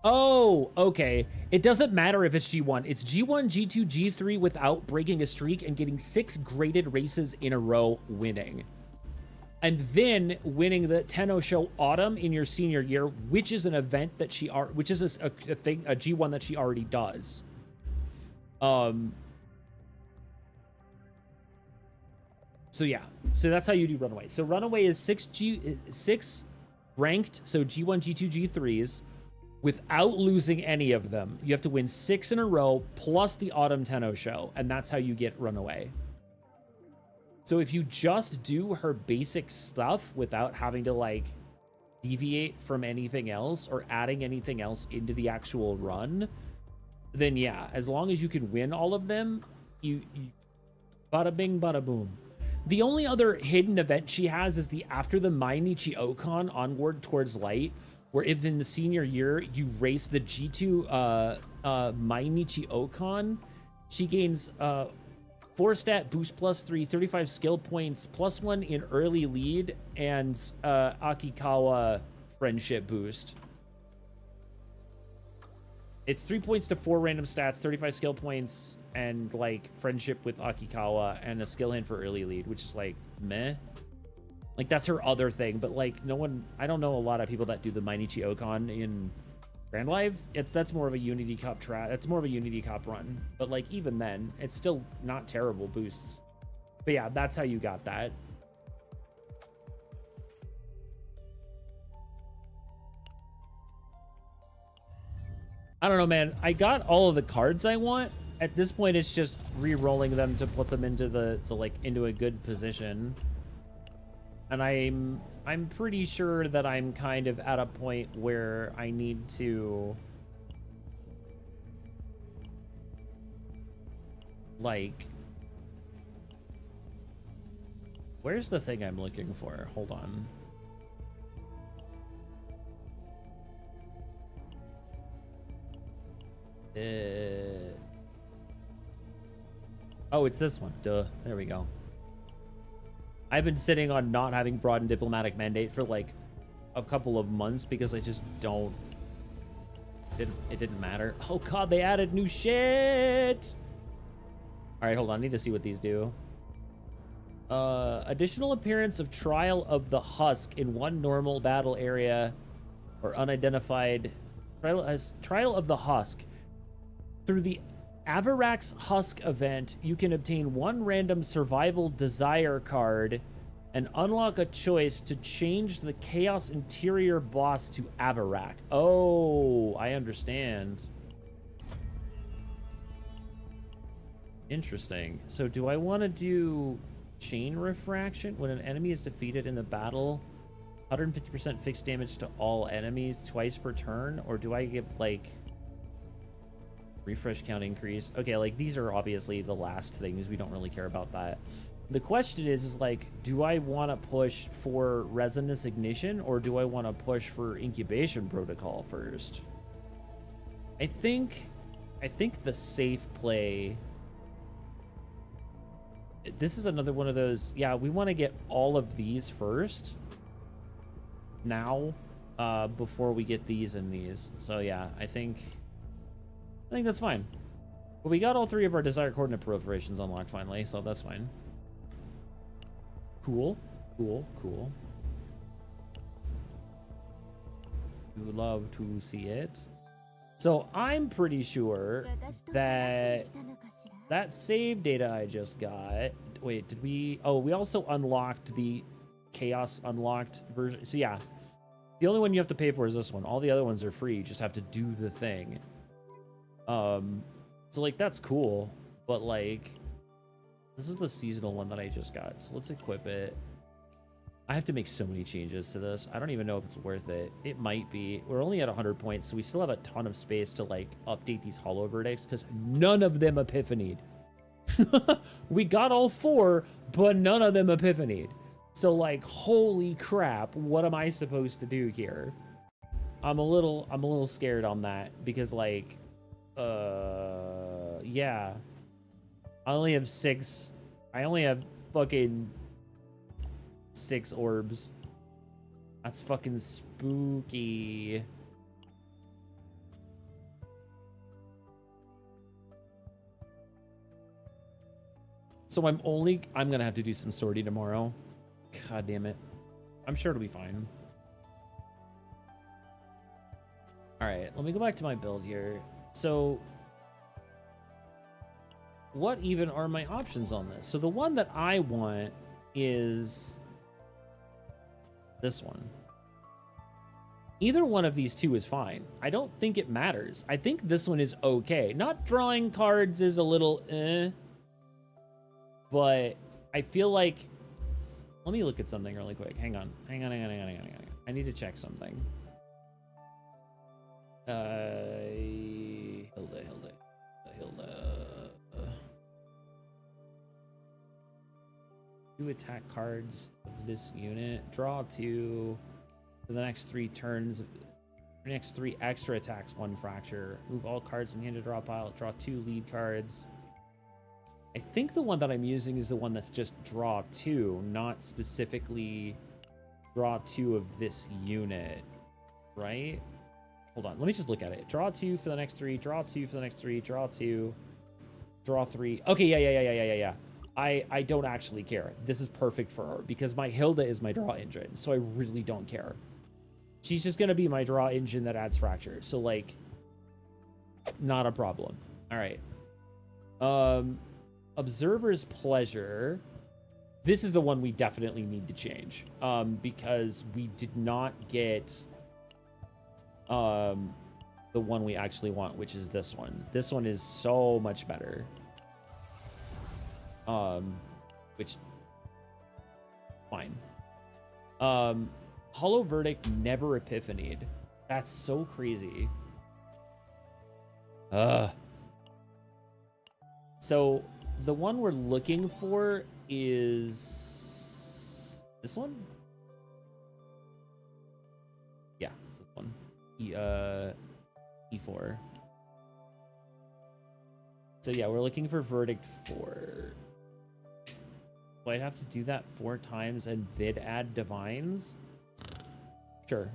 Oh, okay. It doesn't matter if it's G1. It's G1, G2, G3 without breaking a streak and getting 6 graded races in a row winning. And then winning the Tenno Show Autumn in your senior year, which is an event that which is a thing, a G1 that she already does. So yeah, so that's how you do Runaway. So Runaway is 6 ranked, so G1, G2, G3s, without losing any of them. You have to win 6 in a row plus the Autumn Tenno Show, and that's how you get Runaway. So if you just do her basic stuff without having to like deviate from anything else or adding anything else into the actual run, then yeah, as long as you can win all of them, you bada bing, bada boom. The only other hidden event she has is the after the Mainichi Okon Onward Towards Light, where if in the senior year you race the G2 Mainichi Okon, she gains 4 stat boost plus 3, 35 skill points, plus 1 in early lead, and Akikawa friendship boost. It's 3 points to 4 random stats, 35 skill points, and like friendship with Akikawa, and a skill hint for early lead, which is like meh. Like that's her other thing, but like no one, I don't know a lot of people that do the Mainichi Okon in Grand Live. That's more of a Unity Cup That's more of a Unity Cup run. But like even then, it's still not terrible boosts. But yeah, that's how you got that. I don't know, man. I got all of the cards I want. At this point, it's just re-rolling them to put them into into a good position. And I'm pretty sure that I'm kind of at a point where I need to like, where's the thing I'm looking for? Hold on. Oh, it's this one. Duh. There we go. I've been sitting on not having broadened diplomatic mandate for like a couple of months because I just don't. It didn't matter. Oh god, they added new shit. All right, hold on. I need to see what these do. Additional appearance of Trial of the Husk in one normal battle area or unidentified. Trial of the Husk. Through the Avarax Husk event, you can obtain 1 random survival desire card and unlock a choice to change the Chaos Interior boss to Avarak. Oh, I understand. Interesting. So do I want to do Chain Refraction? When an enemy is defeated in the battle, 150% fixed damage to all enemies twice per turn? Or do I give like refresh count increase? Okay, like these are obviously the last things. We don't really care about that. The question is like, do I want to push for Resonance Ignition or do I want to push for Incubation Protocol first? I think the safe play. This is another one of those. Yeah, we want to get all of these first. Now, before we get these and these. So yeah, I think that's fine. But we got all 3 of our desired coordinate proliferations unlocked finally, so that's fine. Cool. Cool. Cool. You love to see it. So I'm pretty sure that that save data I just got. Wait, did we? Oh, we also unlocked the Chaos Unlocked version. So yeah, the only one you have to pay for is this one. All the other ones are free. You just have to do the thing. So like that's cool, but like this is the seasonal one that I just got. So let's equip it. I have to make so many changes to this. I don't even know if it's worth it. It might be. We're only at 100 points, so we still have a ton of space to like update these hollow verdicts because none of them epiphanied. We got all 4, but none of them epiphanied. So like, holy crap, what am I supposed to do here? I'm a little scared on that because like, yeah, I only have 6. I only have fucking 6 orbs. That's fucking spooky. So I'm gonna have to do some sorting tomorrow. God damn it. I'm sure it'll be fine. All right, let me go back to my build here. So what even are my options on this? So the one that I want is this one. Either one of these two is fine. I don't think it matters. I think this one is okay. Not drawing cards is a little but I feel like, let me look at something really quick. Hang on. I need to check something. Hilda. 2 attack cards of this unit. Draw 2 for the next 3 turns. Next 3 extra attacks, 1 fracture. Move all cards in hand to draw pile. Draw 2 lead cards. I think the one that I'm using is the one that's just draw 2, not specifically draw 2 of this unit, right? Hold on, let me just look at it. Draw 2 for the next 3, draw 2 for the next 3, draw 2, draw 3. Okay, yeah. I don't actually care. This is perfect for her because my Hilda is my draw engine, so I really don't care. She's just gonna be my draw engine that adds fracture, so like, not a problem. All right. Observer's Pleasure. This is the one we definitely need to change because we did not get the one we actually want, which is this one. This one is so much better. Which fine. Hollow Verdict never epiphanied. That's so crazy. So the one we're looking for is this one? Yeah, it's this one. E4. So yeah, we're looking for Verdict 4. So I'd have to do that 4 times and then add Divines? Sure.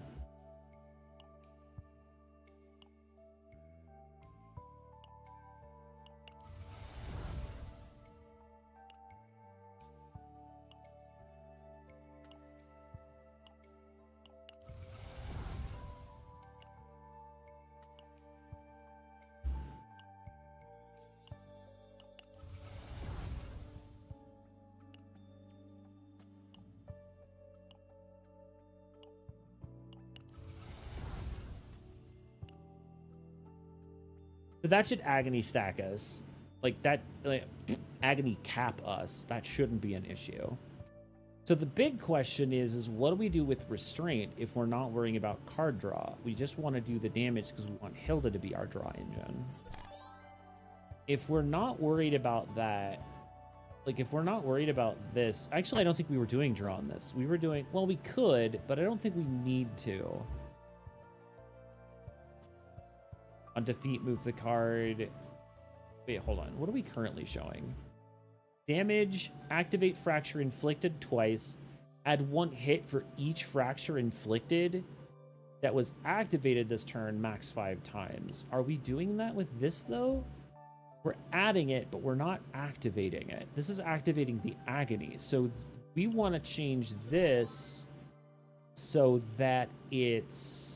But that should agony stack us. Like that, like, agony cap us. That shouldn't be an issue. So the big question is what do we do with restraint if we're not worrying about card draw? We just want to do the damage because we want Hilda to be our draw engine. If we're not worried about that, like if we're not worried about this, actually I don't think we were doing draw on this. We were doing, well, we could, but I don't think we need to. On defeat, move the card. Wait, hold on. What are we currently showing? Damage, activate fracture inflicted twice. Add 1 hit for each fracture inflicted that was activated this turn, max 5 times. Are we doing that with this, though? We're adding it, but we're not activating it. This is activating the agony. So we want to change this so that it's...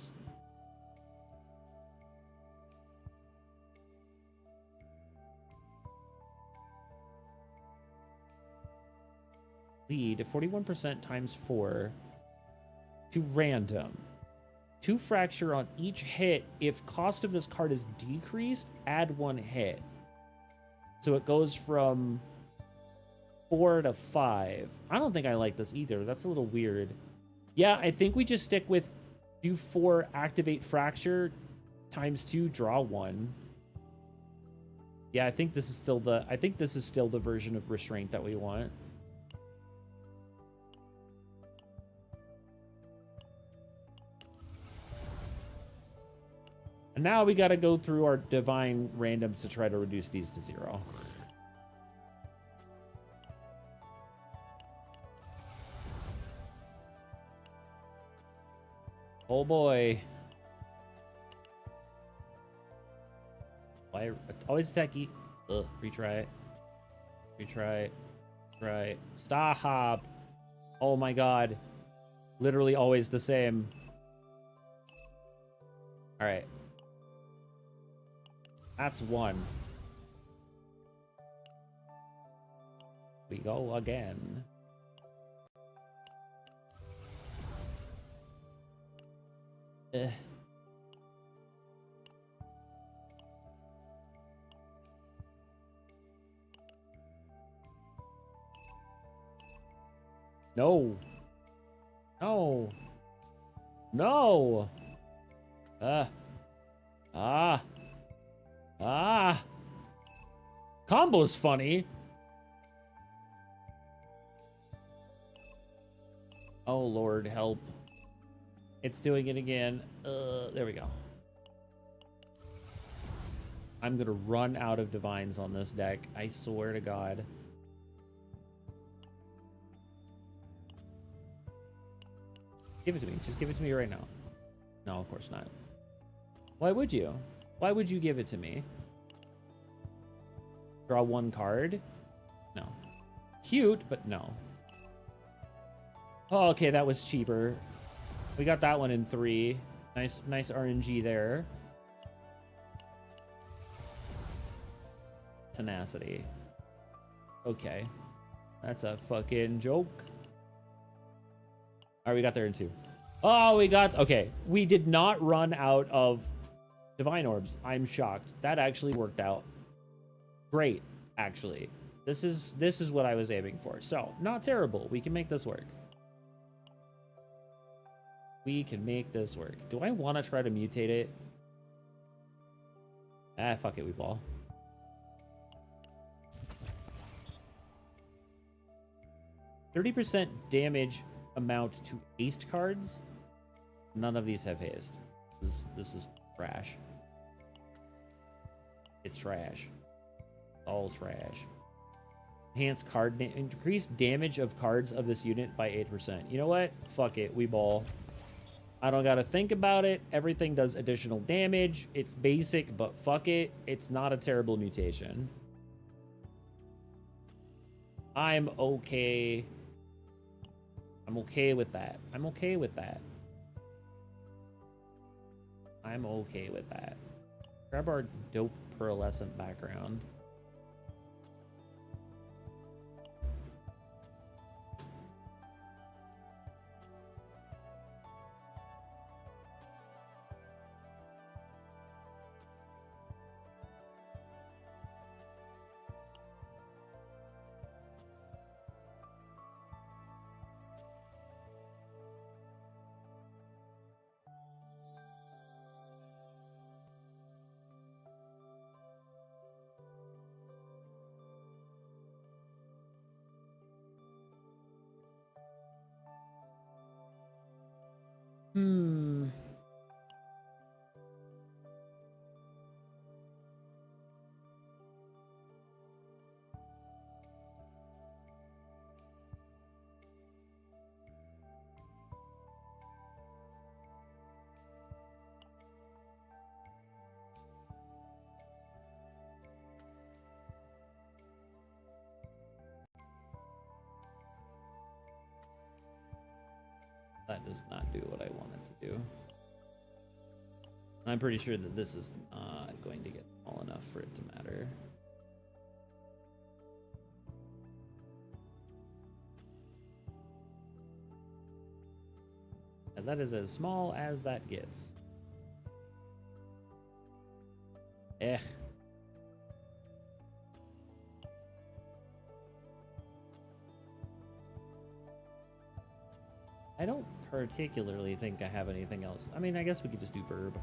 lead 41% times 4 to random. 2 fracture on each hit. If cost of this card is decreased, add 1 hit. So it goes from 4 to 5. I don't think I like this either. That's a little weird. Yeah, I think we just stick with do 4 activate fracture times 2 draw 1. Yeah, I think this is still the version of restraint that we want. And now we got to go through our divine randoms to try to reduce these to 0. Oh boy. I always attack E. Ugh, retry it. Retry it. Right. Stop. Oh my god. Literally always the same. Alright. That's one. We go again. Eh. No. No. No. Ah. Ah. Combo's funny. Oh, Lord, help. It's doing it again. There we go. I'm gonna run out of divines on this deck. I swear to God. Give it to me. Just give it to me right now. No, of course not. Why would you? Why would you give it to me? Draw one card? No. Cute, but no. Oh, okay, that was cheaper. We got that one in 3. Nice RNG there. Tenacity. Okay. That's a fucking joke. Alright, we got there in 2. Oh, we got... Okay. We did not run out of divine orbs. I'm shocked. That actually worked out great, actually. This is what I was aiming for. So, not terrible. We can make this work. We can make this work. Do I want to try to mutate it? Ah, fuck it, we ball. %30 damage amount to haste cards. None of these have haste. This is trash. It's trash. All trash. Enhance card increase damage of cards of this unit by 8%. You know what? Fuck it, we ball. I don't gotta think about it. Everything does additional damage. It's basic, but fuck it. It's not a terrible mutation. I'm okay. I'm okay with that. I'm okay with that. I'm okay with that. Grab our dope pearlescent background. That does not do what I want it to do. And I'm pretty sure that this is not going to get small enough for it to matter. And that is as small as that gets. Eh. I don't particularly think I have anything else. I mean, I guess we could just do Burb.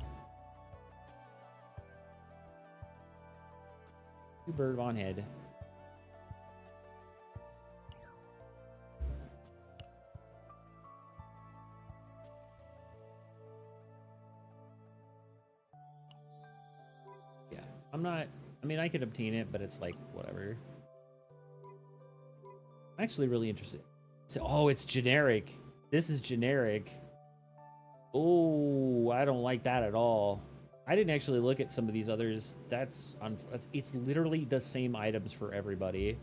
Do Burb on head. Yeah, I'm not... I mean, I could obtain it, but it's like, whatever. I'm actually really interested. So, oh, it's generic. This is generic. Oh, I don't like that at all. I didn't actually look at some of these others. It's literally the same items for everybody.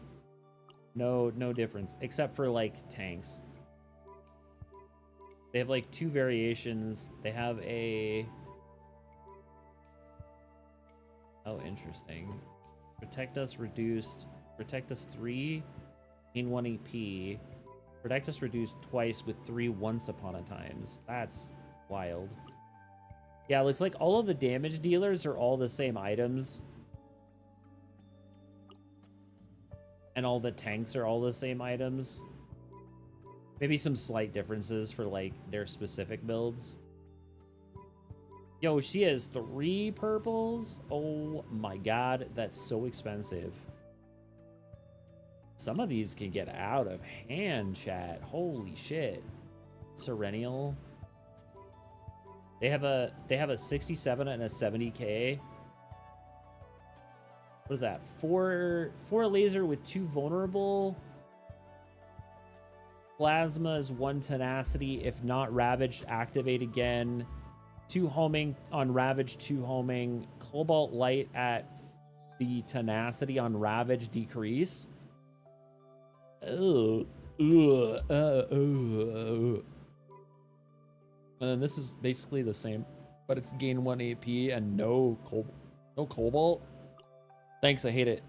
No difference except for like tanks. They have like 2 variations. They have a... Oh, interesting. Protect us reduced. Protect us 3. Gain 1 EP. Protect us reduced twice with 3 once upon a times. That's wild. Yeah, it looks like all of the damage dealers are all the same items. And all the tanks are all the same items. Maybe some slight differences for, like, their specific builds. Yo, she has 3 purples? Oh my god, that's so expensive. Some of these can get out of hand, chat. Holy shit. Serenial. They have a 67 and a 70k. What is that? 4 laser with 2 vulnerable. Plasmas, 1 tenacity. If not ravaged, activate again. 2 homing on ravaged, 2 homing. Cobalt light at the tenacity on ravaged decrease. And then this is basically the same, but it's gain 1 AP and no cobalt. Thanks, I hate it.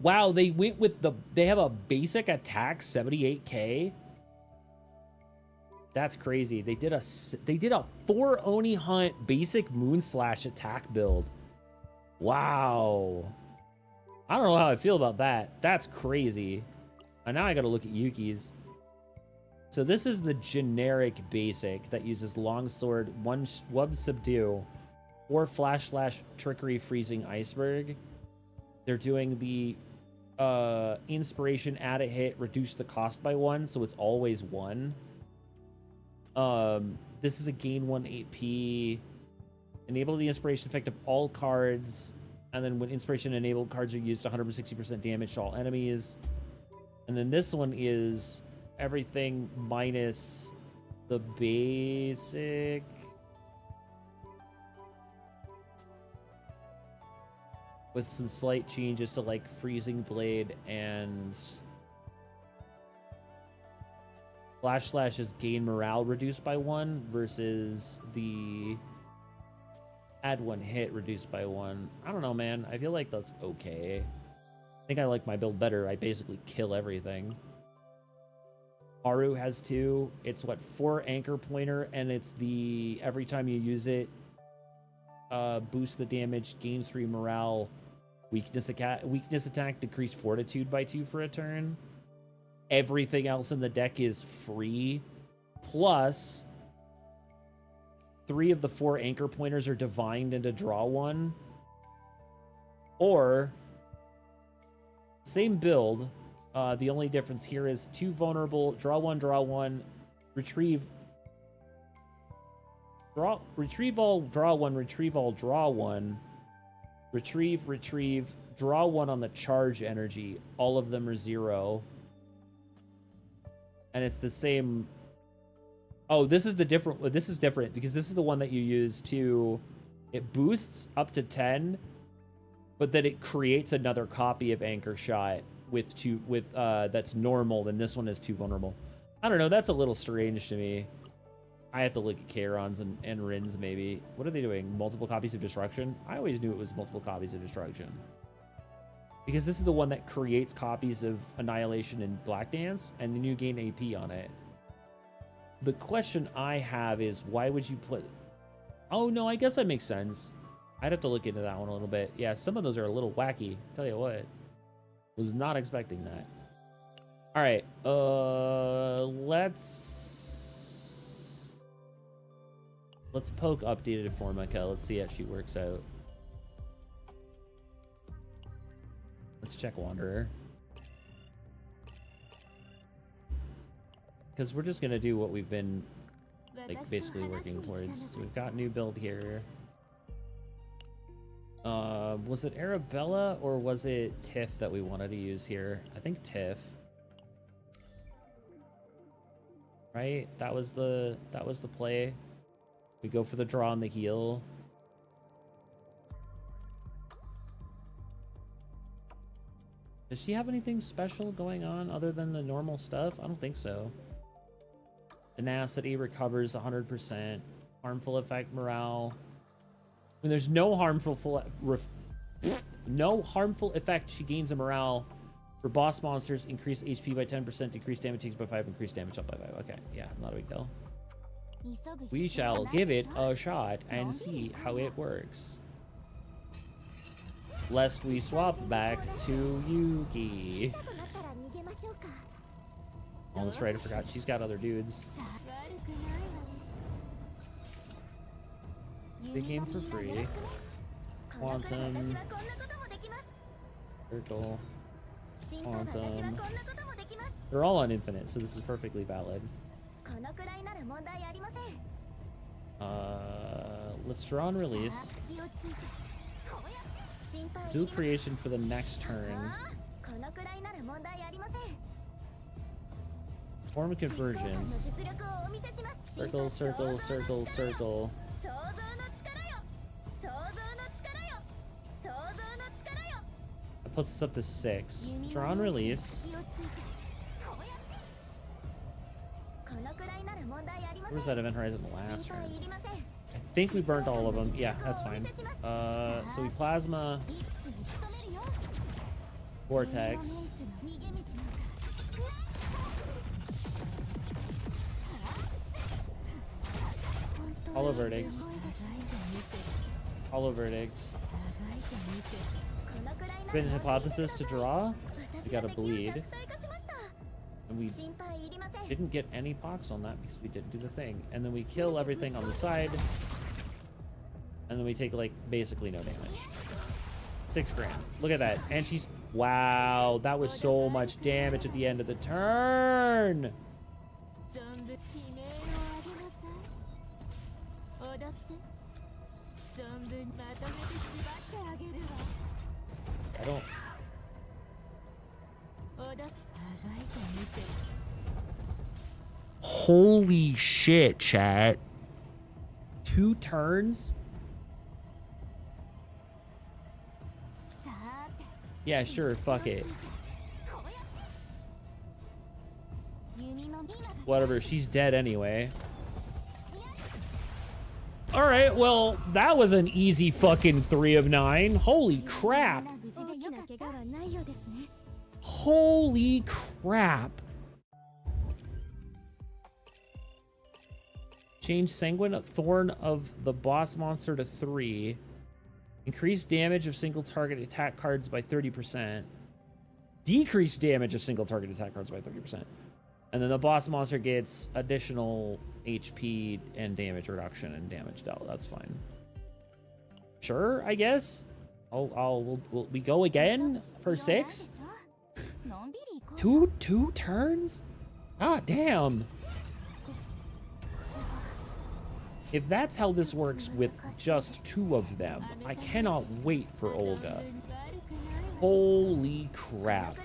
Wow, they went with they have a basic attack 78k. That's crazy. They did a 4 Oni Hunt basic Moonslash attack build. Wow. I don't know how I feel about that. That's crazy. And now I gotta look at Yuki's. So this is the generic basic that uses Longsword, 1 Wub Subdue, 4 Flash Slash, Trickery, Freezing, Iceberg. They're doing the Inspiration, add a hit, reduce the cost by 1, so it's always 1. This is a gain 1 AP. Enable the Inspiration effect of all cards. And then when Inspiration enabled cards are used, 160% damage to all enemies. And then this one is everything minus the basic. With some slight changes to like Freezing Blade and Flash Slash is gain morale reduced by 1 versus the add 1 hit reduced by 1. I don't know, man. I feel like that's okay. I think I like my build better. I basically kill everything. Aru has 2. It's what, 4 anchor pointer, and it's the every time you use it, boost the damage, gain 3 morale, weakness attack, decrease fortitude by 2 for a turn. Everything else in the deck is free. Plus 3 of the 4 anchor pointers are divined into draw 1. Or same build. The only difference here is 2 vulnerable, draw 1, retrieve all, draw 1, retrieve all, draw 1, retrieve, draw 1 on the charge energy. All of them are 0. And it's the same. Oh, this is different because this is the one that you use to, it boosts up to 10, but then it creates another copy of Anchor Shot with that's normal, and this one is 2 vulnerable. I don't know, that's a little strange to me. I have to look at Chairons and Rins maybe. What are they doing? Multiple copies of Destruction? I always knew it was multiple copies of Destruction. Because this is the one that creates copies of Annihilation and Black Dance, and then you gain AP on it. The question I have is, why would you put... Oh, no, I guess that makes sense. I'd have to look into that one a little bit. Yeah, some of those are a little wacky. Tell you what. Was not expecting that. All right. Let's poke updated Formica. Let's see how she works out. Let's check Wanderer. Because we're just going to do what we've been like basically working towards. So we've got new build here. Was it Arabella or was it Tiff that we wanted to use here? I think Tiff. Right? That was the play. We go for the draw on the heel. Does she have anything special going on other than the normal stuff? I don't think so. Tenacity recovers 100%. Harmful effect morale. When there's no harmful effect, she gains a morale. For boss monsters, increase HP by 10%, decrease damage takes by 5, increase damage up by 5. Okay, yeah, not a big deal. We shall give it a shot and see how it works. Lest we swap back to Yuki. Oh, that's right, I forgot. She's got other dudes. Big game for free. Quantum. Circle. Quantum. They're all on infinite, so this is perfectly valid. Let's draw and release. Do creation for the next turn. Form of convergence. Circle, circle, circle, circle. That puts us up to 6. Draw and release. Where was that event horizon last turn? I think we burnt all of them. Yeah, that's fine. So we plasma. Vortex. Hollow verdict. Hollow verdict. Spin hypothesis to draw. We got a bleed. And we didn't get any pox on that because we didn't do the thing. And then we kill everything on the side. And then we take, like, basically no damage. 6 grand. Look at that. And she's... Wow, that was so much damage at the end of the turn. I don't... Holy shit, chat. 2 turns? Yeah, sure, fuck it. Whatever, she's dead anyway. Alright, well, that was an easy fucking 3 of 9. Holy crap. Holy crap. Change Sanguine Thorn of the boss monster to 3. Increase damage of single target attack cards by 30%. Decrease damage of single target attack cards by 30%. And then the boss monster gets additional HP and damage reduction and damage dealt. That's fine. Sure, I guess. We go again for 6? Two turns? Ah, damn. If that's how this works with just 2 of them, I cannot wait for Olga. Holy crap.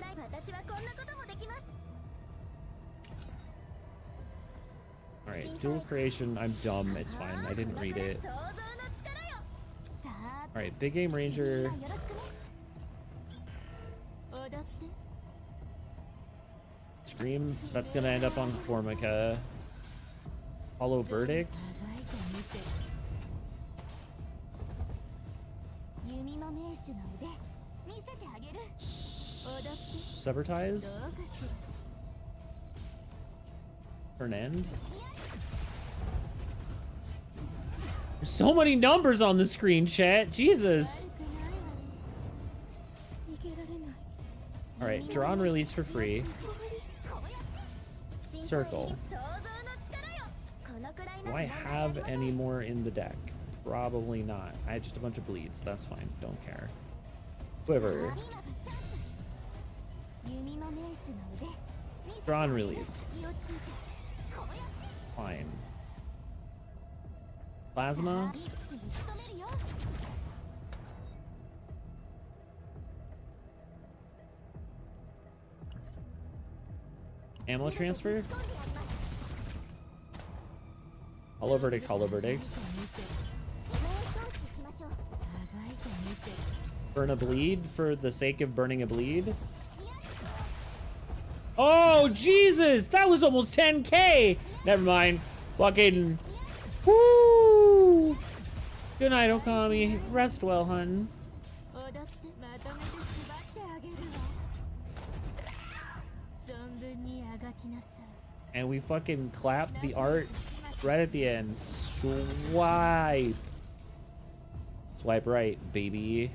Alright, dual creation, I'm dumb, it's fine, I didn't read it. Alright, big game ranger. Scream, that's gonna end up on Formica. Hollow verdict. Severtize. Turn end. There's so many numbers on the screen, chat. Jesus. Alright, draw and release for free. Circle. Do I have any more in the deck? Probably not. I had just a bunch of bleeds. That's fine. Don't care. Quiver. Draw and release. Fine. Plasma. Ammo transfer. Hollow verdict, hollow verdict. Burn a bleed for the sake of burning a bleed. Oh, Jesus! That was almost 10K! Never mind. Fucking... Woo! Good night, Okami. Rest well, hun. 踊ってまとめて縛ってあげるわ存分にあがきなさい And we fucking clap the art right at the end. Swipe. Swipe right, baby.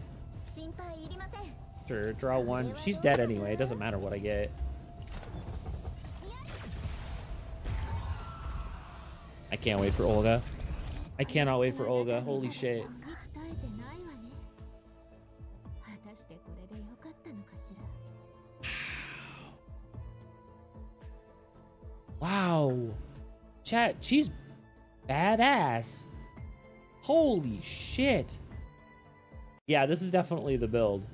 心配いりません Sure, draw one. She's dead anyway. It doesn't matter what I get. I can't wait for Olga. I cannot wait for Olga. Holy shit. 答えてないわね果たしてこれでよかったのかしら Wow. Chat, she's badass. Holy shit. Yeah, this is definitely the build.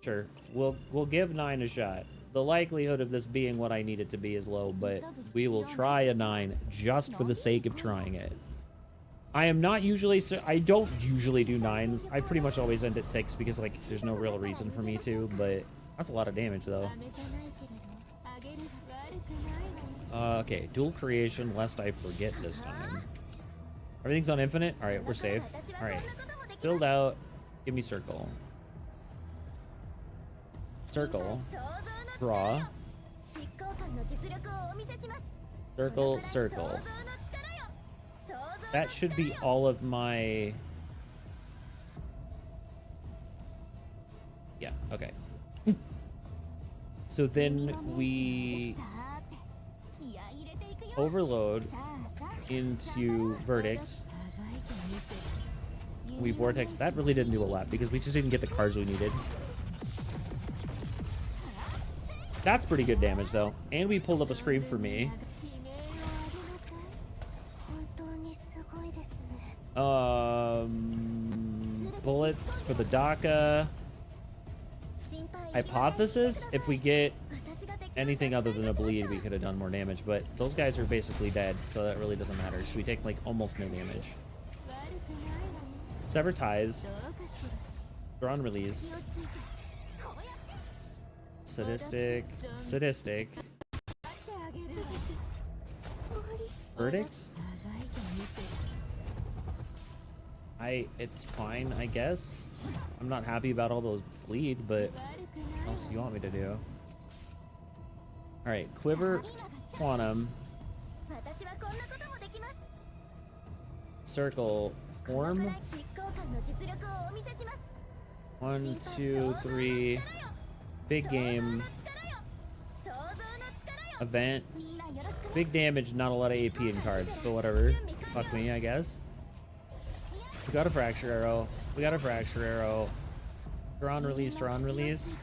Sure, we'll give 9 a shot. The likelihood of this being what I need it to be is low, but we will try a 9 just for the sake of trying it. I am not usually, I don't usually do 9s. I pretty much always end at 6 because like there's no real reason for me to, but that's a lot of damage though. Okay, dual creation lest I forget this time. Everything's on infinite? Alright, we're safe. Alright, filled out. Give me circle. Circle. Draw. Circle, circle. That should be all of my... Yeah, okay. So then we overload into verdict. We vortex. That really didn't do a lot because we just didn't get the cards we needed. That's pretty good damage though. And we pulled up a scream for me. Bullets for the DACA. Hypothesis, if we get anything other than a bleed, we could have done more damage, but those guys are basically dead, so that really doesn't matter. So we take like almost no damage. Sever ties. Draw and release. Sadistic. Sadistic. Verdict? It's fine, I guess. I'm not happy about all those bleed, but what else do you want me to do? Alright, Quiver, Quantum. Circle, Form. 1, 2, 3. Big game. Event. Big damage, not a lot of AP in cards, but whatever. Fuck me, I guess. We got a Fracture Arrow. We got a Fracture Arrow. Draw and release, draw and release.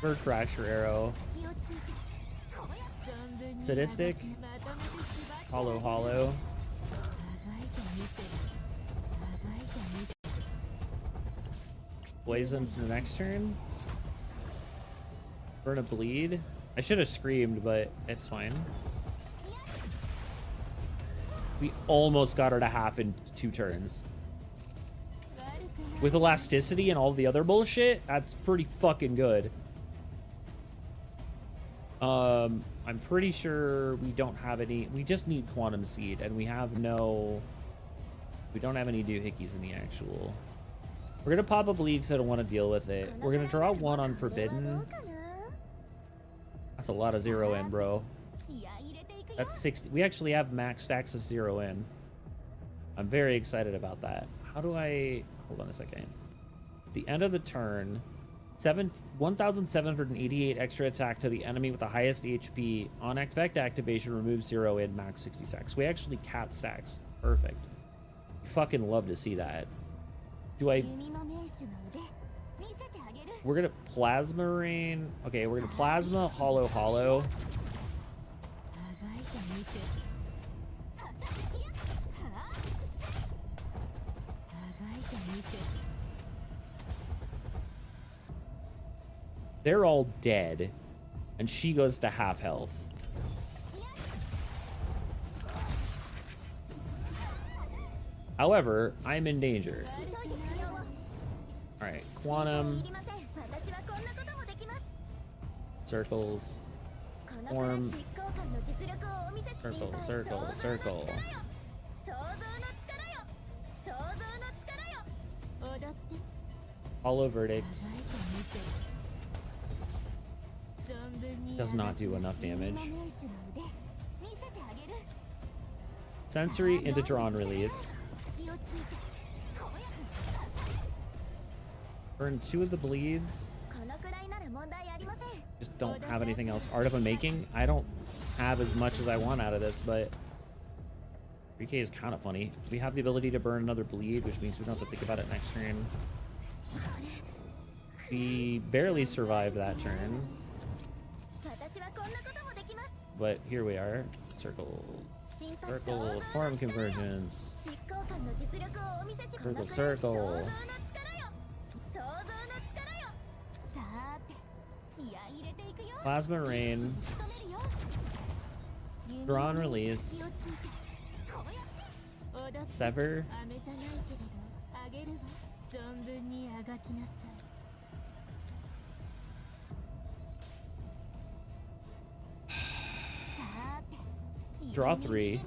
Third Fracture Arrow. Sadistic. Hollow, hollow. Poison for the next turn. Burn a bleed. I should have screamed, but it's fine. We almost got her to half in 2 turns. With elasticity and all the other bullshit, that's pretty fucking good. I'm pretty sure we don't have any. We just need Quantum Seed, and we have no. We don't have any doohickeys in the actual. We're gonna pop a bleed because I don't want to deal with it. We're gonna draw 1 on Forbidden. That's a lot of 0 in, bro. That's 60. We actually have max stacks of 0 in. I'm very excited about that. How do I... Hold on a second. At the end of the turn, 1,788 extra attack to the enemy with the highest HP. On effect activation, remove 0 in, max 60 stacks. We actually cap stacks. Perfect. Fucking love to see that. Do I... We're gonna Plasma Rain. Okay, we're gonna Plasma, Hollow, Hollow. They're all dead, and she goes to half health. However, I'm in danger. Alright, Quantum. Circles. Form. Circle, circle, circle. Hollow Verdict. Does not do enough damage. Sensory into draw and release. Burn 2 of the bleeds. Just don't have anything else. Art of Unmaking. I don't have as much as I want out of this, but 3K is kind of funny. We have the ability to burn another bleed, which means we don't have to think about it next turn. We barely survived that turn. But here we are. Circle. Circle. Form convergence. Circle, circle. Plasma Rain. Draw and release. Sever. Draw 3.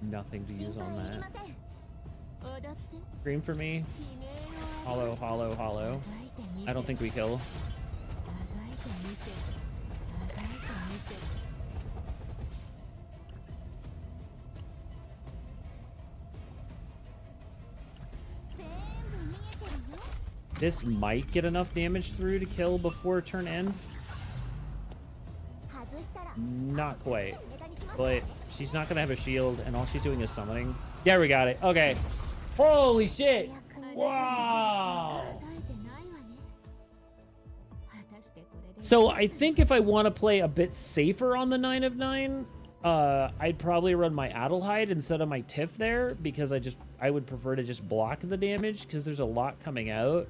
Nothing to use on that. Scream for me. Hollow, hollow, hollow. I don't think we kill. This might get enough damage through to kill before turn end. Not quite. But she's not gonna have a shield, and all she's doing is summoning. Yeah, we got it. Okay. Holy shit! Wow! So I think if I want to play a bit safer on the 9 of 9, I'd probably run my Adelheid instead of my Tiff there, because I would prefer to just block the damage, because there's a lot coming out.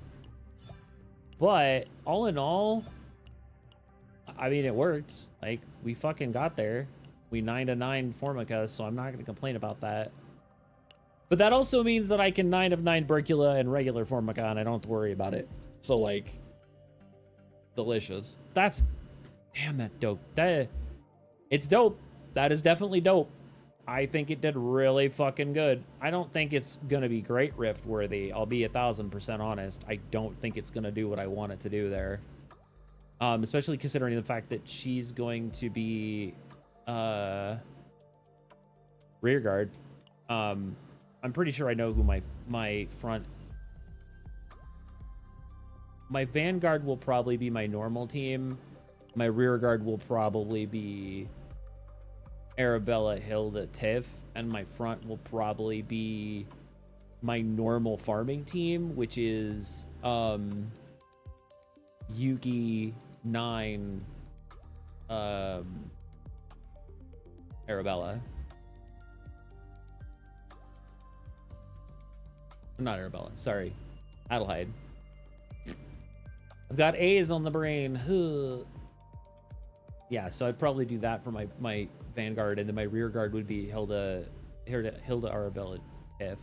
But all in all, I mean, it worked. Like, we fucking got there. We 9 to 9 Formica, so I'm not going to complain about that. But that also means that I can 9 of 9 Bercula and regular Formica, and I don't have to worry about it. So, like, delicious. That's, damn, that dope. It's dope. That is definitely dope. I think it did really fucking good. I don't think it's going to be great Rift worthy. I'll be 1000% honest. I don't think it's going to do what I want it to do there. Especially considering the fact that she's going to be rear guard. I'm pretty sure I know who my Vanguard will probably be my normal team. My rear guard will probably be Arabella, Hilda, Tiff, and my front will probably be my normal farming team, which is Yuki, 9, Arabella. Not Arabella, sorry. Adelheid. I've got A's on the brain. Yeah, so I'd probably do that for my Vanguard, and then my rear guard would be Hilda, Arabella, Tiff.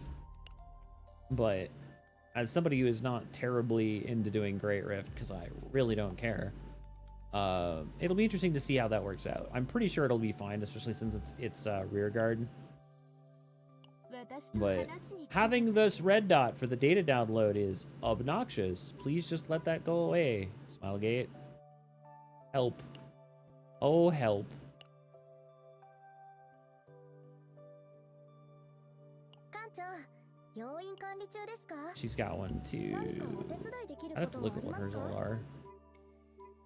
But as somebody who is not terribly into doing Great Rift, because I really don't care, it'll be interesting to see how that works out. I'm pretty sure it'll be fine, especially since it's rear guard. But having this red dot for the data download is obnoxious. Please just let that go away. Smilegate. Help. Oh, help. She's got one too. I have to look at what hers all are.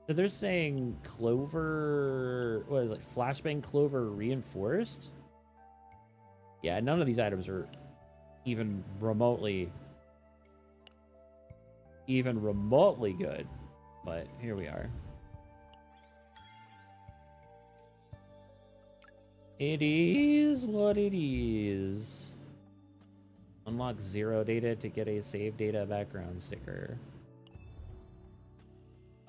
So they're saying Clover, what is it, Flashbang Clover Reinforced? Yeah, none of these items are even remotely good. But here we are. It is what it is. Unlock 0 data to get a save data background sticker.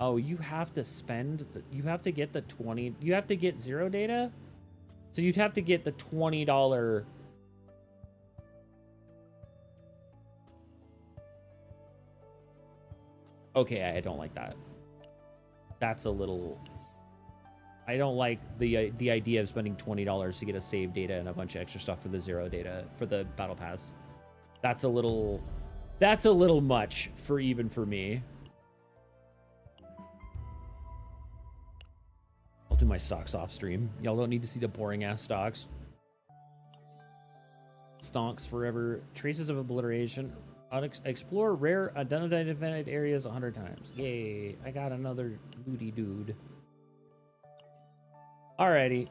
Oh, you have to spend, you have to get the 20, you have to get 0 data? So you'd have to get the $20. Okay, I don't like that. That's a little... I don't like the idea of spending $20 to get a save data and a bunch of extra stuff for the zero data for the battle pass. That's a little much for even for me. I'll do my stocks off stream. Y'all don't need to see the boring ass stocks. Stonks forever. Traces of obliteration. Explore rare unidentified areas 100 times. Yay! I got another looty dude. Alrighty.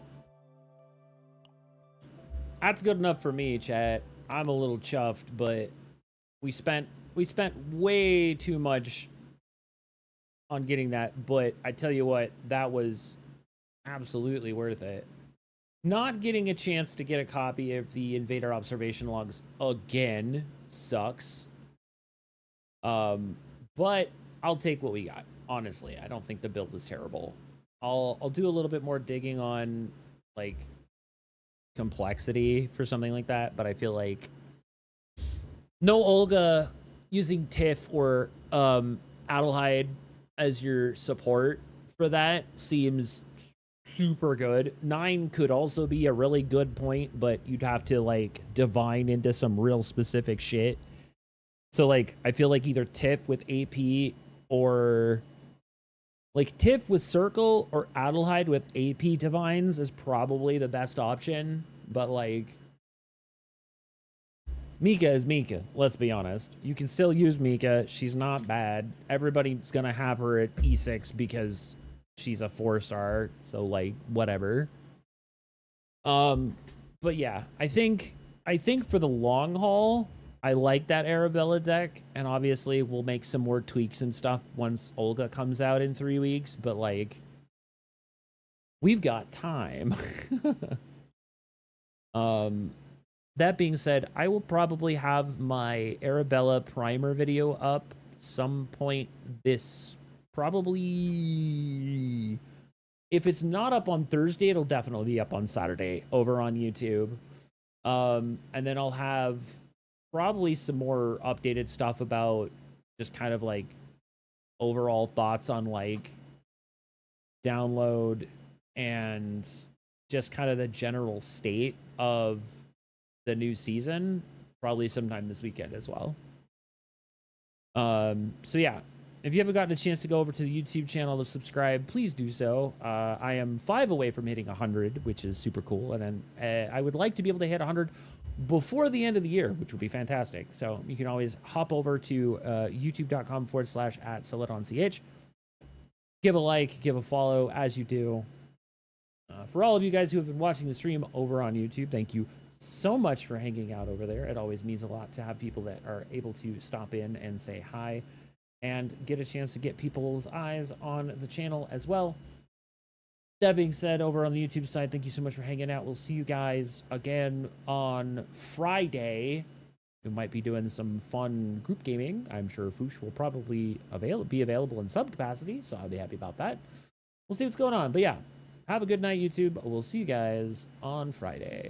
That's good enough for me, chat. I'm a little chuffed, but we spent way too much on getting that, but I tell you what, that was absolutely worth it. Not getting a chance to get a copy of the Invader Observation Logs again sucks. But I'll take what we got. Honestly, I don't think the build is terrible. I'll do a little bit more digging on like complexity for something like that, but I feel like no Olga using Tiff or Adelheid as your support for that seems super good. 9 could also be a really good point, but you'd have to like divine into some real specific shit. So like I feel like either Tiff with AP or like Tiff with Circle or Adelheid with AP divines is probably the best option, but like Mika is Mika, let's be honest. You can still use Mika. She's not bad. Everybody's gonna have her at E6 because she's a 4-star, so like whatever. But yeah, I think for the long haul, I like that Arabella deck, and obviously we'll make some more tweaks and stuff once Olga comes out in 3 weeks, but like we've got time. That being said, I will probably have my Arabella primer video up some point this probably, if it's not up on Thursday, it'll definitely be up on Saturday over on YouTube. And then I'll have probably some more updated stuff about just kind of like overall thoughts on like download and just kind of the general state of the new season, probably sometime this weekend as well. So yeah, if you haven't gotten a chance to go over to the YouTube channel to subscribe, please do so. I am 5 away from hitting 100, which is super cool. And then I would like to be able to hit 100 before the end of the year, which would be fantastic. So you can always hop over to youtube.com/@celadonch. Give a like, give a follow as you do. For all of you guys who have been watching the stream over on YouTube, thank you so much for hanging out over there. It always means a lot to have people that are able to stop in and say hi and get a chance to get people's eyes on the channel as well. That being said, over on the YouTube side, thank you so much for hanging out. We'll see you guys again on Friday. We might be doing some fun group gaming. I'm sure Foosh will probably be available in sub capacity, so I'll be happy about that. We'll see what's going on. But yeah, have a good night, YouTube. We'll see you guys on Friday.